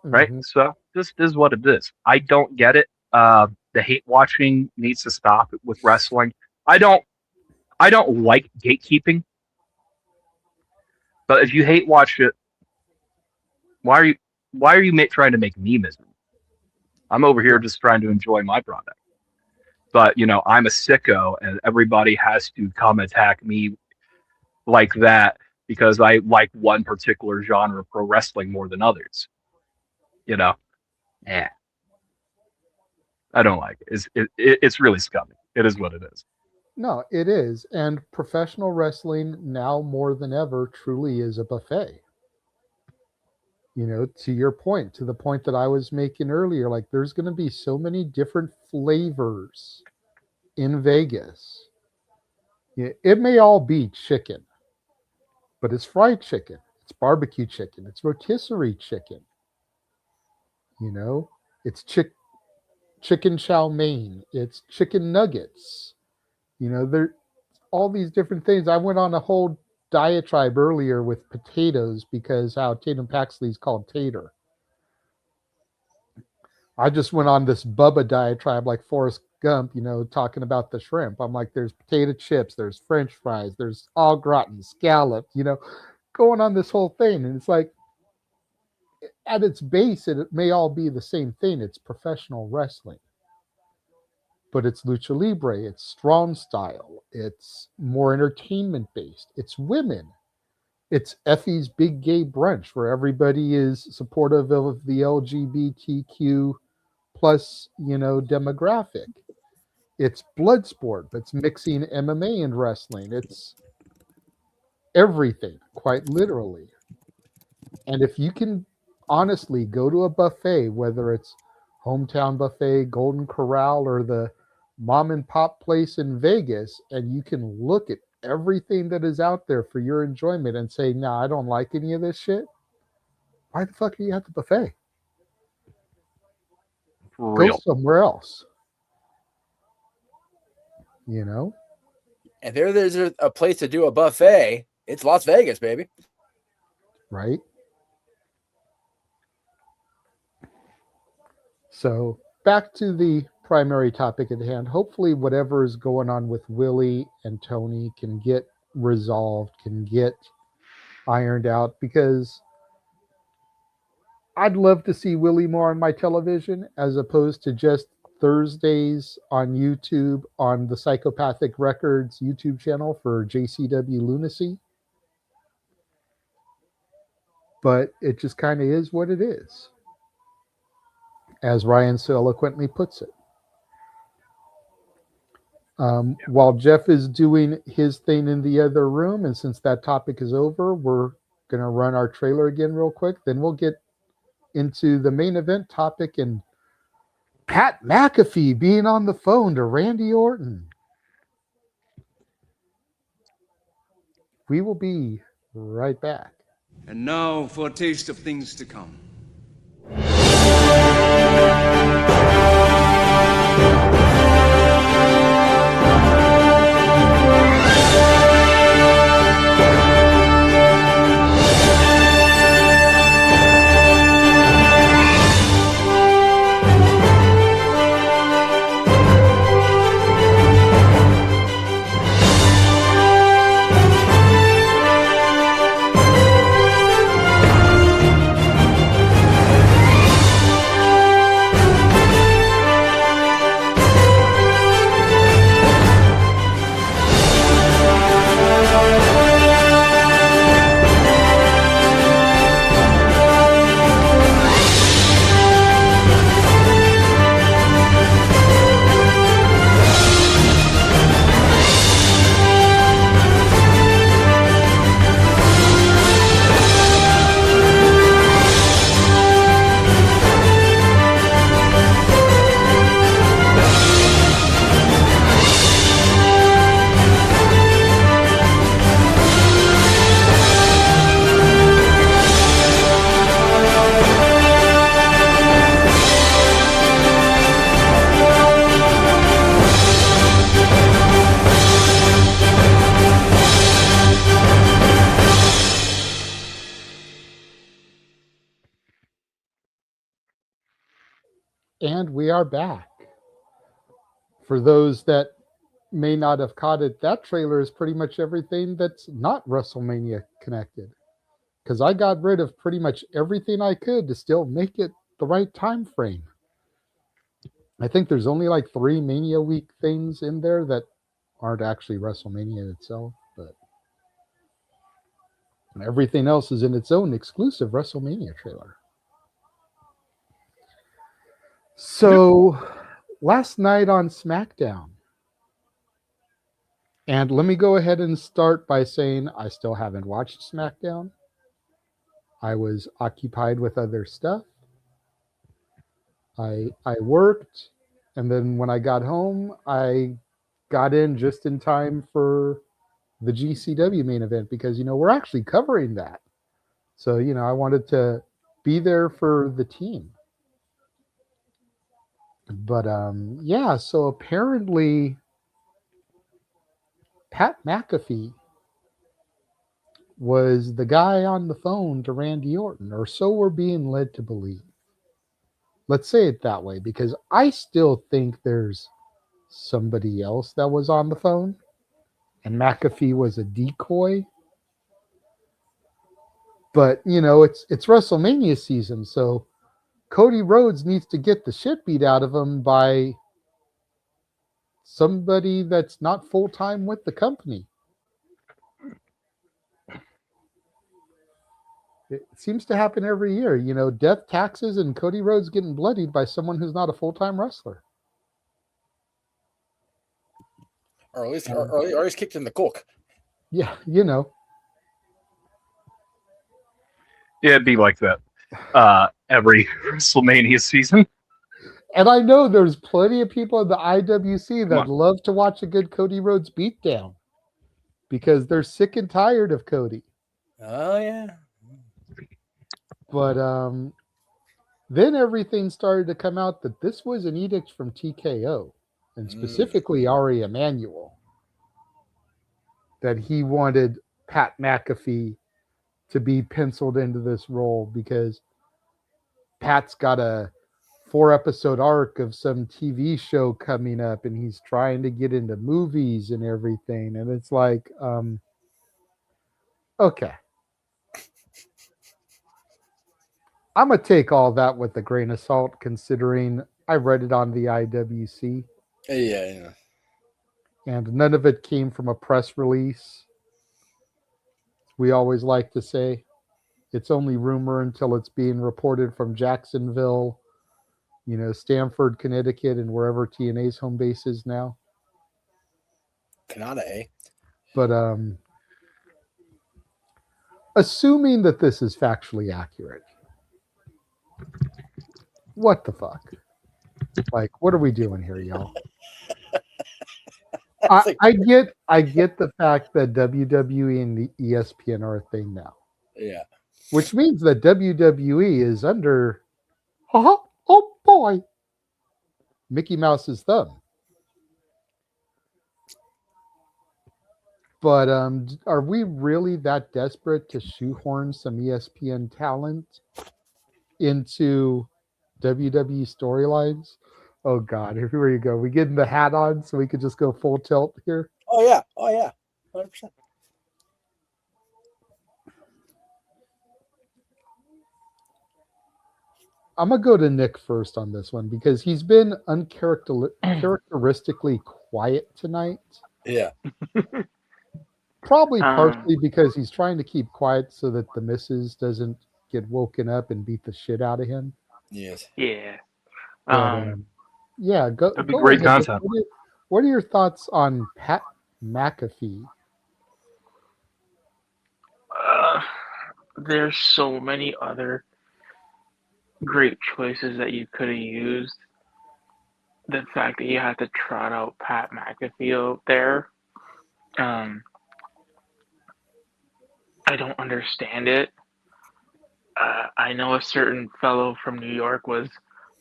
Right? Mm-hmm. So this is what it is. I don't get it. The hate watching needs to stop with wrestling. I don't like gatekeeping. But if you hate watch it, why are you trying to make me miserable? I'm over here just trying to enjoy my product. But, you know, I'm a sicko and everybody has to come attack me like that because I like one particular genre of pro wrestling more than others. You know, I don't like it. It's really scummy. It is what it is. No, it is. And professional wrestling now more than ever truly is a buffet. You know, to your point, to the point that I was making earlier, like there's going to be so many different flavors in Vegas. It may all be chicken, but it's fried chicken. It's barbecue chicken. It's rotisserie chicken. You know, it's chicken chow mein. It's chicken nuggets. You know, there all these different things. I went on a whole diatribe earlier with potatoes because how Tatum Paxley's called tater. I just went on this Bubba diatribe like Forrest Gump, you know, talking about the shrimp. I'm like, there's potato chips, there's French fries, there's au gratin, scallops, you know, going on this whole thing. And it's like, at its base, it may all be the same thing. It's professional wrestling. But it's lucha libre, it's strong style, it's more entertainment based, it's women, it's Effie's Big Gay Brunch where everybody is supportive of the LGBTQ plus, you know, demographic. It's blood sport, but it's mixing MMA and wrestling. It's everything, quite literally. And if you can honestly go to a buffet, whether it's Hometown Buffet, Golden Corral, or the mom and pop place in Vegas, and you can look at everything that is out there for your enjoyment and say, nah, I don't like any of this shit. Why the fuck are you at the buffet? Go somewhere else. You know? And there's a place to do a buffet. It's Las Vegas, baby. Right? So back to the primary topic at hand. Hopefully whatever is going on with Willie and Tony can get resolved, can get ironed out, because I'd love to see Willie more on my television as opposed to just Thursdays on YouTube on the Psychopathic Records YouTube channel for JCW Lunacy. But it just kind of is what it is, as Ryan so eloquently puts it. While Jeff is doing his thing in the other room, and since that topic is over, we're going to run our trailer again real quick. Then we'll get into the main event topic and Pat McAfee being on the phone to Randy Orton. We will be right back. And now for a taste of things to come. And we are back. For those that may not have caught it, that trailer is pretty much everything that's not WrestleMania connected. Because I got rid of pretty much everything I could to still make it the right time frame. I think there's only like 3 Mania Week things in there that aren't actually WrestleMania itself, but everything else is in its own exclusive WrestleMania trailer. So, last night on SmackDown, and let me go ahead and start by saying I still haven't watched SmackDown. I was occupied with other stuff. I worked, and then when I got home, I got in just in time for the GCW main event because, we're actually covering that. So, I wanted to be there for the team. But, so apparently Pat McAfee was the guy on the phone to Randy Orton, or so we're being led to believe. Let's say it that way, because I still think there's somebody else that was on the phone, and McAfee was a decoy. But, it's WrestleMania season, so Cody Rhodes needs to get the shit beat out of him by somebody that's not full-time with the company. It seems to happen every year. Death, taxes, and Cody Rhodes getting bloodied by someone who's not a full-time wrestler. Or at least kicked in the cook. Yeah, Yeah, it'd be like that every WrestleMania season. And I know there's plenty of people in the IWC that love to watch a good Cody Rhodes beatdown because they're sick and tired of Cody. Oh, yeah. But then everything started to come out that this was an edict from TKO, and specifically Ari Emanuel, that he wanted Pat McAfee to be penciled into this role because Pat's got a 4-episode arc of some TV show coming up, and he's trying to get into movies and everything. And it's like, okay. I'm going to take all that with a grain of salt, considering I read it on the IWC. Yeah. And none of it came from a press release. We always like to say it's only rumor until it's being reported from Jacksonville, Stamford, Connecticut, and wherever TNA's home base is now. Canada, eh? But assuming that this is factually accurate, what the fuck? Like, what are we doing here, y'all? I get the fact that WWE and the ESPN are a thing now. Yeah. Which means that WWE is under oh boy, Mickey Mouse's thumb. But are we really that desperate to shoehorn some ESPN talent into WWE storylines? Oh God, here we go. We getting the hat on so we could just go full tilt here. Oh yeah, 100%. I'm gonna go to Nick first on this one because he's been uncharacteristically quiet tonight. Yeah. Probably partially because he's trying to keep quiet so that the missus doesn't get woken up and beat the shit out of him. Yes. Yeah. But, yeah, go. That'd be go great ahead. content. What are your thoughts on Pat McAfee? There's so many other great choices that you could have used. The fact that you had to trot out Pat McAfee out there, I don't understand it. I know a certain fellow from New York was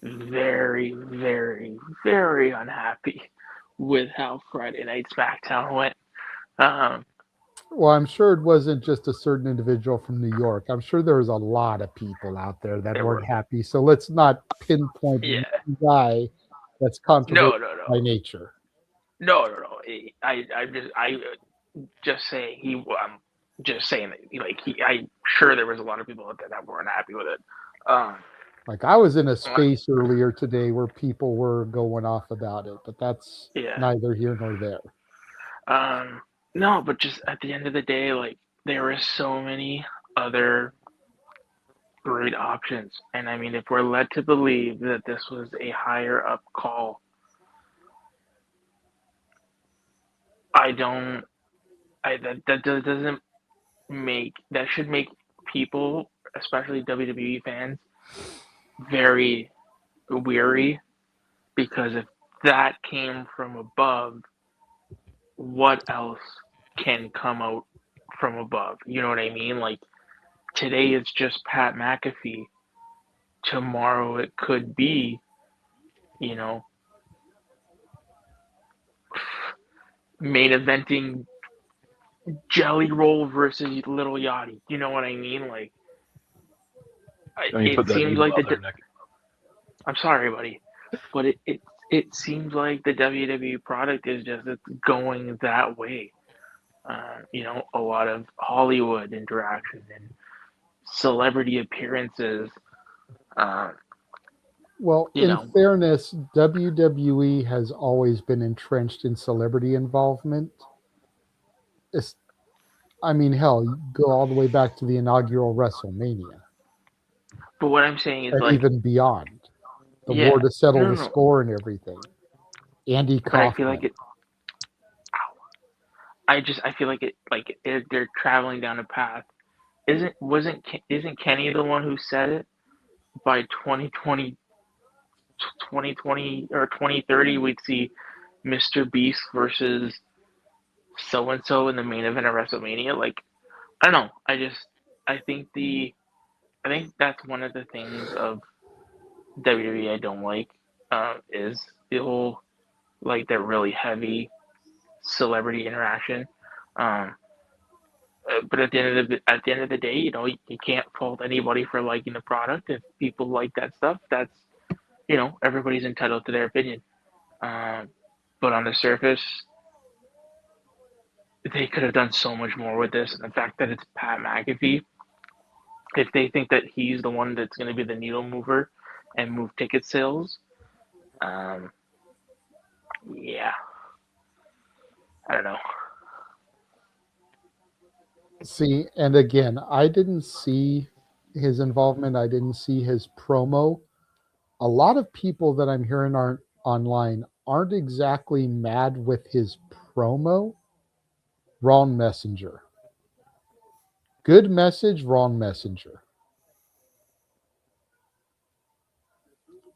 very, very, very unhappy with how Friday Night SmackDown went. Well, I'm sure it wasn't just a certain individual from New York. I'm sure there was a lot of people out there that weren't happy. So let's not pinpoint Yeah. one guy that's controversial No. by nature. No. I just saying I'm just saying that I'm sure there was a lot of people out there that weren't happy with it. Like I was in a space earlier today where people were going off about it, but that's neither here nor there. No, but just at the end of the day, like there were so many other great options, and I mean, if we're led to believe that this was a higher up call, that should make people, especially WWE fans, very weary, because if that came from above, what else can come out from above? You know what I mean? Like today it's just Pat McAfee. Tomorrow it could be, main eventing Jelly Roll versus Little Yachty. You know what I mean? Like it seems like I'm sorry, buddy, but it seems like the WWE product is just going that way. A lot of Hollywood interaction and celebrity appearances. Well, in fairness, WWE has always been entrenched in celebrity involvement. Hell, you go all the way back to the inaugural WrestleMania. But what I'm saying is, and even beyond the war to settle the score and everything. Andy Kaufman. I feel like it. I feel like they're traveling down a path. Isn't Kenny the one who said it? By 2020 or 2030, we'd see Mr. Beast versus so and so in the main event of WrestleMania. Like, I don't know. I think that's one of the things of WWE I don't like, is the whole, like, that really heavy celebrity interaction. But at the end of the day, you can't fault anybody for liking the product. If people like that stuff, that's, everybody's entitled to their opinion. But on the surface, they could have done so much more with this. And the fact that it's Pat McAfee, if they think that he's the one that's going to be the needle mover and move ticket sales, yeah, I don't know. See, and again, I didn't see his involvement. I didn't see his promo. A lot of people that I'm hearing online aren't exactly mad with his promo. Wrong messenger. Good message, wrong messenger.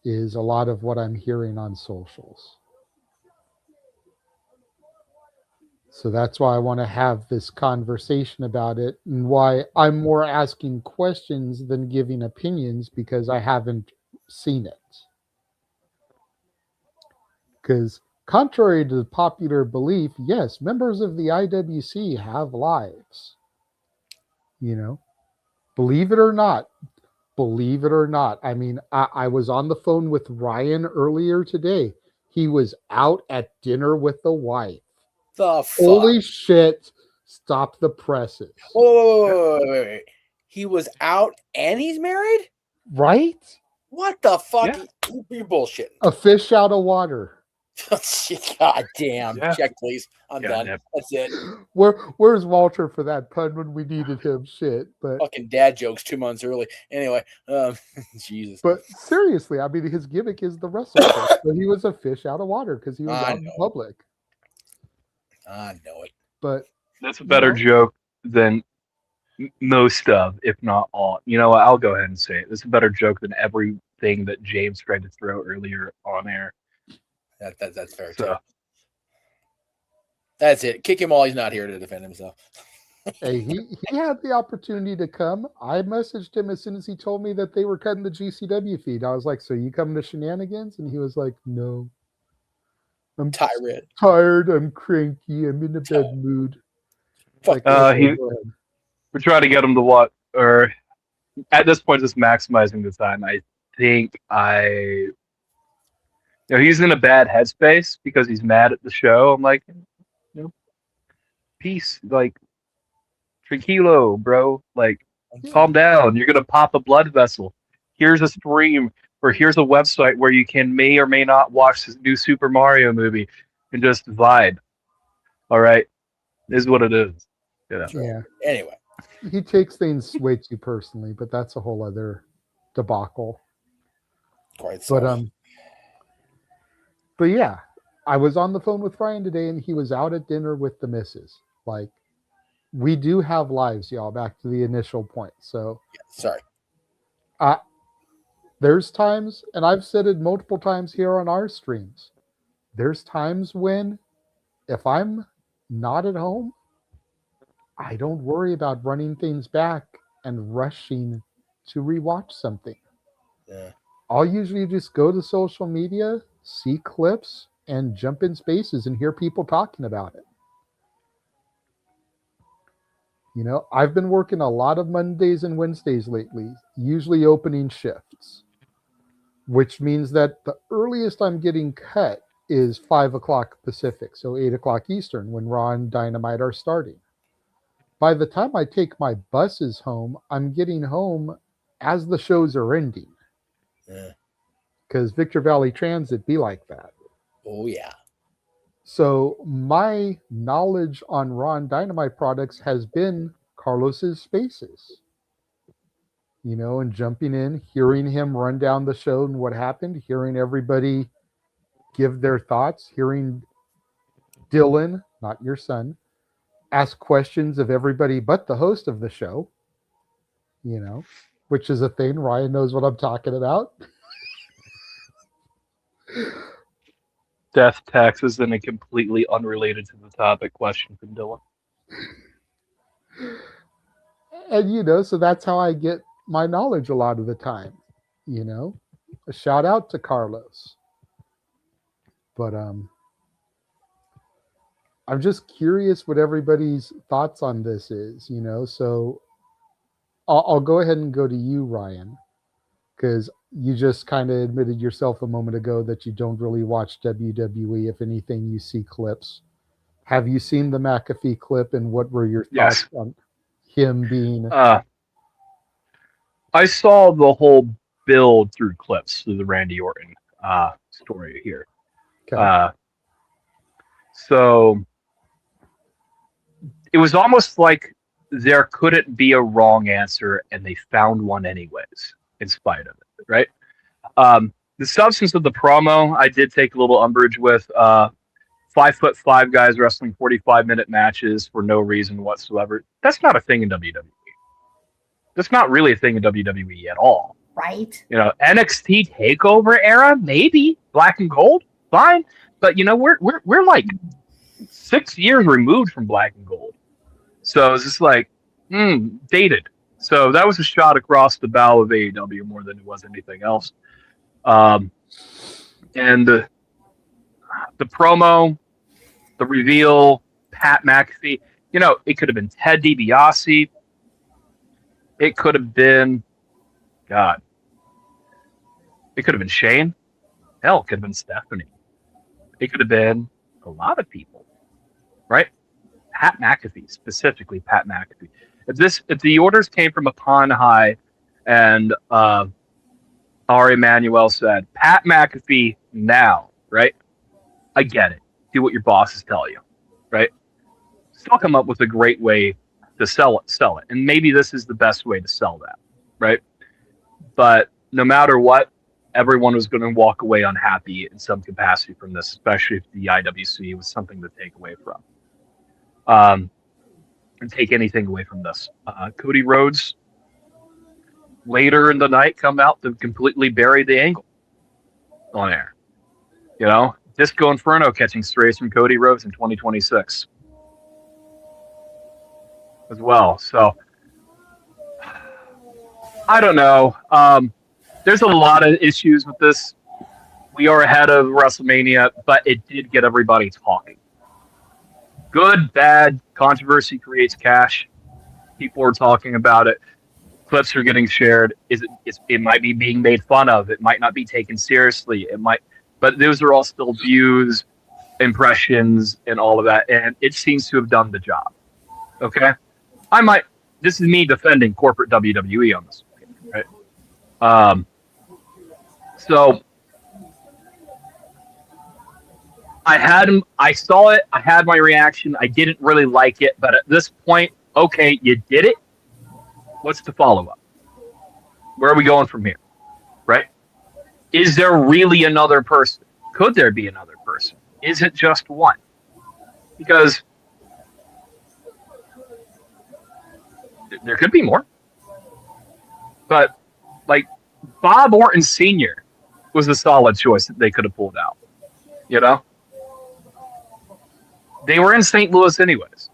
Is a lot of what I'm hearing on socials. So that's why I want to have this conversation about it, and why I'm more asking questions than giving opinions, because I haven't seen it. Because contrary to the popular belief, yes, members of the IWC have lives. Believe it or not. Believe it or not. I mean, I was on the phone with Ryan earlier today. He was out at dinner with the wife. The fuck? Holy shit. Stop the presses. Wait. He was out and he's married? Right? What the fuck? You bullshitting. A fish out of water. God damn. Check, please. I'm done. That's it. Where's Walter for that pun when we needed him? Shit. But fucking dad jokes 2 months early. Anyway, Jesus. But seriously, I mean, his gimmick is the wrestler. But he was a fish out of water because he was out in public. I know it. But that's a better joke than most of, if not all. You know what? I'll go ahead and say it. It's a better joke than everything that James tried to throw earlier on air. That's fair too. That's it. Kick him while he's not here to defend himself. Hey, he had the opportunity to come. I messaged him as soon as he told me that they were cutting the GCW feed. I was like, "So you coming to Shenanigans?" And he was like, "No, I'm tired. I'm cranky. I'm in a bad mood." We're trying to get him to what, or at this point, just maximizing the time. I think he's in a bad headspace because he's mad at the show. I'm like, peace, like, tranquilo, bro. Like, calm down. You're gonna pop a blood vessel. Here's a stream, or here's a website where you may or may not watch this new Super Mario movie and just vibe. All right, this is what it is. Yeah. Anyway, he takes things way too personally, but that's a whole other debacle. Quite so. But yeah, I was on the phone with Ryan today, and he was out at dinner with the missus. Like, we do have lives, y'all. Back to the initial point. So, sorry. There's times, and I've said it multiple times here on our streams. There's times when, if I'm not at home, I don't worry about running things back and rushing to rewatch something. Yeah. I'll usually just go to social media, see clips, and jump in spaces and hear people talking about it. You know, I've been working a lot of Mondays and Wednesdays lately, usually opening shifts, which means that the earliest I'm getting cut is 5 o'clock Pacific, so 8 o'clock Eastern, when Raw and Dynamite are starting. By the time I take my buses home, I'm getting home as the shows are ending. Yeah. Because Victor Valley Transit be like that. Oh, yeah. So my knowledge on Raw and Dynamite products has been Carlos's spaces. You know, and jumping in, hearing him run down the show and what happened, hearing everybody give their thoughts, hearing Dylan, not your son, ask questions of everybody but the host of the show, you know, which is a thing. Ryan knows what I'm talking about. Death, taxes, and a completely unrelated to the topic question from Dylan. And, you know, so that's how I get my knowledge a lot of the time, you know. A shout out to Carlos. But I'm just curious what everybody's thoughts on this is, you know. So I'll go ahead and go to you, Ryan, because you just kind of admitted yourself a moment ago that you don't really watch WWE. If anything, you see clips. Have you seen the McAfee clip, and what were your thoughts on him being... I saw the whole build through clips through the Randy Orton story here. Okay. So it was almost like there couldn't be a wrong answer, and they found one anyways, in spite of it, right? The substance of the promo, I did take a little umbrage with. 5'5" guys wrestling 45-minute matches for no reason whatsoever. That's not a thing in WWE. That's not really a thing in WWE at all. Right. You know, NXT Takeover era, maybe Black and Gold, fine. But you know, we're like 6 years removed from Black and Gold, so it's just like dated. So that was a shot across the bow of AEW more than it was anything else. And the promo, the reveal, Pat McAfee. You know, it could have been Ted DiBiase. It could have been, God. It could have been Shane. Hell, it could have been Stephanie. It could have been a lot of people, right? Pat McAfee, specifically Pat McAfee. If the orders came from upon high, and Ari Emanuel said, Pat McAfee now, right? I get it. Do what your bosses tell you, right? Still come up with a great way to sell it. And maybe this is the best way to sell that, right? But no matter what, everyone was going to walk away unhappy in some capacity from this, especially if the IWC was something to take away from. And take anything away from this. Cody Rhodes, later in the night, come out to completely bury the angle on air. You know, Disco Inferno catching strays from Cody Rhodes in 2026 as well. So, I don't know. There's a lot of issues with this. We are ahead of WrestleMania, but it did get everybody talking. Good, bad, controversy creates cash. People are talking about it. Clips are getting shared. It might be being made fun of. It might not be taken seriously. But those are all still views, impressions, and all of that. And it seems to have done the job. Okay, this is me defending corporate WWE on this, right? So I saw it. I had my reaction. I didn't really like it, but at this point, okay, you did it. What's the follow-up? Where are we going from here? Right? Is there really another person? Could there be another person? Is it just one? Because there could be more. But, like, Bob Orton Sr. was a solid choice that they could have pulled out. You know? They were in St. Louis anyways.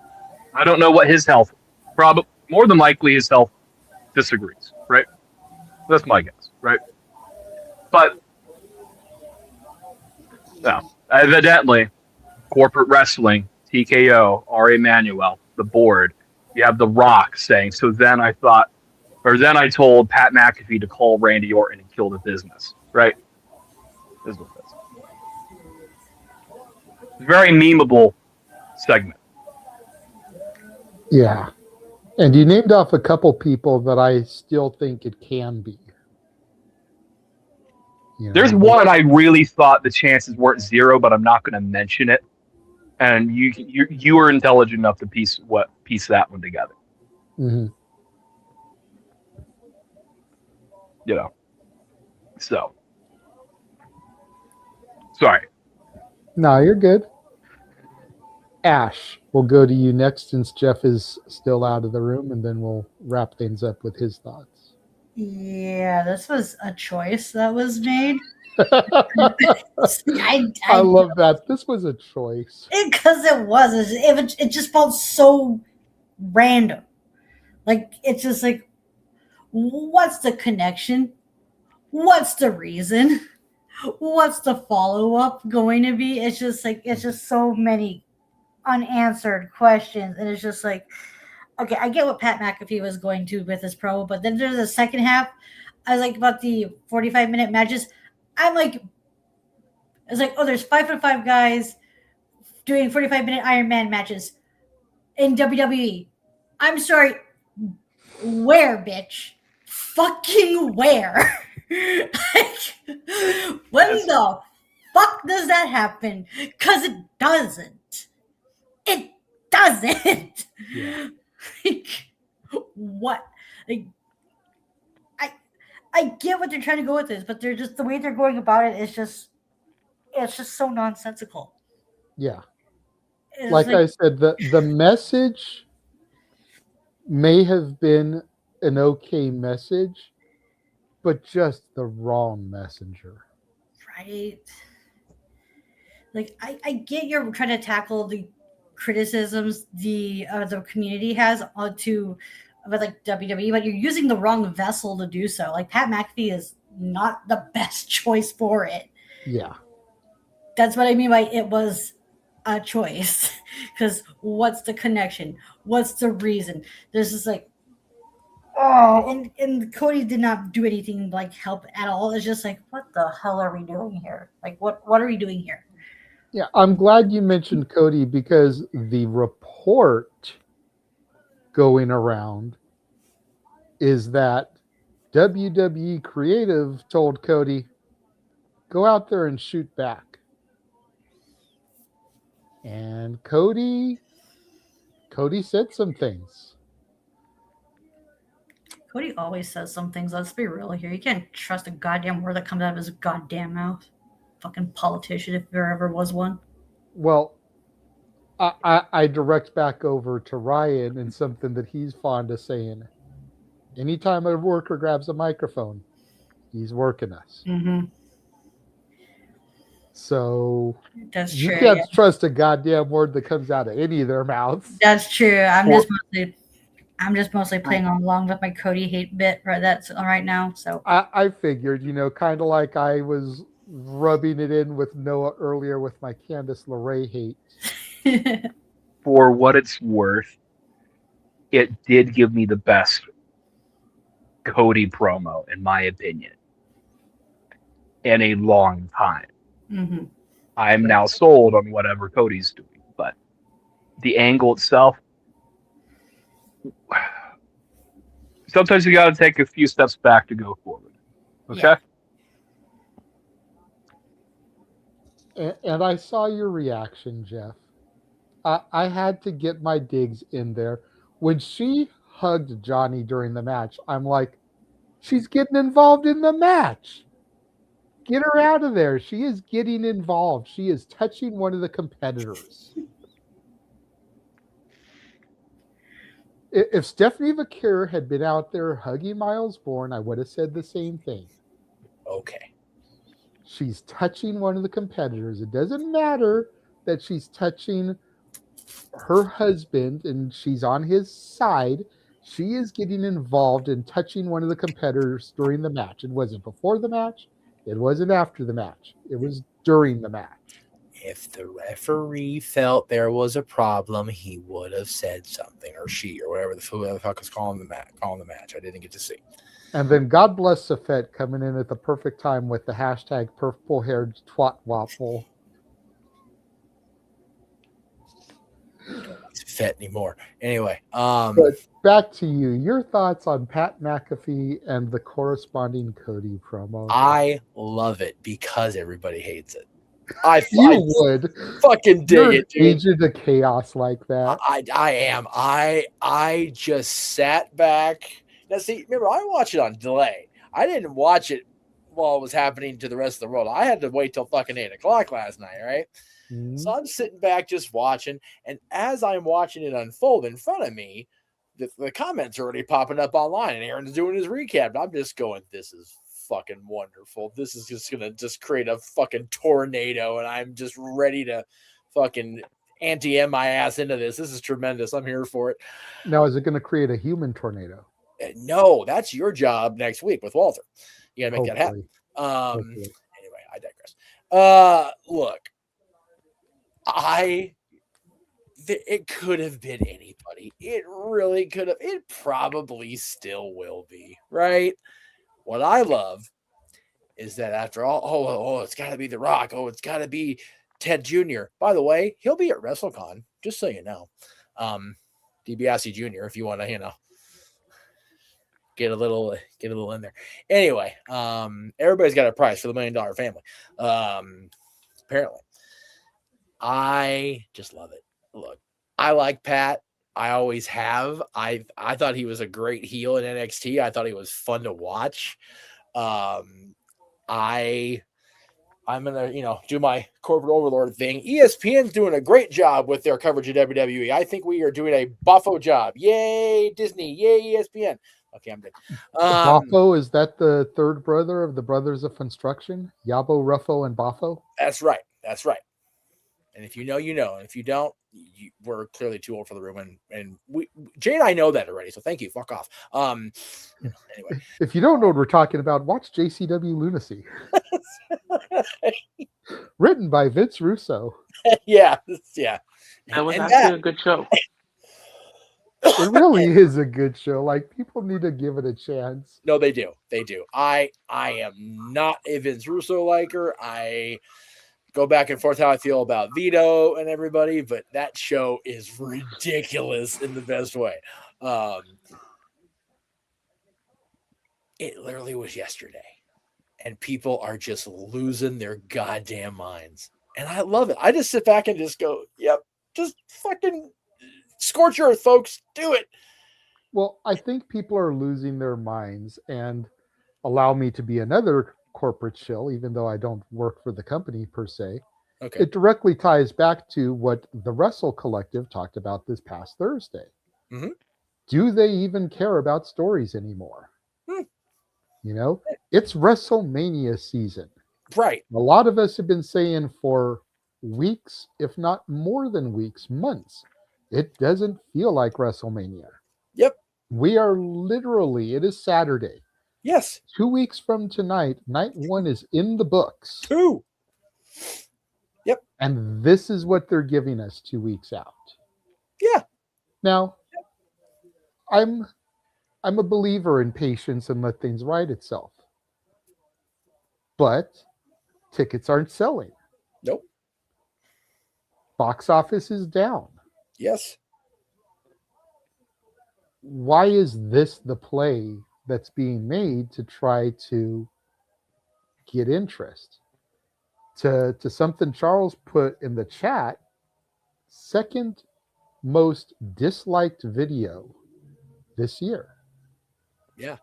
I don't know what his health, probably more than likely his health disagrees, right? That's my guess, right? But no, evidently, corporate wrestling, TKO, R. Emanuel, the board, you have The Rock saying, so then I told Pat McAfee to call Randy Orton and kill the business, right? This is what it is. Very memeable segment. Yeah. And you named off a couple people that I still think it can be. You know, there's one I really thought the chances weren't zero, but I'm not going to mention it. And you were intelligent enough to piece that one together. Mm-hmm. You know. So. Sorry. No, you're good. Ash, we'll go to you next since Jeff is still out of the room, and then we'll wrap things up with his thoughts. Yeah, this was a choice that was made. I love that. This was a choice. Because it was. It just felt so random. Like, it's just like, what's the connection? What's the reason? What's the follow-up going to be? It's just so many unanswered questions, and it's just like, okay, I get what Pat McAfee was going to with his promo, but then there's the second half. I was like, about the 45-minute matches. I'm like, it's like, oh, there's 5'5" guys doing 45-minute Iron Man matches in WWE. I'm sorry, where, bitch? Fucking where? Like, when the fuck does that happen? Because it doesn't. It doesn't. Yeah. Like, what? Like, I get what they're trying to go with this, but they're just, the way they're going about it is just, it's just so nonsensical. Yeah. It's like I said, the message may have been an okay message, but just the wrong messenger. Right. Like, I get you're trying to tackle the criticisms the community has onto about like WWE, but you're using the wrong vessel to do so. Like, Pat McAfee is not the best choice for it. Yeah. That's what I mean by it was a choice. Because what's the connection? What's the reason? There's just like, oh, and Cody did not do anything like help at all. It's just like, what the hell are we doing here? Like, what are we doing here? Yeah, I'm glad you mentioned Cody, because the report going around is that WWE Creative told Cody, go out there and shoot back. And Cody said some things. Cody always says some things. Let's be real here. You can't trust a goddamn word that comes out of his goddamn mouth. Fucking politician, if there ever was one. Well, I direct back over to Ryan and something that he's fond of saying. Anytime a worker grabs a microphone, he's working us. Mm-hmm. So that's you true. can't trust a goddamn word that comes out of any of their mouths. That's true. I'm just mostly playing along with my Cody hate bit right now. So I figured, kind of like I was rubbing it in with Noah earlier with my Candice LeRae hate for what it's worth, it did give me the best Cody promo, in my opinion, in a long time. Mm-hmm. I'm now sold on whatever Cody's doing, but the angle itself, sometimes you got to take a few steps back to go forward. Okay? And I saw your reaction, Jeff. I had to get my digs in there. When she hugged Johnny during the match, I'm like, she's getting involved in the match. Get her out of there. She is getting involved. She is touching one of the competitors. If Stephanie Vaquer had been out there hugging Miles Bourne, I would have said the same thing. Okay. She's touching one of the competitors. It doesn't matter that she's touching her husband and she's on his side. She is getting involved in touching one of the competitors during the match. It wasn't before the match. It wasn't after the match. It was during the match. If the referee felt there was a problem, he would have said something, or she, or whatever the fuck is calling the match. I didn't get to see. And then God bless Safette coming in at the perfect time with the hashtag purple-haired twat waffle. Fit anymore. Anyway, but back to you. Your thoughts on Pat McAfee and the corresponding Cody promo? I love it because everybody hates it. You would fucking dig it, dude. Agent of chaos like that. I am. I just sat back. Now, see, remember, I watch it on delay. I didn't watch it while it was happening to the rest of the world. I had to wait till fucking 8:00 last night, right? Mm-hmm. So I'm sitting back just watching, and as I'm watching it unfold in front of me, the comments are already popping up online, and Aaron's doing his recap. And I'm just going, this is fucking wonderful. This is just going to just create a fucking tornado, and I'm just ready to fucking anti-M my ass into this. This is tremendous. I'm here for it. Now, is it going to create a human tornado? No, that's your job next week with Walter. You got to make that happen. Anyway, I digress. Look. It could have been anybody. It really could have. It probably still will be, right? What I love is that after all, it's got to be The Rock. Oh, it's got to be Ted Jr. By the way, he'll be at WrestleCon, just so you know. DiBiase Jr., if you want to, get a little in there. Anyway, everybody's got a price for the $1 Million Family. Apparently. I just love it. Look, I like Pat. I always have. I thought he was a great heel in NXT. I thought he was fun to watch. I'm gonna, do my corporate overlord thing. ESPN's doing a great job with their coverage of WWE. I think we are doing a buffo job. Yay, Disney. Yay, ESPN. Okay, I'm good. Boffo, is that the third brother of the Brothers of Construction? Yabo, Ruffo, and Boffo? That's right. That's right. And if you know, you know. And if you don't, we're clearly too old for the room. And Jay and I know that already. So thank you. Fuck off. Anyway. If you don't know what we're talking about, watch JCW Lunacy. Written by Vince Russo. Yeah. That was actually a good show. It really is a good show. Like, people need to give it a chance. No, they do. They do. I am not a Vince Russo liker. I go back and forth how I feel about Vito and everybody, but that show is ridiculous in the best way. It literally was yesterday, and people are just losing their goddamn minds. And I love it. I just sit back and just go, yep, just fucking scorch earth, folks. Do it. Well, I think people are losing their minds, and allow me to be another corporate shill, even though I don't work for the company per se. Okay. It directly ties back to what the Wrestle Collective talked about this past Thursday. Mm-hmm. Do they even care about stories anymore? It's WrestleMania season. Right. A lot of us have been saying for weeks, if not more than weeks, months, it doesn't feel like WrestleMania. Yep. We are literally, it is Saturday. Yes. 2 weeks from tonight, night one is in the books. 2. Yep. And this is what they're giving us 2 weeks out. Now, I'm a believer in patience and let things right itself. But tickets aren't selling. Nope. Box office is down. Yes. Why is this the play that's being made to try to get interest? To something Charles put in the chat, second most disliked video this year. Yeah.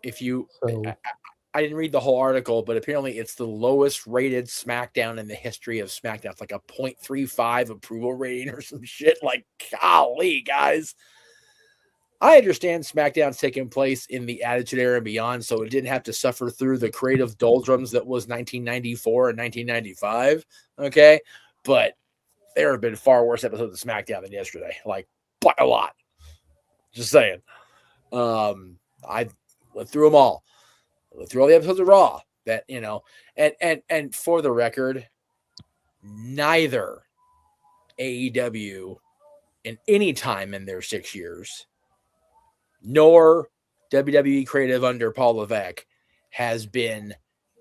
If you, I didn't read the whole article, but apparently it's the lowest rated SmackDown in the history of SmackDown. It's like a 0.35 approval rating or some shit. Like, golly, guys. I understand SmackDown's taking place in the Attitude Era and beyond, so it didn't have to suffer through the creative doldrums that was 1994 and 1995. Okay. But there have been far worse episodes of SmackDown than yesterday. Like, by a lot. Just saying. I went through them all. I went through all the episodes of Raw. That, you know, and for the record, neither AEW in any time in their 6 years, nor WWE creative under Paul Levesque has been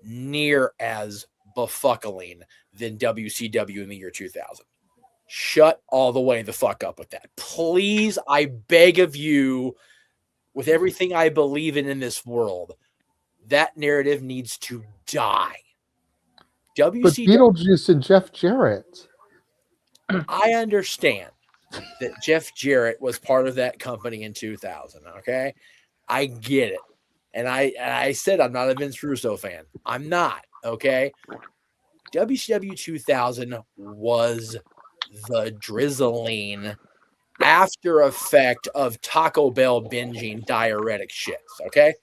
near as befuckling than WCW in the year 2000. Shut all the way the fuck up with that. Please, I beg of you, with everything I believe in this world, that narrative needs to die. But Beetlejuice and Jeff Jarrett. I understand that Jeff Jarrett was part of that company in 2000. Okay, I get it, and I said I'm not a Vince Russo fan. I'm not. Okay, WCW 2000 was the drizzling after effect of Taco Bell binging diuretic shits. Okay,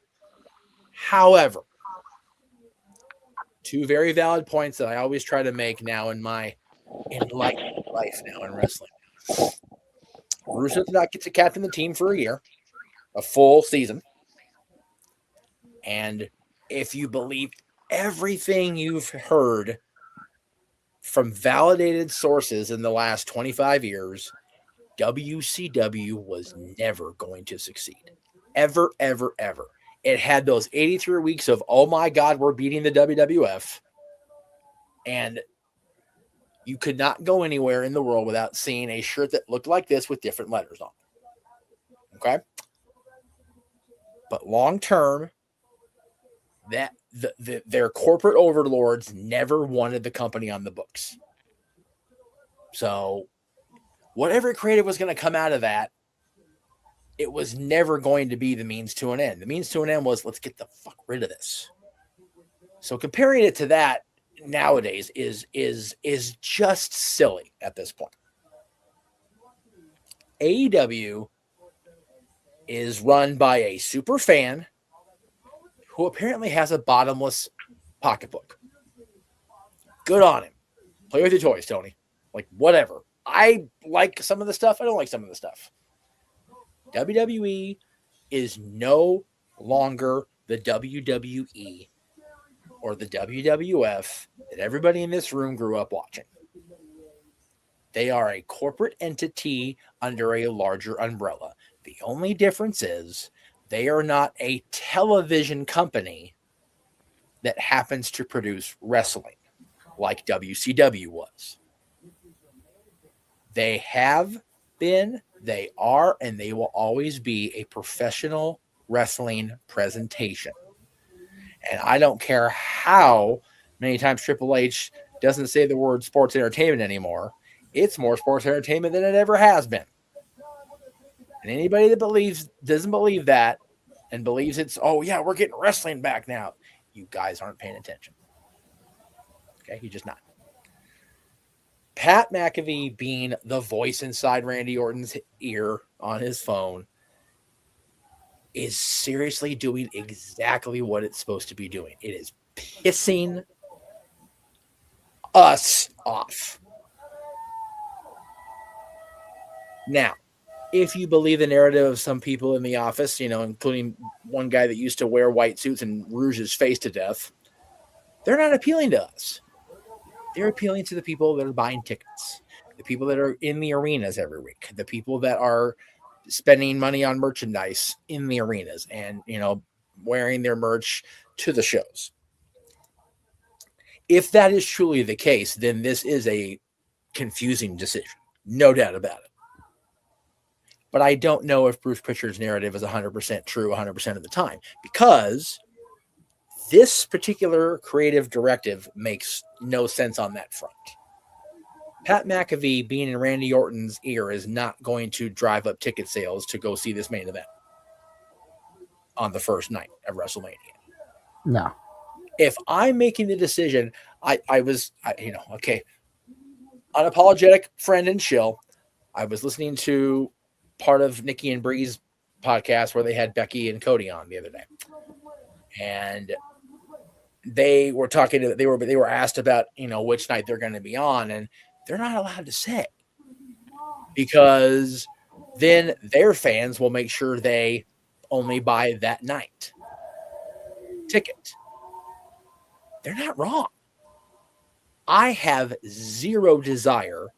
however, two very valid points that I always try to make now in my enlightened life now in wrestling. Russo did not get to captain the team for a year, a full season. And if you believe everything you've heard from validated sources in the last 25 years, WCW was never going to succeed. Ever, ever, ever. It had those 83 weeks of, oh my God, we're beating the WWF. And you could not go anywhere in the world without seeing a shirt that looked like this with different letters on it. Okay? But long term, that their corporate overlords never wanted the company on the books. So whatever creative was going to come out of that, it was never going to be the means to an end. The means to an end was, let's get the fuck rid of this. So comparing it to that nowadays is just silly at this point. AEW is run by a super fan who apparently has a bottomless pocketbook. Good on him. Play with your toys, Tony. Like, whatever. I like some of the stuff. I don't like some of the stuff. WWE is no longer the WWE or the WWF that everybody in this room grew up watching. They are a corporate entity under a larger umbrella. The only difference is they are not a television company that happens to produce wrestling like WCW was. They have been, they are, and they will always be a professional wrestling presentation. And I don't care how many times Triple H doesn't say the word sports entertainment anymore. It's more sports entertainment than it ever has been. And anybody that doesn't believe that and believes it's, oh yeah, we're getting wrestling back now, you guys aren't paying attention. Okay, you're just not. Pat McAfee being the voice inside Randy Orton's ear on his phone is seriously doing exactly what it's supposed to be doing. It is pissing us off. Now, if you believe the narrative of some people in the office, you know, including one guy that used to wear white suits and rouge his face to death, they're not appealing to us. They're appealing to the people that are buying tickets. the people that are in the arenas every week, the people that are spending money on merchandise in the arenas and, wearing their merch to the shows. If that is truly the case, then this is a confusing decision. No doubt about it. But I don't know if Bruce Pritchard's narrative is 100% true 100% of the time, because this particular creative directive makes no sense on that front. Pat McAfee being in Randy Orton's ear is not going to drive up ticket sales to go see this main event on the first night of WrestleMania. No. If I'm making the decision, okay, unapologetic friend and chill. I was listening to part of Nikki and Bree's podcast where they had Becky and Cody on the other day, and they were talking. They were asked about which night they're going to be on, and they're not allowed to say, because then their fans will make sure they only buy that night ticket. They're not wrong. I have zero desire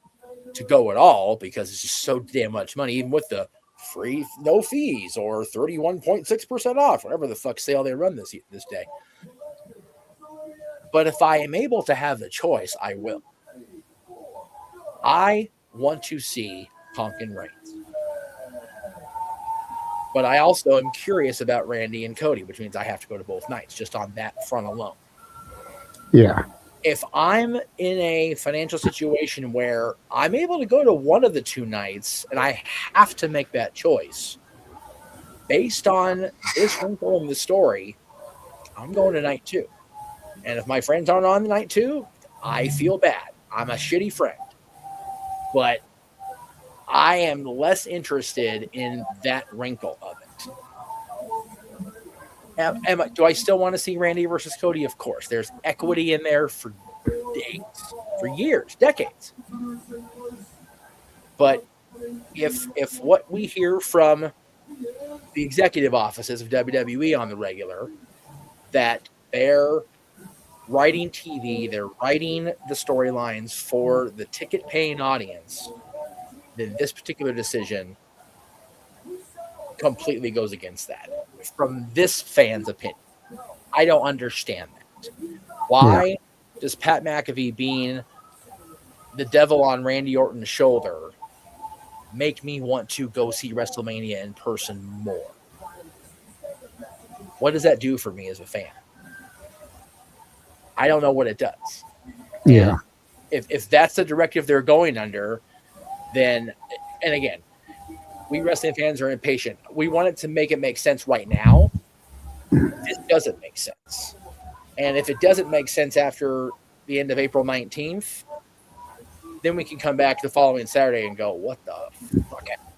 to go at all because it's just so damn much money, even with the free, no fees or 31.6% off, whatever the fuck sale they run this day. But if I am able to have the choice, I will. I want to see Punk and Reigns. But I also am curious about Randy and Cody, which means I have to go to both nights just on that front alone. Yeah. If I'm in a financial situation where I'm able to go to one of the two nights and I have to make that choice based on this wrinkle in the story, I'm going to night 2. And if my friends aren't on the night 2, I feel bad. I'm a shitty friend. But I am less interested in that wrinkle of it. Do I still want to see Randy versus Cody? Of course. There's equity in there for days, for years, decades. But if what we hear from the executive offices of WWE on the regular, that they're writing TV, they're writing the storylines for the ticket-paying audience, then this particular decision completely goes against that. From this fan's opinion, I don't understand that. Why does Pat McAfee being the devil on Randy Orton's shoulder make me want to go see WrestleMania in person more? What does that do for me as a fan? I don't know what it does. Yeah. If that's the directive they're going under, then, and again, we wrestling fans are impatient. We want it to make sense right now. This doesn't make sense. And if it doesn't make sense after the end of April 19th, then we can come back the following Saturday and go, what the fuck happened?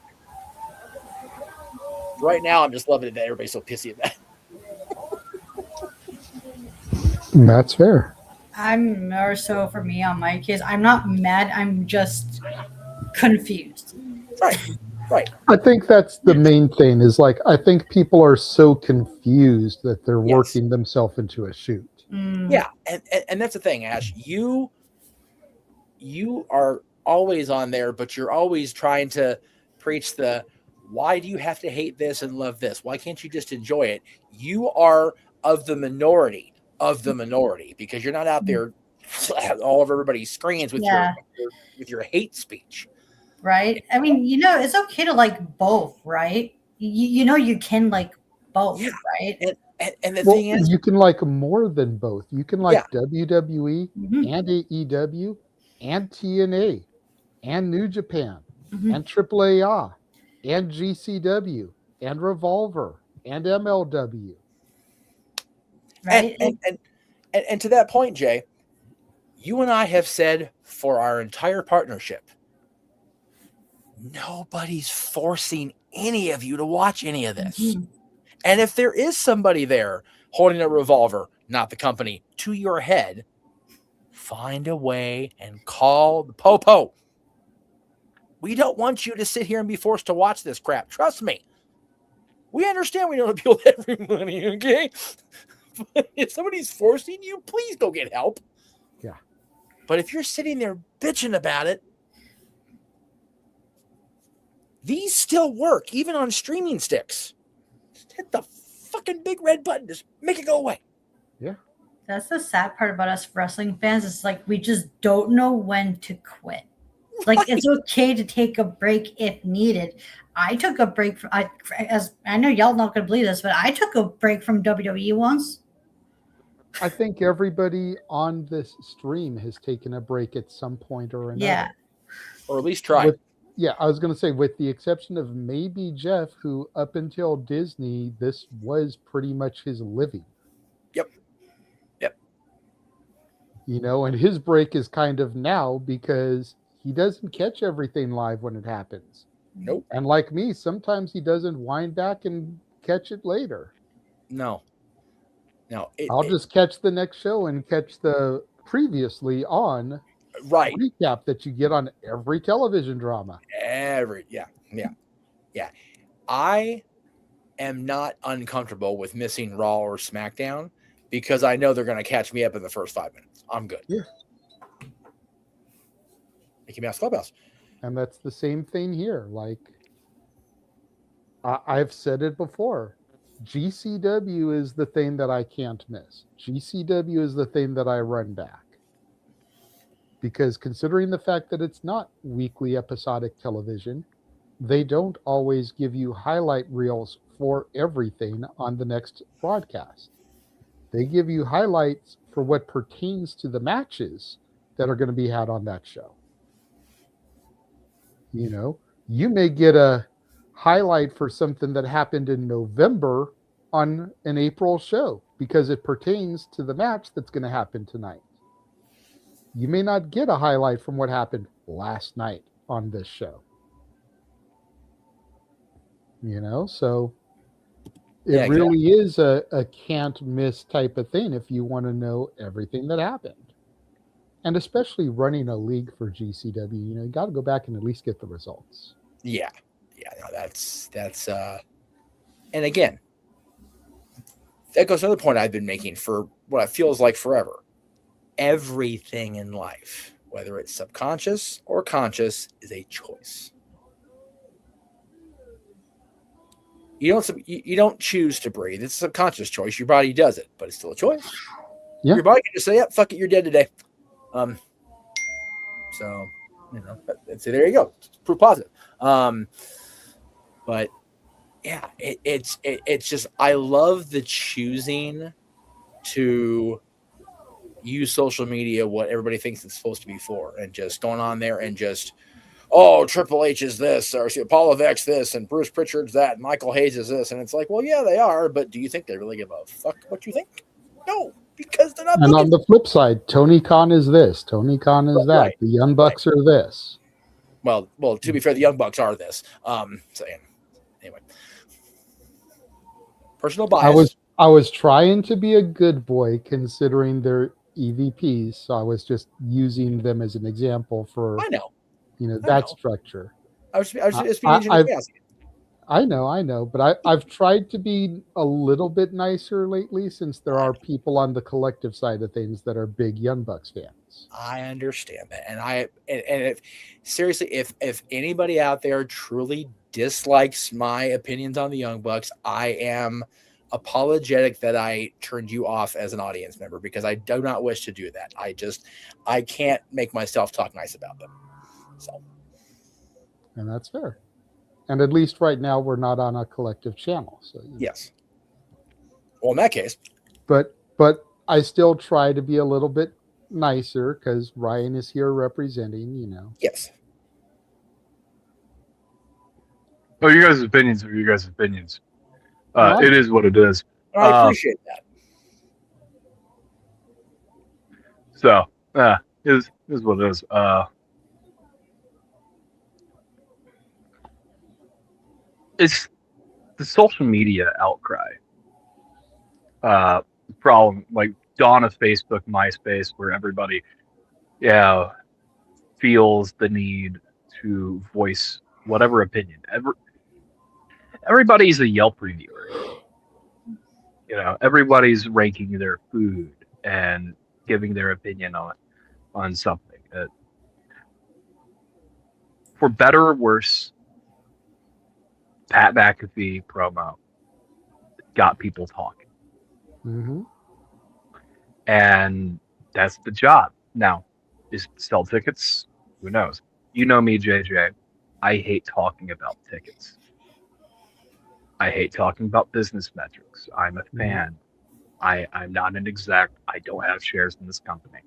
Right now, I'm just loving it that everybody's so pissy about it. That's fair. I'm more so for me on my case. I'm not mad. I'm just confused. Right. I think that's the main thing is I think people are so confused that they're working themselves into a shoot. Yeah. And that's the thing, Ash. You are always on there, but you're always trying to preach the, why do you have to hate this and love this? Why can't you just enjoy it? You are of the minority because you're not out there all over everybody's screens with your hate speech. Right. I mean, it's okay to like both, right? You can like both, right? And the thing is, you can like more than both. You can like WWE and AEW and TNA and New Japan and AAA and GCW and Revolver and MLW. Right. And to that point, Jay, you and I have said for our entire partnership, nobody's forcing any of you to watch any of this. And if there is somebody there holding a revolver, not the company, to your head, find a way and call the popo. We don't want you to sit here and be forced to watch this crap. Trust me. We understand we don't appeal to everybody, okay? But if somebody's forcing you, please go get help. Yeah. But if you're sitting there bitching about it, These still work, even on streaming sticks. Just hit the fucking big red button. Just make it go away. Yeah. That's the sad part about us wrestling fans. It's like we just don't know when to quit. Like it's okay to take a break if needed. I took a break from as I know y'all not gonna believe this, but I took a break from WWE once. I think everybody on this stream has taken a break at some point or another. Yeah. Or at least try. Yeah, I was going to say, with the exception of maybe Jeff, who up until Disney, this was pretty much his living. Yep. You know, and his break is kind of now because he doesn't catch everything live when it happens. Nope. And like me, sometimes he doesn't wind back and catch it later. No. I'll just catch the next show and catch the previously on recap that you get on every television drama. Yeah. I am not uncomfortable with missing Raw or SmackDown because I know they're going to catch me up in the first 5 minutes. I'm good. Yeah. Mickey Mouse Clubhouse. And that's the same thing here. Like, I've said it before. GCW is the thing that I can't miss. GCW is the thing that I run back. Because considering the fact that it's not weekly episodic television, they don't always give you highlight reels for everything on the next broadcast. They give you highlights for what pertains to the matches that are going to be had on that show. You know, you may get a highlight for something that happened in November on an April show because it pertains to the match that's going to happen tonight. You may not get a highlight from what happened last night on this show. You know, so it really is a can't miss type of thing if you want to know everything that happened. And especially running a league for GCW, you know, you got to go back and at least get the results. Yeah. No, that's and again, that goes to another point I've been making for what it feels like forever. Everything in life, whether it's subconscious or conscious, is a choice. You don't choose to breathe. It's a subconscious choice. Your body does it, but it's still a choice. Yeah. Your body can just say, "Yeah, fuck it, you're dead today." So you know, so there you go. It's proof positive. But yeah, it's just I love the choosing to use social media what everybody thinks it's supposed to be for, and just going on there and just, oh, Triple H is this, or Paul Levesque's this, and Bruce Pritchard's that, and Michael Hayes is this, and it's like, well, yeah, they are, but do you think they really give a fuck what you think? No, because they're not. And on the flip side, Tony Khan is this, Tony Khan is that, the Young Bucks are this. Well, to be fair, the Young Bucks are this. So anyway, personal bias. I was trying to be a good boy considering their EVPs, so I was just using them as an example for that structure. I know, but I've tried to be a little bit nicer lately since there are people on the collective side of things that are big Young Bucks fans. I understand that, and if seriously, if anybody out there truly dislikes my opinions on the Young Bucks, I am apologetic that I turned you off as an audience member because I do not wish to do that. I can't make myself talk nice about them. So, and that's fair. And at least right now we're not on a collective channel. So yes. Well, in that case, but I still try to be a little bit nicer because Ryan is here representing. You know. Yes. Oh, you guys' opinions are you guys' opinions. It is what it is. I appreciate that. So, is what it is. It's the social media outcry problem, like dawn of Facebook, MySpace, where everybody, feels the need to voice whatever opinion. Everybody's a Yelp reviewer. You know, everybody's ranking their food and giving their opinion on something. For better or worse, Pat McAfee promo got people talking. Mm-hmm. And that's the job. Now, is sell tickets? Who knows? You know me, JJ. I hate talking about tickets. I hate talking about business metrics. I'm a fan. I'm not an exec. I don't have shares in this company.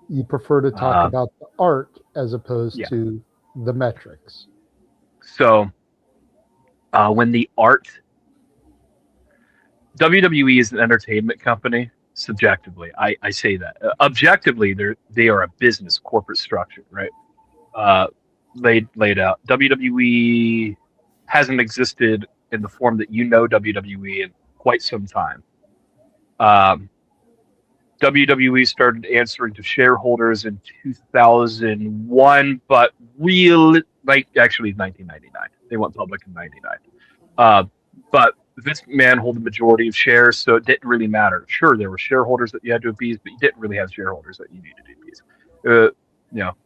You prefer to talk about the art as opposed to the metrics. So, when the art, WWE is an entertainment company. Subjectively, I say that. Objectively, they are a business corporate structure, right? Laid out. WWE hasn't existed in the form that you know WWE in quite some time. WWE started answering to shareholders in 2001, but actually 1999. They went public in 99. But Vince McMahon held the majority of shares, so it didn't really matter. Sure, there were shareholders that you had to appease, but you didn't really have shareholders that you needed to appease.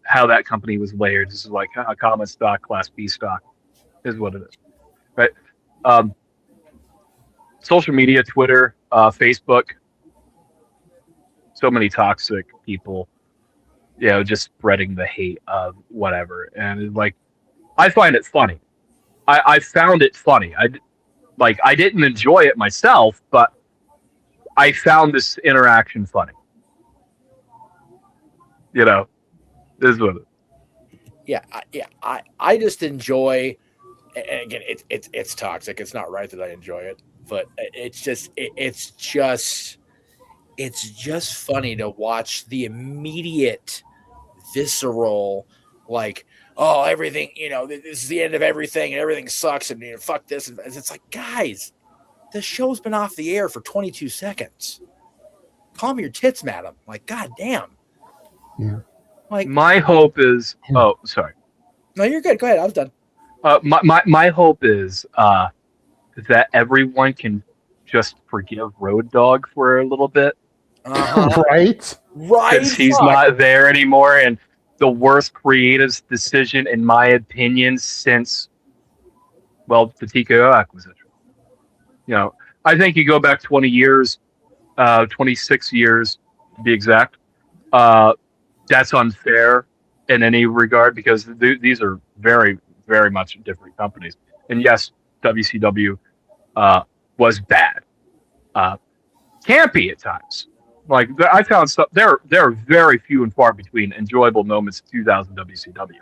How that company was layered. This is like common stock, Class B stock, is what it is, right? Social media, Twitter, Facebook, so many toxic people, just spreading the hate of whatever. And I find it funny. I found it funny. I didn't enjoy it myself, but I found this interaction funny. This is what it. I just enjoy, and again, it's toxic. It's not right that I enjoy it, but it's just funny to watch the immediate visceral, everything, this is the end of everything and everything sucks and fuck this. And it's like, guys, the show's been off the air for 22 seconds. Calm your tits, madam. God damn. Yeah. My hope is, oh, sorry. No, you're good. Go ahead. I was done. My hope is that everyone can just forgive Road Dogg for a little bit. Right? Because he's not there anymore. And the worst creative decision, in my opinion, since, the TKO acquisition. I think you go back 20 years, 26 years to be exact. That's unfair in any regard because these are very, very much different companies. And yes, WCW was bad. Campy at times. I found stuff. There are very few and far between enjoyable moments in 2000 WCW.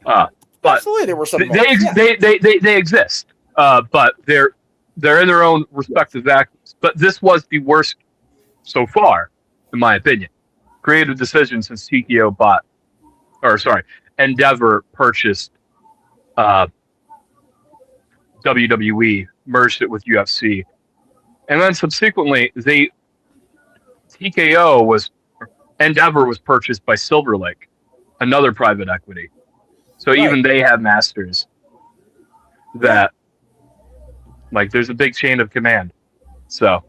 But absolutely, there were some. They exist. But they're in their own respective vacuums. But this was the worst so far, in my opinion. Creative decision since Endeavor purchased WWE, merged it with UFC, and then subsequently Endeavor was purchased by Silver Lake, another private equity. So even they have masters that there's a big chain of command. So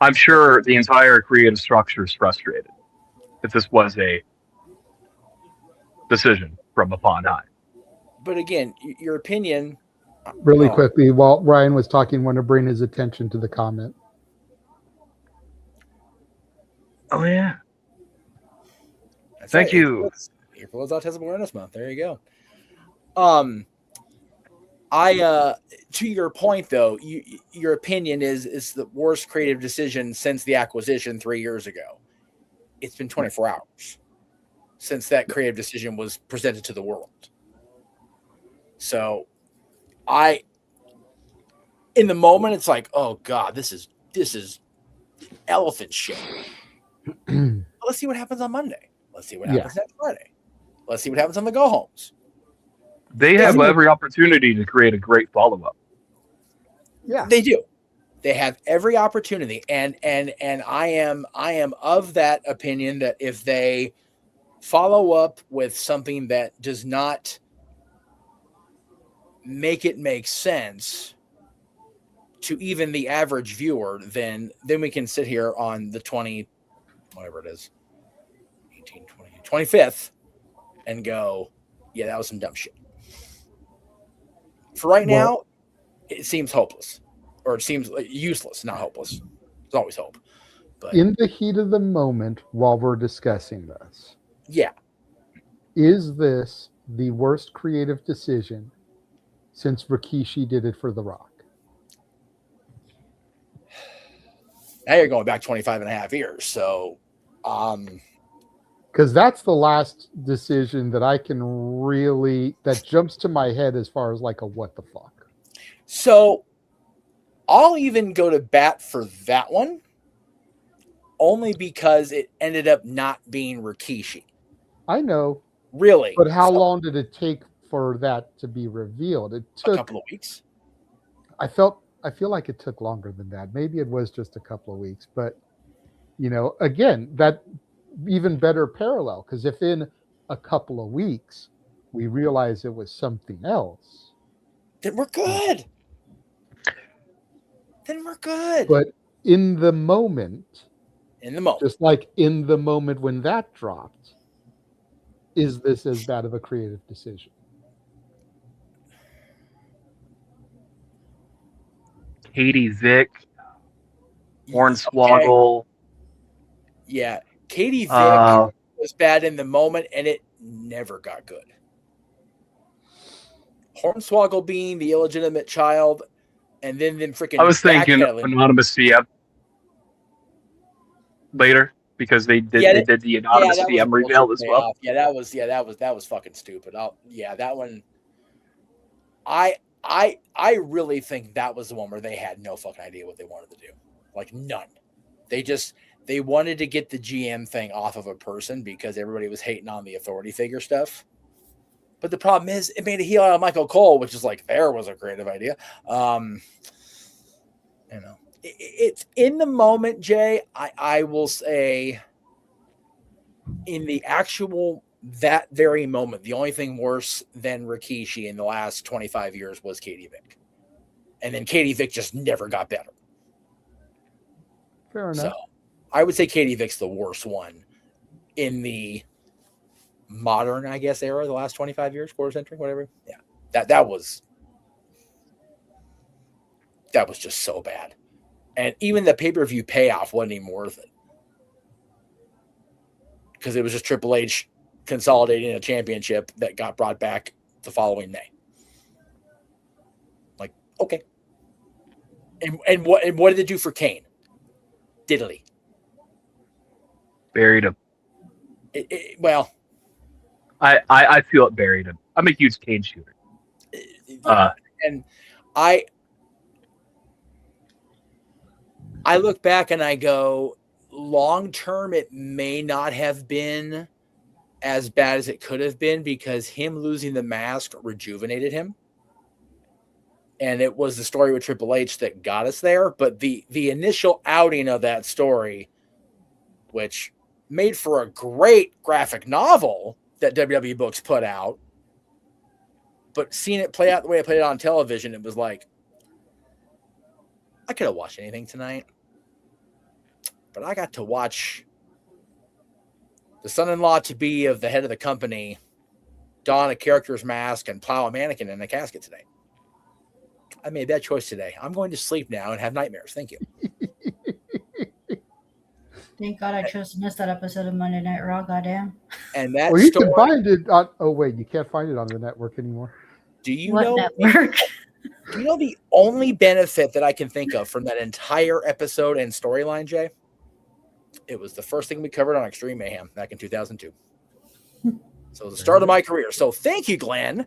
I'm sure the entire creative structure is frustrated if this was a decision from upon high. But again, your opinion. Really quickly, while Ryan was talking, I want to bring his attention to the comment. Oh, yeah. Thank you. April is Autism Awareness Month. There you go. To your point, though, your opinion is the worst creative decision since the acquisition 3 years ago. It's been 24 hours since that creative decision was presented to the world. So in the moment, it's like, oh God, this is elephant shit. Let's see what happens on Monday. Let's see what happens next Friday. Let's see what happens on the go-homes. They have every opportunity to create a great follow-up. Yeah, they do. They have every opportunity, and I am of that opinion that if they follow up with something that does not make it make sense to even the average viewer, then we can sit here on the 25th and go, yeah, that was some dumb shit. For right now, it seems hopeless, or it seems useless, not hopeless. There's always hope. But in the heat of the moment, while we're discussing this, yeah, is this the worst creative decision since Rikishi did it for The Rock? now you're going back 25 and a half years. So, because that's the last decision that I can really, that jumps to my head as far as like a what the fuck. So I'll even go to bat for that one, only because it ended up not being Rikishi. I know. Really? But how long did it take for that to be revealed? It took a couple of weeks. I feel like it took longer than that. Maybe it was just a couple of weeks, but again, that even better parallel, because if in a couple of weeks we realize it was something else, then we're good. But in the moment, just like in the moment when that dropped, is this as bad of a creative decision? Katie Vick, Hornswoggle. Okay. Yeah, Katie Vick was bad in the moment, and it never got good. Hornswoggle being the illegitimate child, and then freaking. I was thinking Anonymous DM later because they did the Anonymous DM reveal as well. Yeah, that was fucking stupid. That one. I really think that was the one where they had no fucking idea what they wanted to do. Like none. They wanted to get the GM thing off of a person because everybody was hating on the authority figure stuff. But the problem is it made a heel out of Michael Cole, which is like, there was a creative idea. It's in the moment, Jay. I will say in the actual that very moment, the only thing worse than Rikishi in the last 25 years was Katie Vick. And then Katie Vick just never got better. Fair enough. So I would say Katie Vick's the worst one in the modern, I guess, era, the last 25 years, quarter century, whatever. Yeah. That was just so bad. And even the pay-per-view payoff wasn't even worth it. Because it was just Triple H consolidating a championship that got brought back the following May. Like, okay. And what did it do for Kane? Diddly. Buried him. Well, I feel it buried him. I'm a huge Kane shooter. And I look back and I go, long term, it may not have been as bad as it could have been because him losing the mask rejuvenated him. And it was the story with Triple H that got us there. But the initial outing of that story, which made for a great graphic novel that WWE Books put out, but seeing it play out the way it played out on television, it was like, I could have watched anything tonight, but I got to watch the son-in-law to be of the head of the company don a character's mask and plow a mannequin in a casket today. I made that choice today. I'm going to sleep now and have nightmares. Thank you. Thank God I chose to miss that episode of Monday Night Raw. Goddamn. And that you can find it on. Oh wait, you can't find it on the network anymore. Do you know network? Do you know the only benefit that I can think of from that entire episode and storyline, Jay? It was the first thing we covered on Extreme Mayhem back in 2002. So the start of my career. So thank you, Glenn,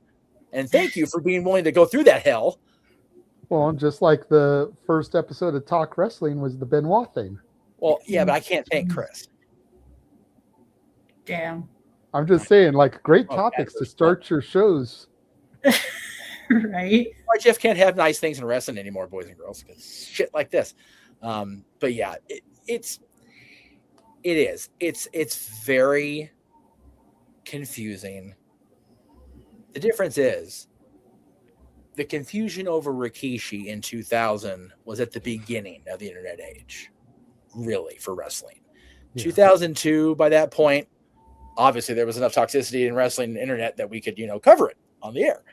and thank you for being willing to go through that hell. Well, just like the first episode of Talk Wrestling was the Benoit thing. Well, yeah, but I can't thank Chris. Damn. I'm just saying, like, great topics to start your shows. Right? Why Jeff can't have nice things in wrestling anymore, boys and girls, because shit like this. But yeah, it's very confusing. The difference is the confusion over Rikishi in 2000 was at the beginning of the internet age, really, for wrestling. Yeah. 2002, by that point, obviously there was enough toxicity in wrestling and internet that we could, cover it on the air.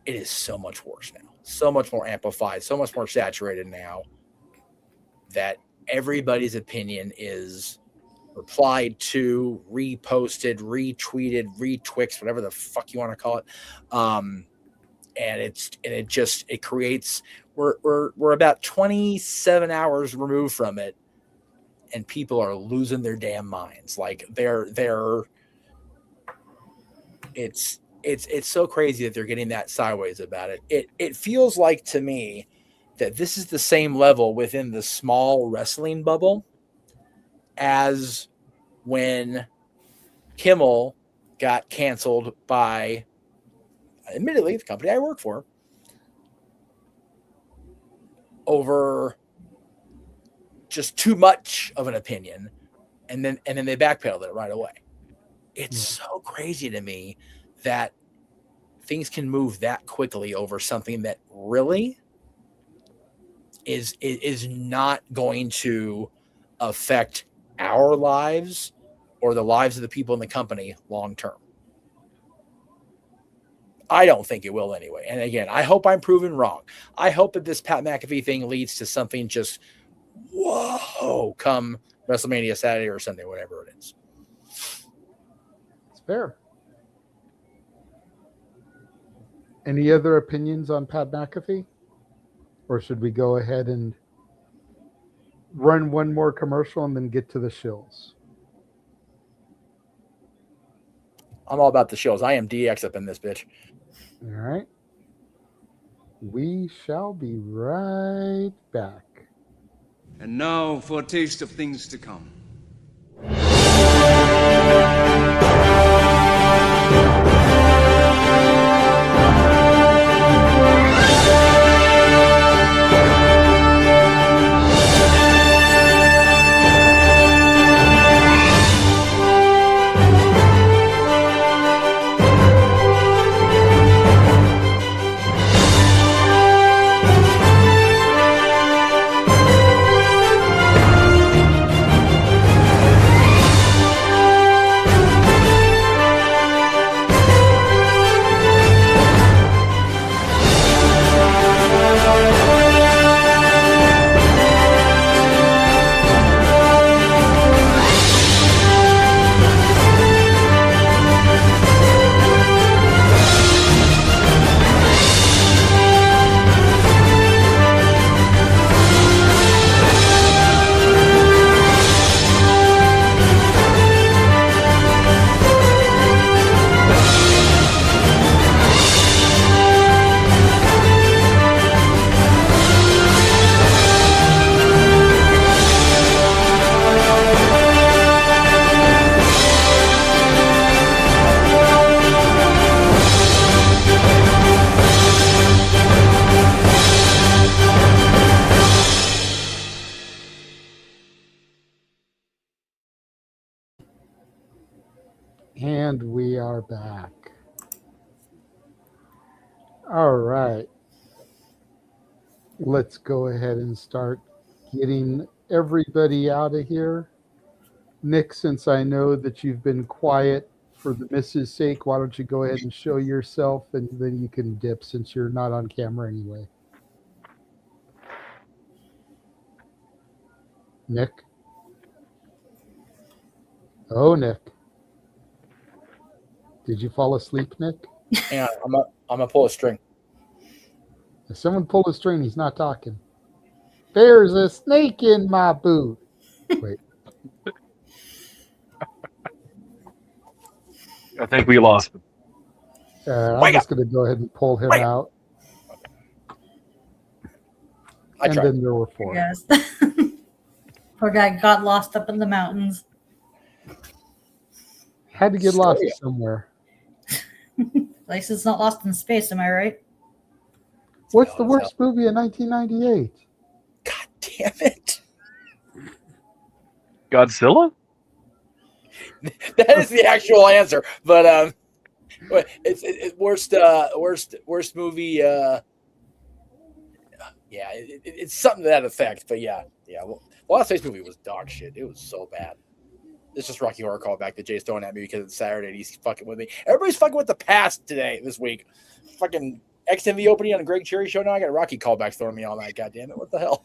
it is so much worse now, so much more amplified, so much more saturated now that everybody's opinion is replied to, reposted, retweeted, retwixed, whatever the fuck you want to call it. And it creates, we're about 27 hours removed from it, and people are losing their damn minds. Like it's so crazy that they're getting that sideways about it. It feels like to me that this is the same level within the small wrestling bubble as when Kimmel got canceled by, admittedly, the company I work for, over just too much of an opinion, and then they backpedaled it right away. It's so crazy to me that things can move that quickly over something that really is not going to affect our lives or the lives of the people in the company long term. I don't think it will anyway. And again, I hope I'm proven wrong. I hope that this Pat McAfee thing leads to something just whoa come WrestleMania Saturday or Sunday, whatever it is. It's fair. Any other opinions on Pat McAfee? Or should we go ahead and run one more commercial and then get to the shills? I'm all about the shows. I am DX up in this bitch. All right. We shall be right back. And now for a taste of things to come. And we are back. All right. Let's go ahead and start getting everybody out of here. Nick, since I know that you've been quiet for the missus' sake, why don't you go ahead and show yourself, and then you can dip since you're not on camera anyway. Nick? Oh, Nick. Did you fall asleep, Nick? Hang on, I'm gonna pull a string. If someone pull a string, he's not talking. There's a snake in my boot. Wait. I think we lost him. I'm just going to go ahead and pull him out. And then there were four. Yes. Poor guy got lost up in the mountains. Had to get lost somewhere. At least it's not lost in space, am I right? What's the worst movie of 1998? God damn it. Godzilla? That is the actual answer. But it's worst movie. Yeah, it's something to that effect. But yeah. Well, Lost Space movie was dog shit. It was so bad. It's just Rocky Horror callback that Jay's throwing at me because it's Saturday and he's fucking with me. Everybody's fucking with the past this week. Fucking XMV opening on a Greg Cherry show now. I got Rocky callbacks throwing me all night. God damn it! What the hell?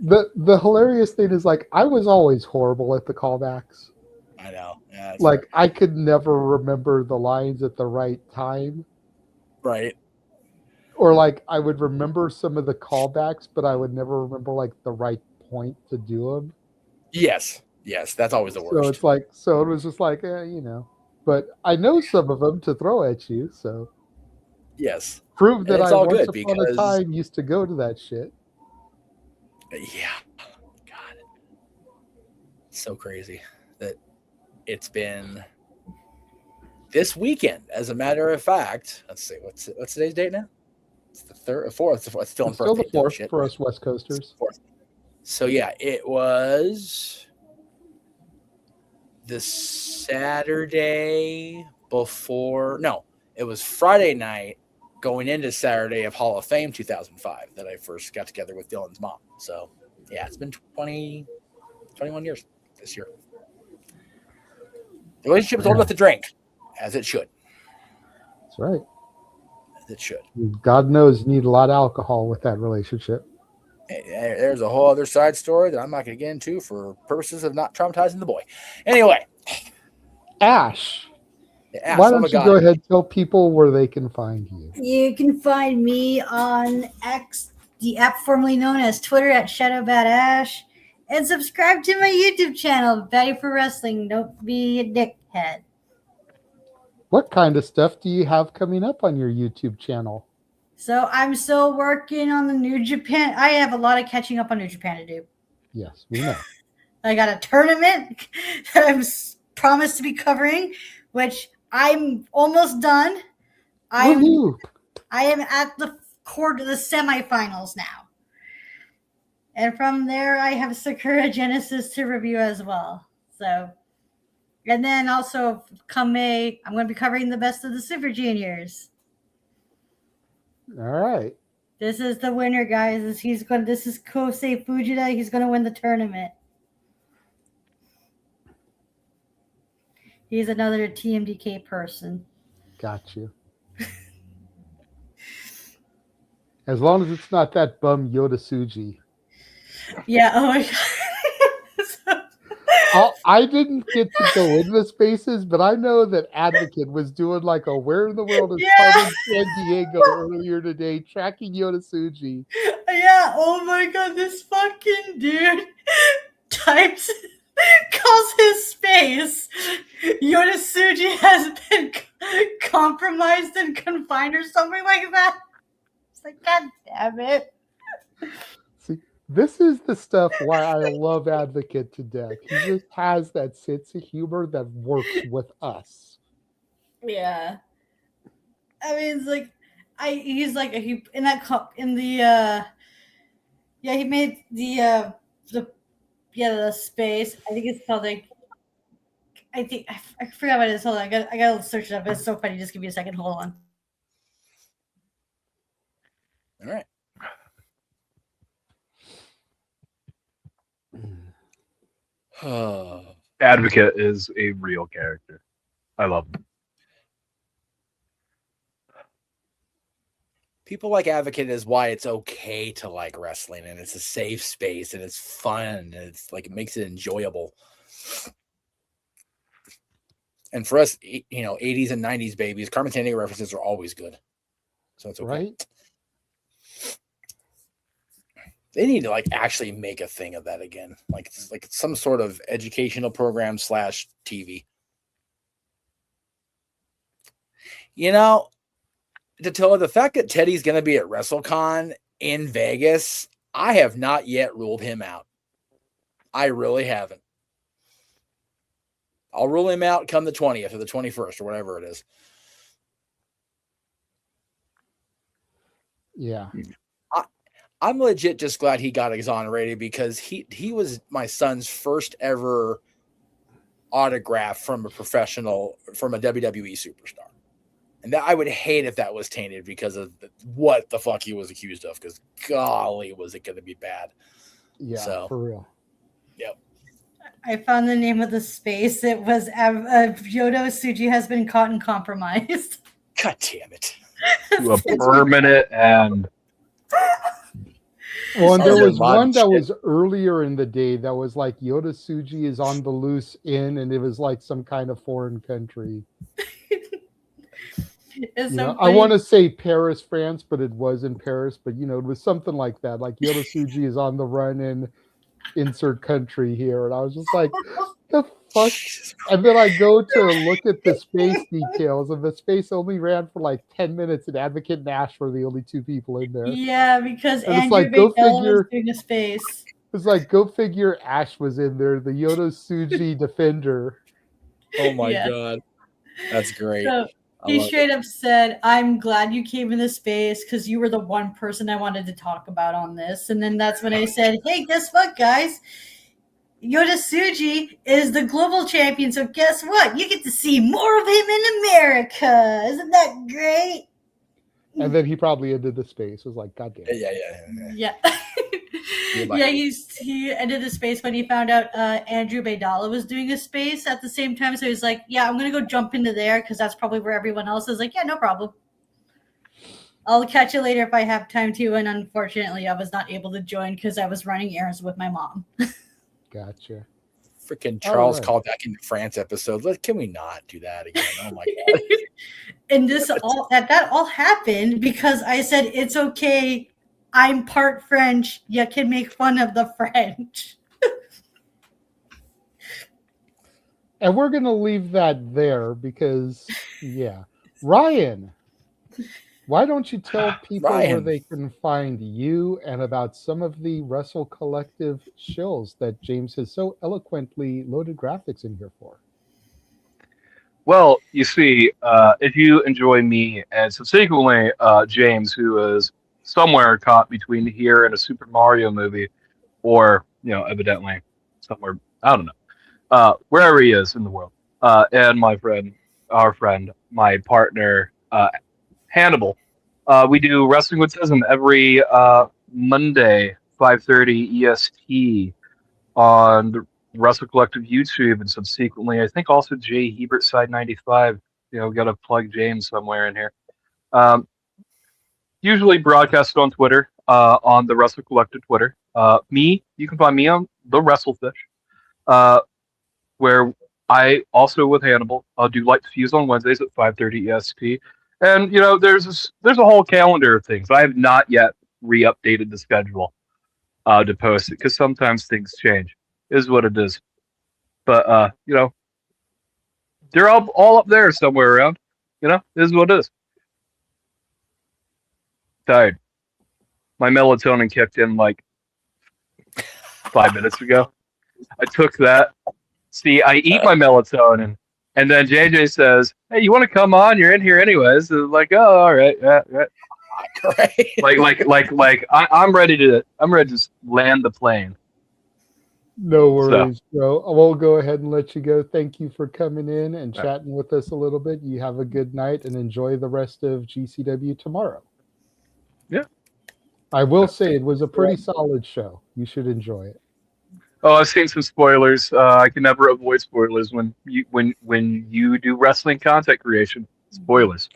The hilarious thing is, like, I was always horrible at the callbacks. I know. Yeah, like, I could never remember the lines at the right time. Right. Or, like, I would remember some of the callbacks, but I would never remember, like, the right point to do them. Yes. Yes, that's always the worst. So it's like, so it was just like, you know. But I know some of them to throw at you, so. Yes. Prove that it's I all once good upon a time used to go to that shit. Yeah. God. It's so crazy that it's been this weekend. As a matter of fact, let's see, what's today's date now? It's the 3rd or 4th. It's still It's still the 4th for us West Coasters. 4th. So yeah, it was the Saturday before. No, it was Friday night going into Saturday of Hall of Fame 2005 that I first got together with Dylan's mom. So yeah, it's been 21 years this year. The relationship is old enough to drink, as it should. That's right. As it should. God knows you need a lot of alcohol with that relationship. There's a whole other side story that I'm not going to get into for purposes of not traumatizing the boy. Anyway. Ash. Yeah, why don't you go ahead and tell people where they can find you? You can find me on X, the app formerly known as Twitter, at ShadowBadAsh, and subscribe to my YouTube channel, Batty for Wrestling. Don't be a dickhead. What kind of stuff do you have coming up on your YouTube channel? So I'm still working on the New Japan. I have a lot of catching up on New Japan to do. Yes, we know. I got a tournament that I'm promised to be covering, which I'm almost done. I am at the semifinals now. And from there, I have Sakura Genesis to review as well. So, and then also come May, I'm going to be covering the best of the Super Juniors. All right. This is the winner, guys. This is Kosei Fujita. He's going to win the tournament. He's another TMDK person. Got you. As long as it's not that bum Yoda Tsuji. Yeah, oh my God. I didn't get to go into the spaces, but I know that Advocate was doing like a Where in the World is Carmen San Diego earlier today, tracking Yoda Tsuji. Yeah, oh my God, this fucking dude calls his space Yoda Tsuji has been compromised and confined or something like that. It's like, God damn it. See, this is the stuff why I love Advocate to death. He just has that sense of humor that works with us. Yeah. I mean, it's like, he made the space. I think it's called like, I forgot what it is. Hold on, I gotta search it up. It's so funny. Just give me a second. Hold on. All right. Advocate is a real character. I love him. People like Advocate is why it's okay to like wrestling, and it's a safe space, and it's fun, and it's like it makes it enjoyable. And for us, 80s and 90s babies, Carmen Sandiego references are always good. So it's okay. Right? They need to like actually make a thing of that again. Like some sort of educational program / TV. The fact that Teddy's going to be at WrestleCon in Vegas, I have not yet ruled him out. I really haven't. I'll rule him out come the 20th or the 21st or whatever it is. Yeah. I'm legit just glad he got exonerated because he was my son's first ever autograph from a WWE superstar. And that I would hate if that was tainted because of what the fuck he was accused of, because golly, was it going to be bad. Yeah, for real. Yep. I found the name of the space. It was Yoda Tsuji has been caught and compromised. God damn it. To a permanent end. Well, and there was Mod one that shit. was earlier in the day that was like Yoda Tsuji is on the loose in, and it was like some kind of foreign country. It's You so know, I funny. want to say Paris, France, but it was in Paris. But you know, it was something like that. Like Yoda Tsuji is on the run in insert country here, and I was just like, the fuck. And then I go to look at the space details, and the space only ran for like 10 minutes, and Advocate and Nash were the only two people in there. Yeah, because And it's Andrew like, go Baydella was figure. doing a space. It's like, go figure. Ash was in there, the Yoda Tsuji defender. Oh my Yeah. god. That's great. So I he love straight up said, I'm glad you came into space because you were the one person I wanted to talk about on this. And then that's when I said, hey, guess what, guys? Yoda Tsuji is the global champion, so guess what? You get to see more of him in America. Isn't that great? And then he probably ended the space. It was like, God damn it. Yeah. Goodbye. Yeah, he ended the space when he found out Andrew Baydalla was doing a space at the same time. So he's like, yeah, I'm going to go jump into there because that's probably where everyone else is. Like, yeah, no problem. I'll catch you later if I have time to. And unfortunately, I was not able to join because I was running errands with my mom. Gotcha. Freaking Charles right. called back into France episode. Can we not do that again? Oh my god. And that all happened because I said, it's okay. I'm part French. You can make fun of the French. And we're going to leave that there because, yeah. Ryan, why don't you tell people where Ryan. they can find you and about some of the Wrestle Collective shows that James has so eloquently loaded graphics in here for? Well, you see, if you enjoy me and subsequently James, who is somewhere caught between here and a Super Mario movie, or, you know, evidently somewhere, I don't know, wherever he is in the world, and our friend, my partner, Hannibal. We do Wrestling with Tism every Monday, 5:30 EST on the Wrestle Collective YouTube, and subsequently, I think also Jay Hebert Side 95. You know, got to plug James somewhere in here. Usually broadcasted on Twitter, on the Wrestle Collective Twitter. You can find me on the WrestleFish, where I also with Hannibal do Light Fuse on Wednesdays at 5:30 EST. And you know, there's a whole calendar of things. I have not yet re-updated the schedule to post it because sometimes things change. Is what it is. But you know, they're all up there somewhere around. You know, is what it is. Tired. My melatonin kicked in like 5 minutes ago. I took that. See, I eat my melatonin, and then JJ says, "Hey, you want to come on? You're in here anyways." It's like, oh, all right, yeah. Great. like I'm ready to just land the plane. No worries, bro. We'll go ahead and let you go. Thank you for coming in and chatting with us a little bit. You have a good night and enjoy the rest of GCW tomorrow. Yeah. I will say it was a pretty solid show. You should enjoy it. Oh, I've seen some spoilers. I can never avoid spoilers when you do wrestling content creation. Spoilers.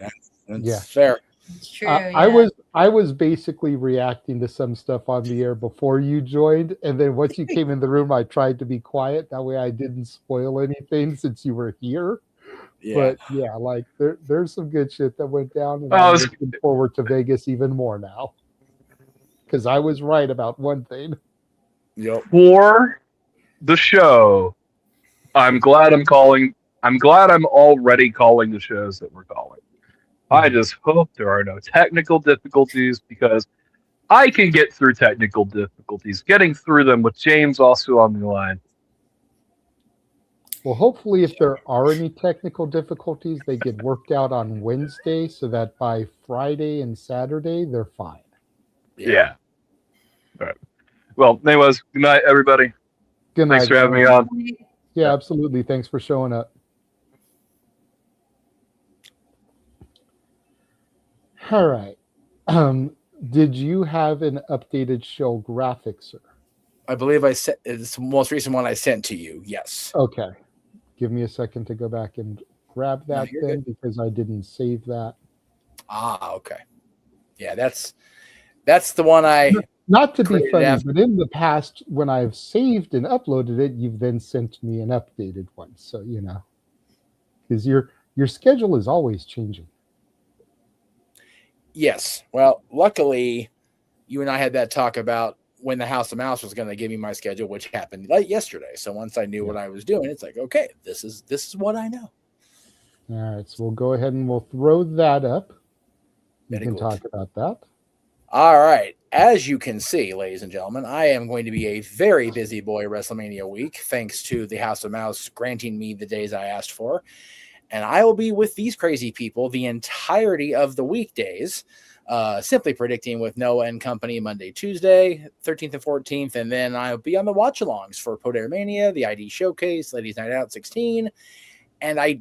That's fair. It's true. I was basically reacting to some stuff on the air before you joined, and then once you came in the room, I tried to be quiet. That way, I didn't spoil anything since you were here. Yeah. But yeah, like there's some good shit that went down, and I'm looking forward to Vegas even more now because I was right about one thing. Yep. For the show, I'm glad I'm already calling the shows that we're calling. I just hope there are no technical difficulties because I can get through technical difficulties. Getting through them with James also on the line. Well, hopefully, if there are any technical difficulties, they get worked out on Wednesday so that by Friday and Saturday, they're fine. Yeah. All right. Well, anyways, good night, everybody. Good night. Thanks for having me on. Yeah, absolutely. Thanks for showing up. All right. Did you have an updated show graphic, sir? I believe I sent it's the most recent one I sent to you. Yes. Okay. Give me a second to go back and grab that you're then because I didn't save that. Okay. Yeah, that's the one I. Not to be created funny, after- but in the past, when I've saved and uploaded it, you've then sent me an updated one. So because your schedule is always changing. Yes. Well, luckily, you and I had that talk about when the House of Mouse was going to give me my schedule, which happened like yesterday. So once I knew what I was doing, it's like, okay, this is what I know. All right, so we'll go ahead and we'll throw that up. You Very can good. talk about that. All right. As you can see, ladies and gentlemen, I am going to be a very busy boy WrestleMania week, thanks to the House of Mouse granting me the days I asked for. And I will be with these crazy people the entirety of the weekdays, simply predicting with Noah and company Monday, Tuesday, 13th and 14th. And then I'll be on the watch-alongs for Poder Mania, the ID Showcase, Ladies Night Out 16. And I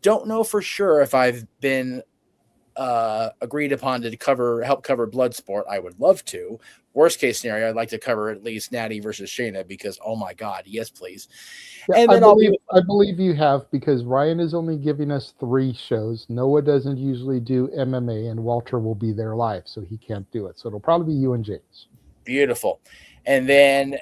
don't know for sure if I've been agreed upon to help cover Bloodsport. I would love to. Worst case scenario, I'd like to cover at least Natty versus Shayna because, oh my God, yes, please. Yeah, And then I believe you have, because Ryan is only giving us 3 shows. Noah doesn't usually do MMA, and Walter will be there live, so he can't do it. So it'll probably be you and James. Beautiful. And then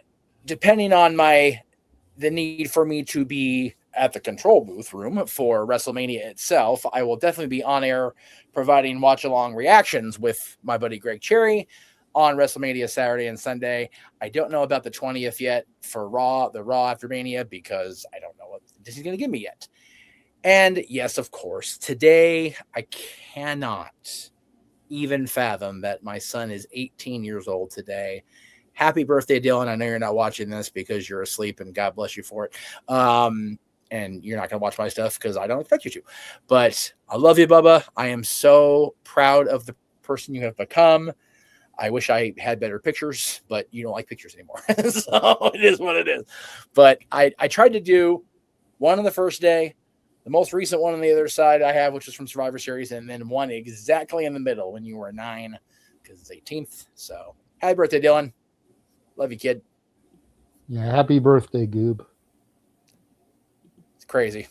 depending on the need for me to be at the control booth room for WrestleMania itself, I will definitely be on air providing watch-along reactions with my buddy Greg Cherry on WrestleMania Saturday and Sunday. I don't know about the 20th yet for the Raw after Mania, because I don't know what Disney's going to give me yet. And yes, of course, today I cannot even fathom that my son is 18 years old today. Happy birthday, Dylan. I know you're not watching this because you're asleep, and God bless you for it. And you're not going to watch my stuff because I don't expect you to. But I love you, Bubba. I am so proud of the person you have become. I wish I had better pictures, but you don't like pictures anymore. So it is what it is. But I tried to do one on the first day, the most recent one on the other side I have, which is from Survivor Series, and then one exactly in the middle when you were 9, because it's 18th. So happy birthday, Dylan. Love you, kid. Yeah, happy birthday, Goob. It's crazy.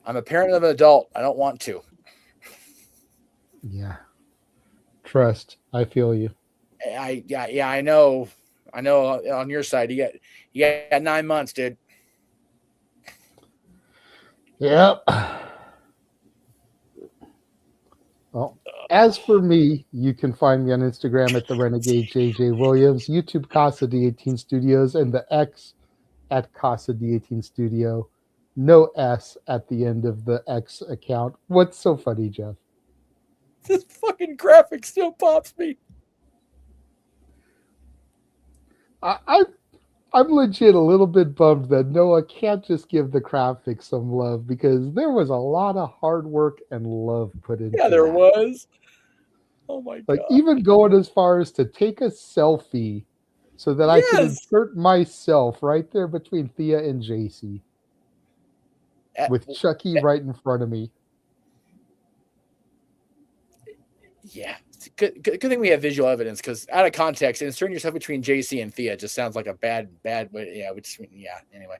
I'm a parent of an adult. I don't want to. Yeah. Trust. I feel you. I know. I know on your side, you got 9 months, dude. Yep. Well, as for me, you can find me on Instagram at the Renegade JJ Williams, YouTube Casa D18 Studios, and the X at Casa D18 Studio. No S at the end of the X account. What's so funny, Jeff? This fucking graphic still pops me. I'm legit a little bit bummed that Noah can't just give the graphics some love, because there was a lot of hard work and love put into it. Yeah, there was. Oh my Like, God. even going as far as to take a selfie so that I could insert myself right there between Thea and JC with Chucky right in front of me. Yeah. Good thing we have visual evidence, because out of context, inserting yourself between JC and Thea just sounds like a bad way. Yeah, anyway.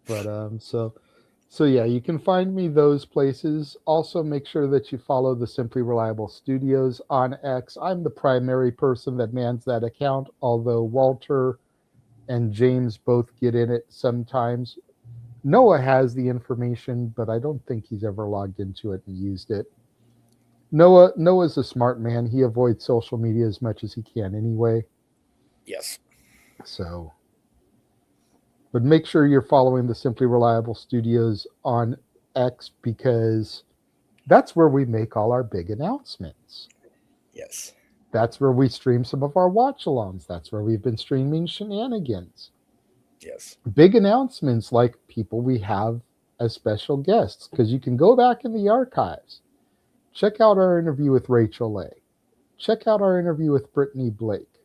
But so yeah, you can find me those places. Also, make sure that you follow the Simply Reliable Studios on X. I'm the primary person that mans that account, although Walter and James both get in it sometimes. Noah has the information, but I don't think he's ever logged into it and used it. Noah's a smart man. He avoids social media as much as he can anyway. Yes. So, but make sure you're following the Simply Reliable Studios on X, because that's where we make all our big announcements. Yes. That's where we stream some of our watch-alongs. That's where we've been streaming Shenanigans. Yes. Big announcements like people we have as special guests, because you can go back in the archives. Check out our interview with Rachel A. Check out our interview with Brittany Blake,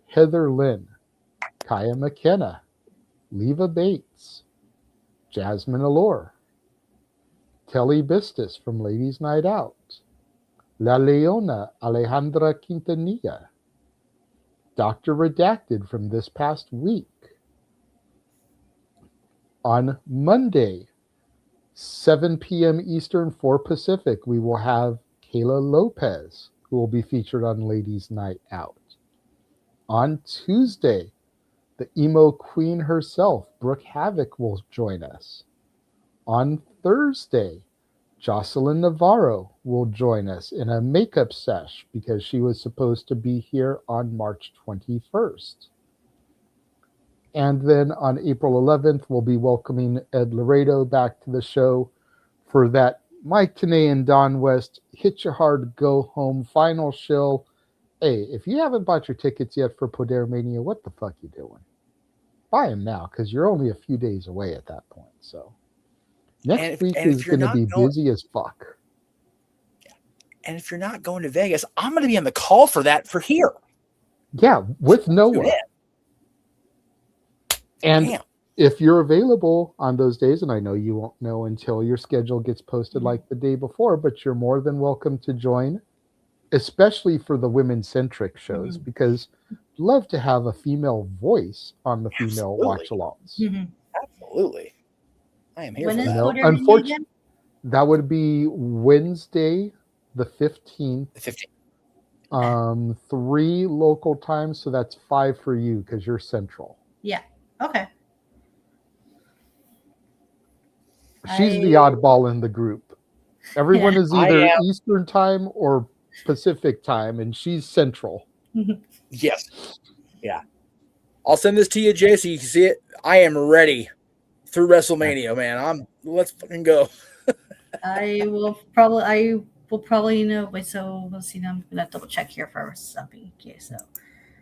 Heather Lynn, Kaya McKenna, Leva Bates, Jasmine Allure, Kelly Bistis from Ladies Night Out, La Leona Alejandra Quintanilla, Dr. Redacted from this past week. On Monday, 7 p.m. Eastern, 4 Pacific, we will have Kayla Lopez, who will be featured on Ladies Night Out. On Tuesday, the emo queen herself, Brooke Havoc, will join us. On Thursday, Jocelyn Navarro will join us in a makeup sesh because she was supposed to be here on March 21st. And then on April 11th, we'll be welcoming Ed Laredo back to the show for that Mike Tenay and Don West Hit You Hard, Go Home final show. Hey, if you haven't bought your tickets yet for Poder Mania, what the fuck you doing? Buy them now, because you're only a few days away at that point. So next week is going to be busy as fuck. And if you're not going to Vegas, I'm going to be on the call for that for here. Yeah, with Noah. And if you're available on those days, and I know you won't know until your schedule gets posted like the day before, but you're more than welcome to join, especially for the women-centric shows, because I'd love to have a female voice on the female watch-alongs. Absolutely. I am here When for is that. Poder Mania Unfortunately, that would be Wednesday, the 15th. The 15th. 3 local times, so that's 5 for you because you're central. Yeah. Okay. She's the oddball in the group. Everyone is either Eastern time or Pacific time, and she's central. Yes. Yeah. I'll send this to you, Jay, so you can see it. I am ready through WrestleMania, man. Let's fucking go. I will probably know. Wait, so let's see. Now I'm gonna double check here for something. Okay, so.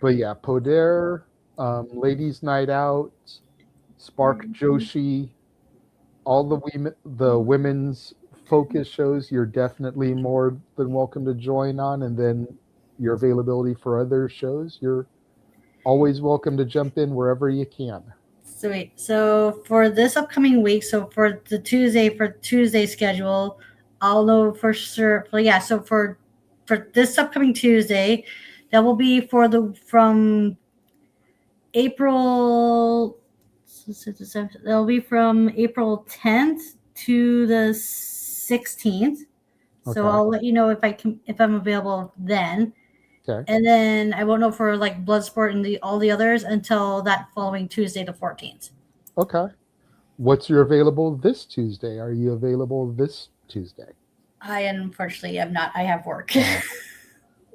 But yeah, Poder, Ladies Night Out, Spark Joshi, all the women's focus shows, you're definitely more than welcome to join on. And then your availability for other shows, you're always welcome to jump in wherever you can. Sweet. So for this upcoming week, so for Tuesday schedule, I'll know for sure. Yeah. So for this upcoming Tuesday, that will be from April. That'll be from April 10th to the 16th. So Okay. I'll let you know if I'm available then. Okay. And then I won't know for like Bloodsport and all the others until that following Tuesday, the 14th. Okay. What's your available this Tuesday? Are you available this Tuesday? I unfortunately am not. I have work.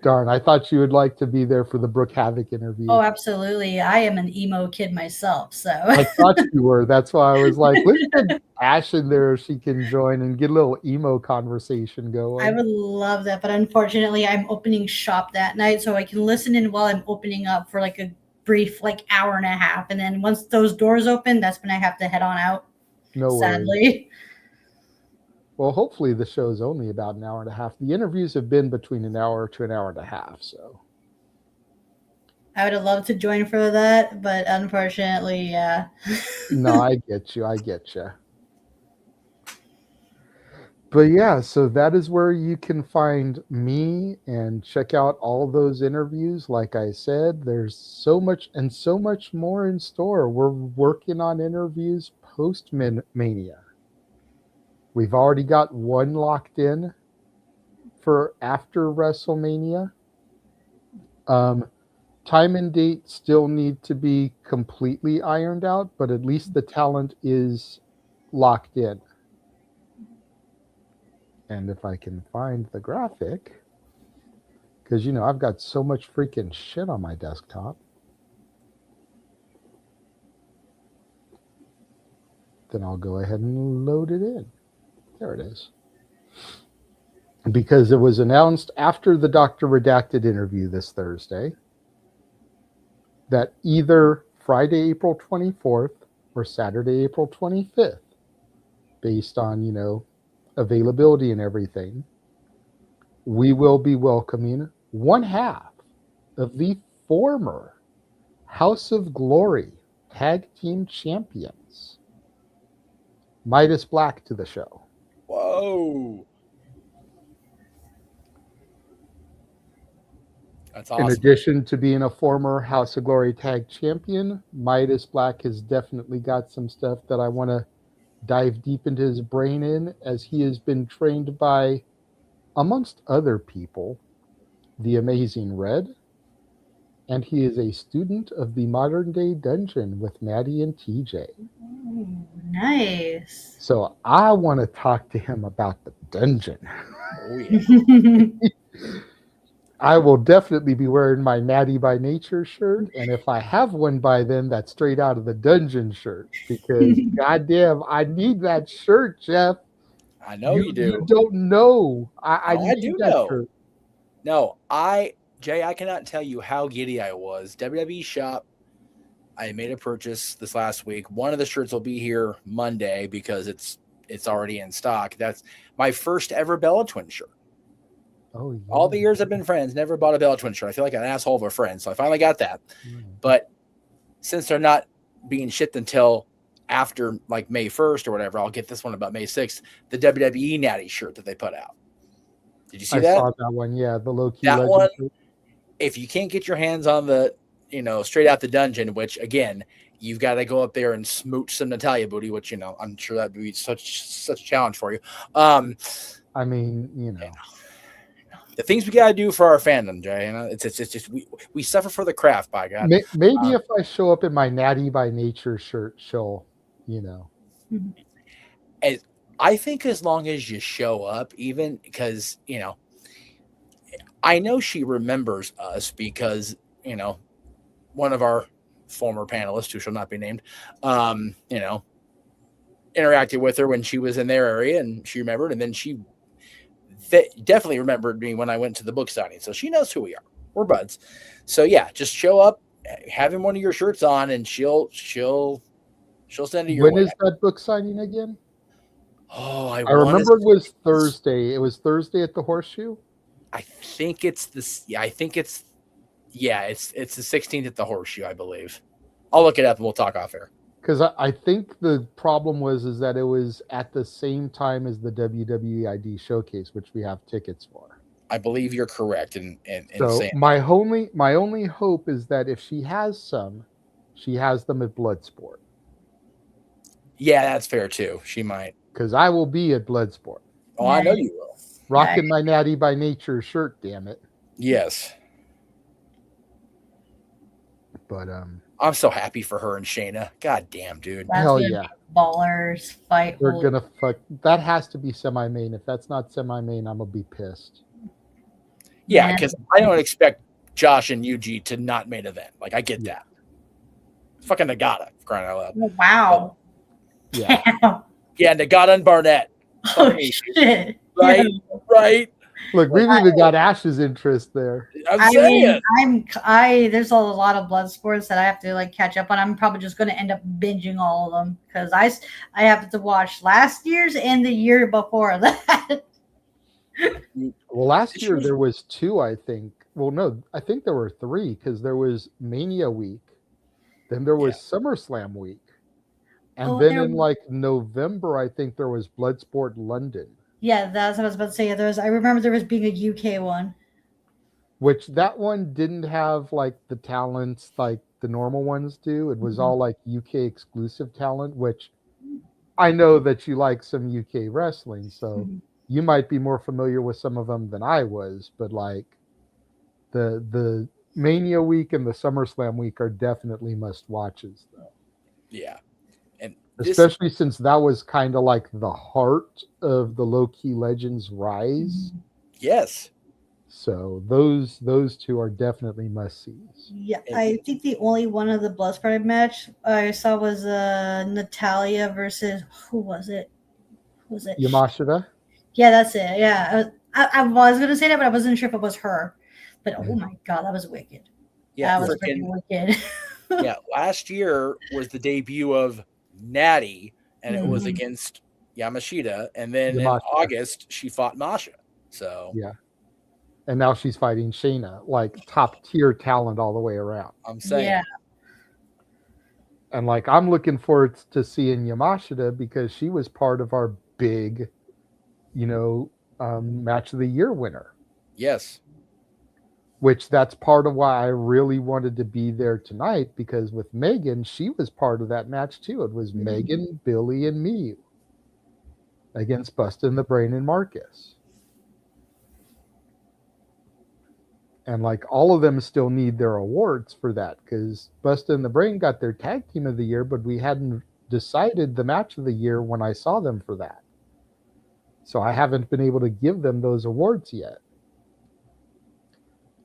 Darn, I thought you would like to be there for the Brooke Havoc interview. Oh, absolutely. I am an emo kid myself, so. I thought you were. That's why I was like, let's get Ash in there if she can join and get a little emo conversation going. I would love that, but unfortunately, I'm opening shop that night, so I can listen in while I'm opening up for like a brief hour and a half, and then once those doors open, that's when I have to head on out. No sadly. worries. Well, hopefully the show is only about an hour and a half. The interviews have been between an hour to an hour and a half, so. I would have loved to join for that, but unfortunately, yeah. No, I get you. But yeah, so that is where you can find me and check out all those interviews. Like I said, there's so much and so much more in store. We're working on interviews post-Mania. We've already got one locked in for after WrestleMania. Time and date still need to be completely ironed out, but at least the talent is locked in. And if I can find the graphic, because, I've got so much freaking shit on my desktop. Then I'll go ahead and load it in. There it is. Because it was announced after the Dr. Redacted interview this Thursday that either Friday, April 24th or Saturday, April 25th, based on, availability and everything, we will be welcoming one half of the former House of Glory Tag Team Champions, Midas Black, to the show. Whoa. That's awesome. In addition to being a former House of Glory Tag Champion, Midas Black has definitely got some stuff that I want to dive deep into his brain in, as he has been trained by, amongst other people, the Amazing Red, and he is a student of the modern day dungeon with Maddie and TJ. Ooh, nice. So I want to talk to him about the dungeon. Oh yeah. I will definitely be wearing my Natty by Nature shirt, and if I have one by then, that's straight out of the dungeon shirt, because goddamn, I need that shirt, Jeff. I know you do. You don't know. I I need do that know. shirt. No, Jay, I cannot tell you how giddy I was. WWE Shop, I made a purchase this last week. One of the shirts will be here Monday because it's already in stock. That's my first ever Bella Twin shirt. Oh, yeah. All the years I've been friends, never bought a Bella Twin shirt. I feel like an asshole of a friend, so I finally got that. But since they're not being shipped until after like May 1st or whatever, I'll get this one about May 6th, the WWE Natty shirt that they put out. Did you see that? I saw that one, yeah, the low-key That legend one, shirt. if you can't get your hands on the, straight out the dungeon, which again, you've got to go up there and smooch some Natalia booty, which, I'm sure that'd be such a challenge for you. I mean, the things we got to do for our fandom, Jay, it's just, we suffer for the craft, by God. Maybe if I show up in my Natty by Nature shirt, she'll, I think as long as you show up, even because, I know she remembers us because, one of our former panelists, who shall not be named, interacted with her when she was in their area, and she remembered, and then she definitely remembered me when I went to the book signing. So she knows who we are. We're buds. So yeah, just show up, having one of your shirts on, and she'll send it your way. When is that book signing again? Oh, I remember it was Thursday. It was Thursday at the Horseshoe. I think it's this. Yeah, it's the 16th at the Horseshoe, I believe. I'll look it up and we'll talk off air. Because I think the problem is that it was at the same time as the WWE ID showcase, which we have tickets for. I believe you're correct. So my only hope is that if she has some, she has them at Bloodsport. Yeah, that's fair too. She might. Because I will be at Bloodsport. Oh, I know you will. Rocking my Natty by Nature shirt, damn it. Yes. But I'm so happy for her and Shayna. God damn, dude. Hell yeah. Ballers fight. They're gonna fuck. That has to be semi-main. If that's not semi-main, I'm gonna be pissed. Yeah, because I don't expect Josh and Yuji to not main event. Like, I get that. Fucking Nagata, for crying out loud. Wow. Yeah. Yeah, Nagata and Barnett. Oh, shit. Right? Yeah. Right? Look, we've even got Ash's interest there. There's a lot of blood sports that I have to catch up on. I'm probably just going to end up binging all of them because I have to watch last year's and the year before that. Well, last year there was 2, I think. Well, no, I think there were 3 because there was Mania week, then there was SummerSlam week, and then in November, I think there was Bloodsport London. Yeah, that's what I was about to say. I remember there was being a UK one. Which that one didn't have the talents like the normal ones do. It was all UK exclusive talent, which I know that you like some UK wrestling, so you might be more familiar with some of them than I was, but the Mania week and the SummerSlam week are definitely must watches though. Yeah. Especially since that was kind of like the heart of the low-key legends rise. Yes. So those 2 are definitely must-sees. Yeah, I think the only one of the Bloodsport match I saw was Natalia versus who was it? Yamashita? Yeah, that's it. Yeah, I was gonna say that, but I wasn't sure if it was her. But oh my god, that was wicked. Yeah, that was freaking wicked. Yeah, last year was the debut of Natty, and it was against Yamashita, and then in August she fought Masha. So yeah, and now she's fighting Shayna, top tier talent all the way around. I'm saying, yeah. And I'm looking forward to seeing Yamashita because she was part of our big, match of the year winner. Yes. Which that's part of why I really wanted to be there tonight, because with Megan, she was part of that match too. It was Megan, Billy, and me against Bustin' the Brain and Marcus. And like all of them still need their awards for that because Bustin' the Brain got their tag team of the year, but we hadn't decided the match of the year when I saw them for that. So I haven't been able to give them those awards yet.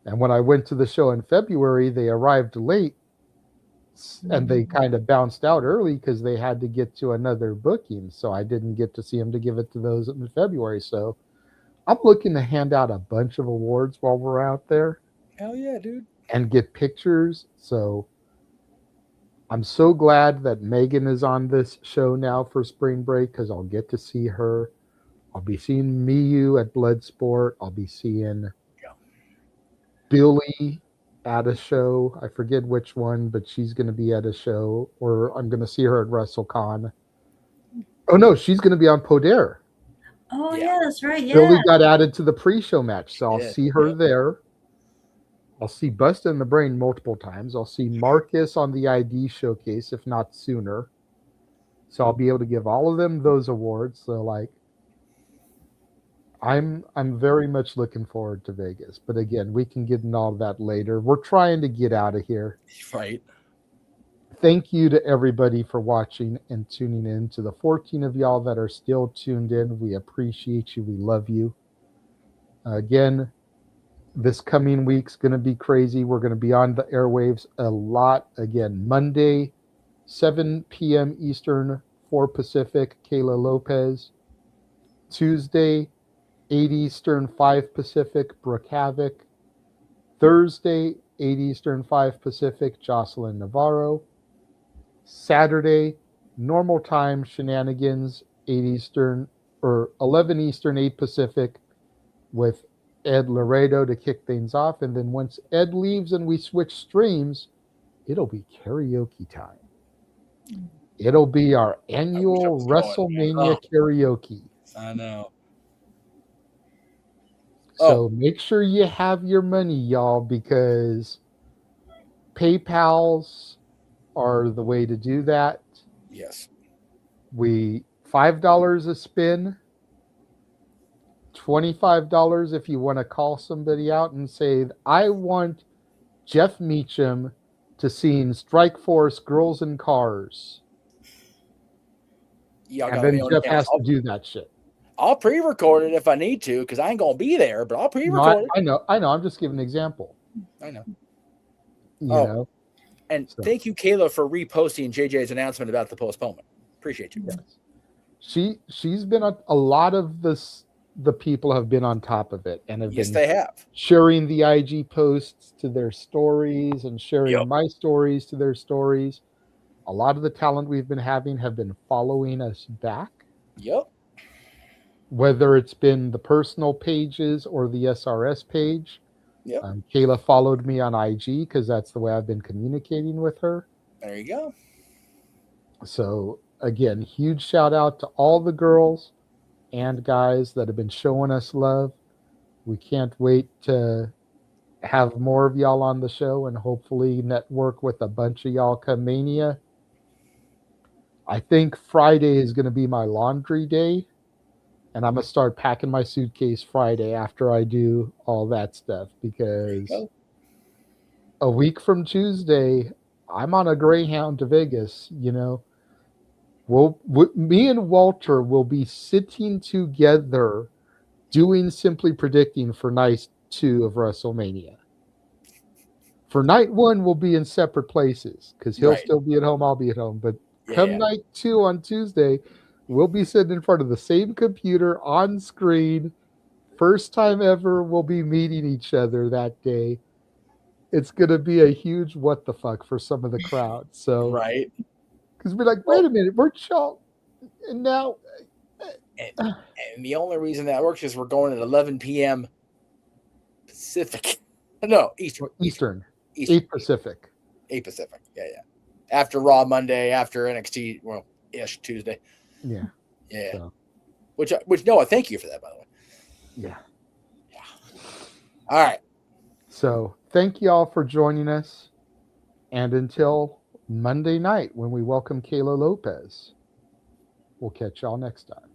And when I went to the show in February, they arrived late and they kind of bounced out early because they had to get to another booking. So I didn't get to see them to give it to those in February. So I'm looking to hand out a bunch of awards while we're out there. Hell yeah, dude. And get pictures. So I'm so glad that Megan is on this show now for spring break because I'll get to see her. I'll be seeing Miyu at Bloodsport. I'll be seeing Billy at a show. I forget which one, but she's going to be at a show. Or I'm going to see her at WrestleCon. Oh, no, she's going to be on Poder. Oh, yeah, that's right. Yeah. Billy got added to the pre-show match, so I'll see her there. I'll see Bustin' the Brain multiple times. I'll see Marcus on the ID showcase, if not sooner. So I'll be able to give all of them those awards. So, like, I'm very much looking forward to Vegas. But again, we can get into all that later. We're trying to get out of here. Right. Thank you to everybody for watching and tuning in. To the 14 of y'all that are still tuned in, we appreciate you. We love you. Again, this coming week's going to be crazy. We're going to be on the airwaves a lot. Again, Monday, 7 p.m. Eastern, 4 Pacific, Kayla Lopez. Tuesday, 8 Eastern, 5 Pacific, Brooke Havoc. Thursday, 8 Eastern, 5 Pacific, Jocelyn Navarro. Saturday, normal time, Shenanigans, 8 Eastern, or 11 Eastern, 8 Pacific, with Ed Laredo to kick things off. And then once Ed leaves and we switch streams, it'll be karaoke time. It'll be our annual WrestleMania karaoke. I know. So make sure you have your money, y'all, because PayPals are the way to do that. Yes. We $5 a spin, $25 if you want to call somebody out and say, I want Jeff Meacham to sing Strike Force Girls in Cars. And then Jeff has to do that shit. I'll pre-record it if I need to because I ain't going to be there, but I'll pre-record it. I know. I'm just giving an example. I know. You know. And thank you, Kayla, for reposting JJ's announcement about the postponement. Appreciate you. Yes. She's been a lot of the people have been on top of it and have they have sharing the IG posts to their stories and sharing my stories to their stories. A lot of the talent we've been having have been following us back. Yep. Whether it's been the personal pages or the SRS page. Yep. Kayla followed me on IG because that's the way I've been communicating with her. There you go. So, again, huge shout out to all the girls and guys that have been showing us love. We can't wait to have more of y'all on the show and hopefully network with a bunch of y'all come Mania. I think Friday is going to be my laundry day. And I'm going to start packing my suitcase Friday after I do all that stuff because a week from Tuesday, I'm on a Greyhound to Vegas, you know. Me and Walter will be sitting together doing Simply Predicting for night 2 of WrestleMania. For night 1, we'll be in separate places because he'll still be at home, I'll be at home. But come night 2 on Tuesday, we'll be sitting in front of the same computer on screen. First time ever we'll be meeting each other that day. It's going to be a huge what the fuck for some of the crowd. So, right. Because we're like, wait a minute, we're chill. And now. And the only reason that works is we're going at 11 p.m. Pacific. No, Eastern. 8 Pacific. 8 Pacific. Yeah. After Raw Monday, after NXT, ish Tuesday. Yeah. Yeah. So. Which Noah, thank you for that, by the way. Yeah. All right. So thank you all for joining us. And until Monday night when we welcome Kayla Lopez, we'll catch y'all next time.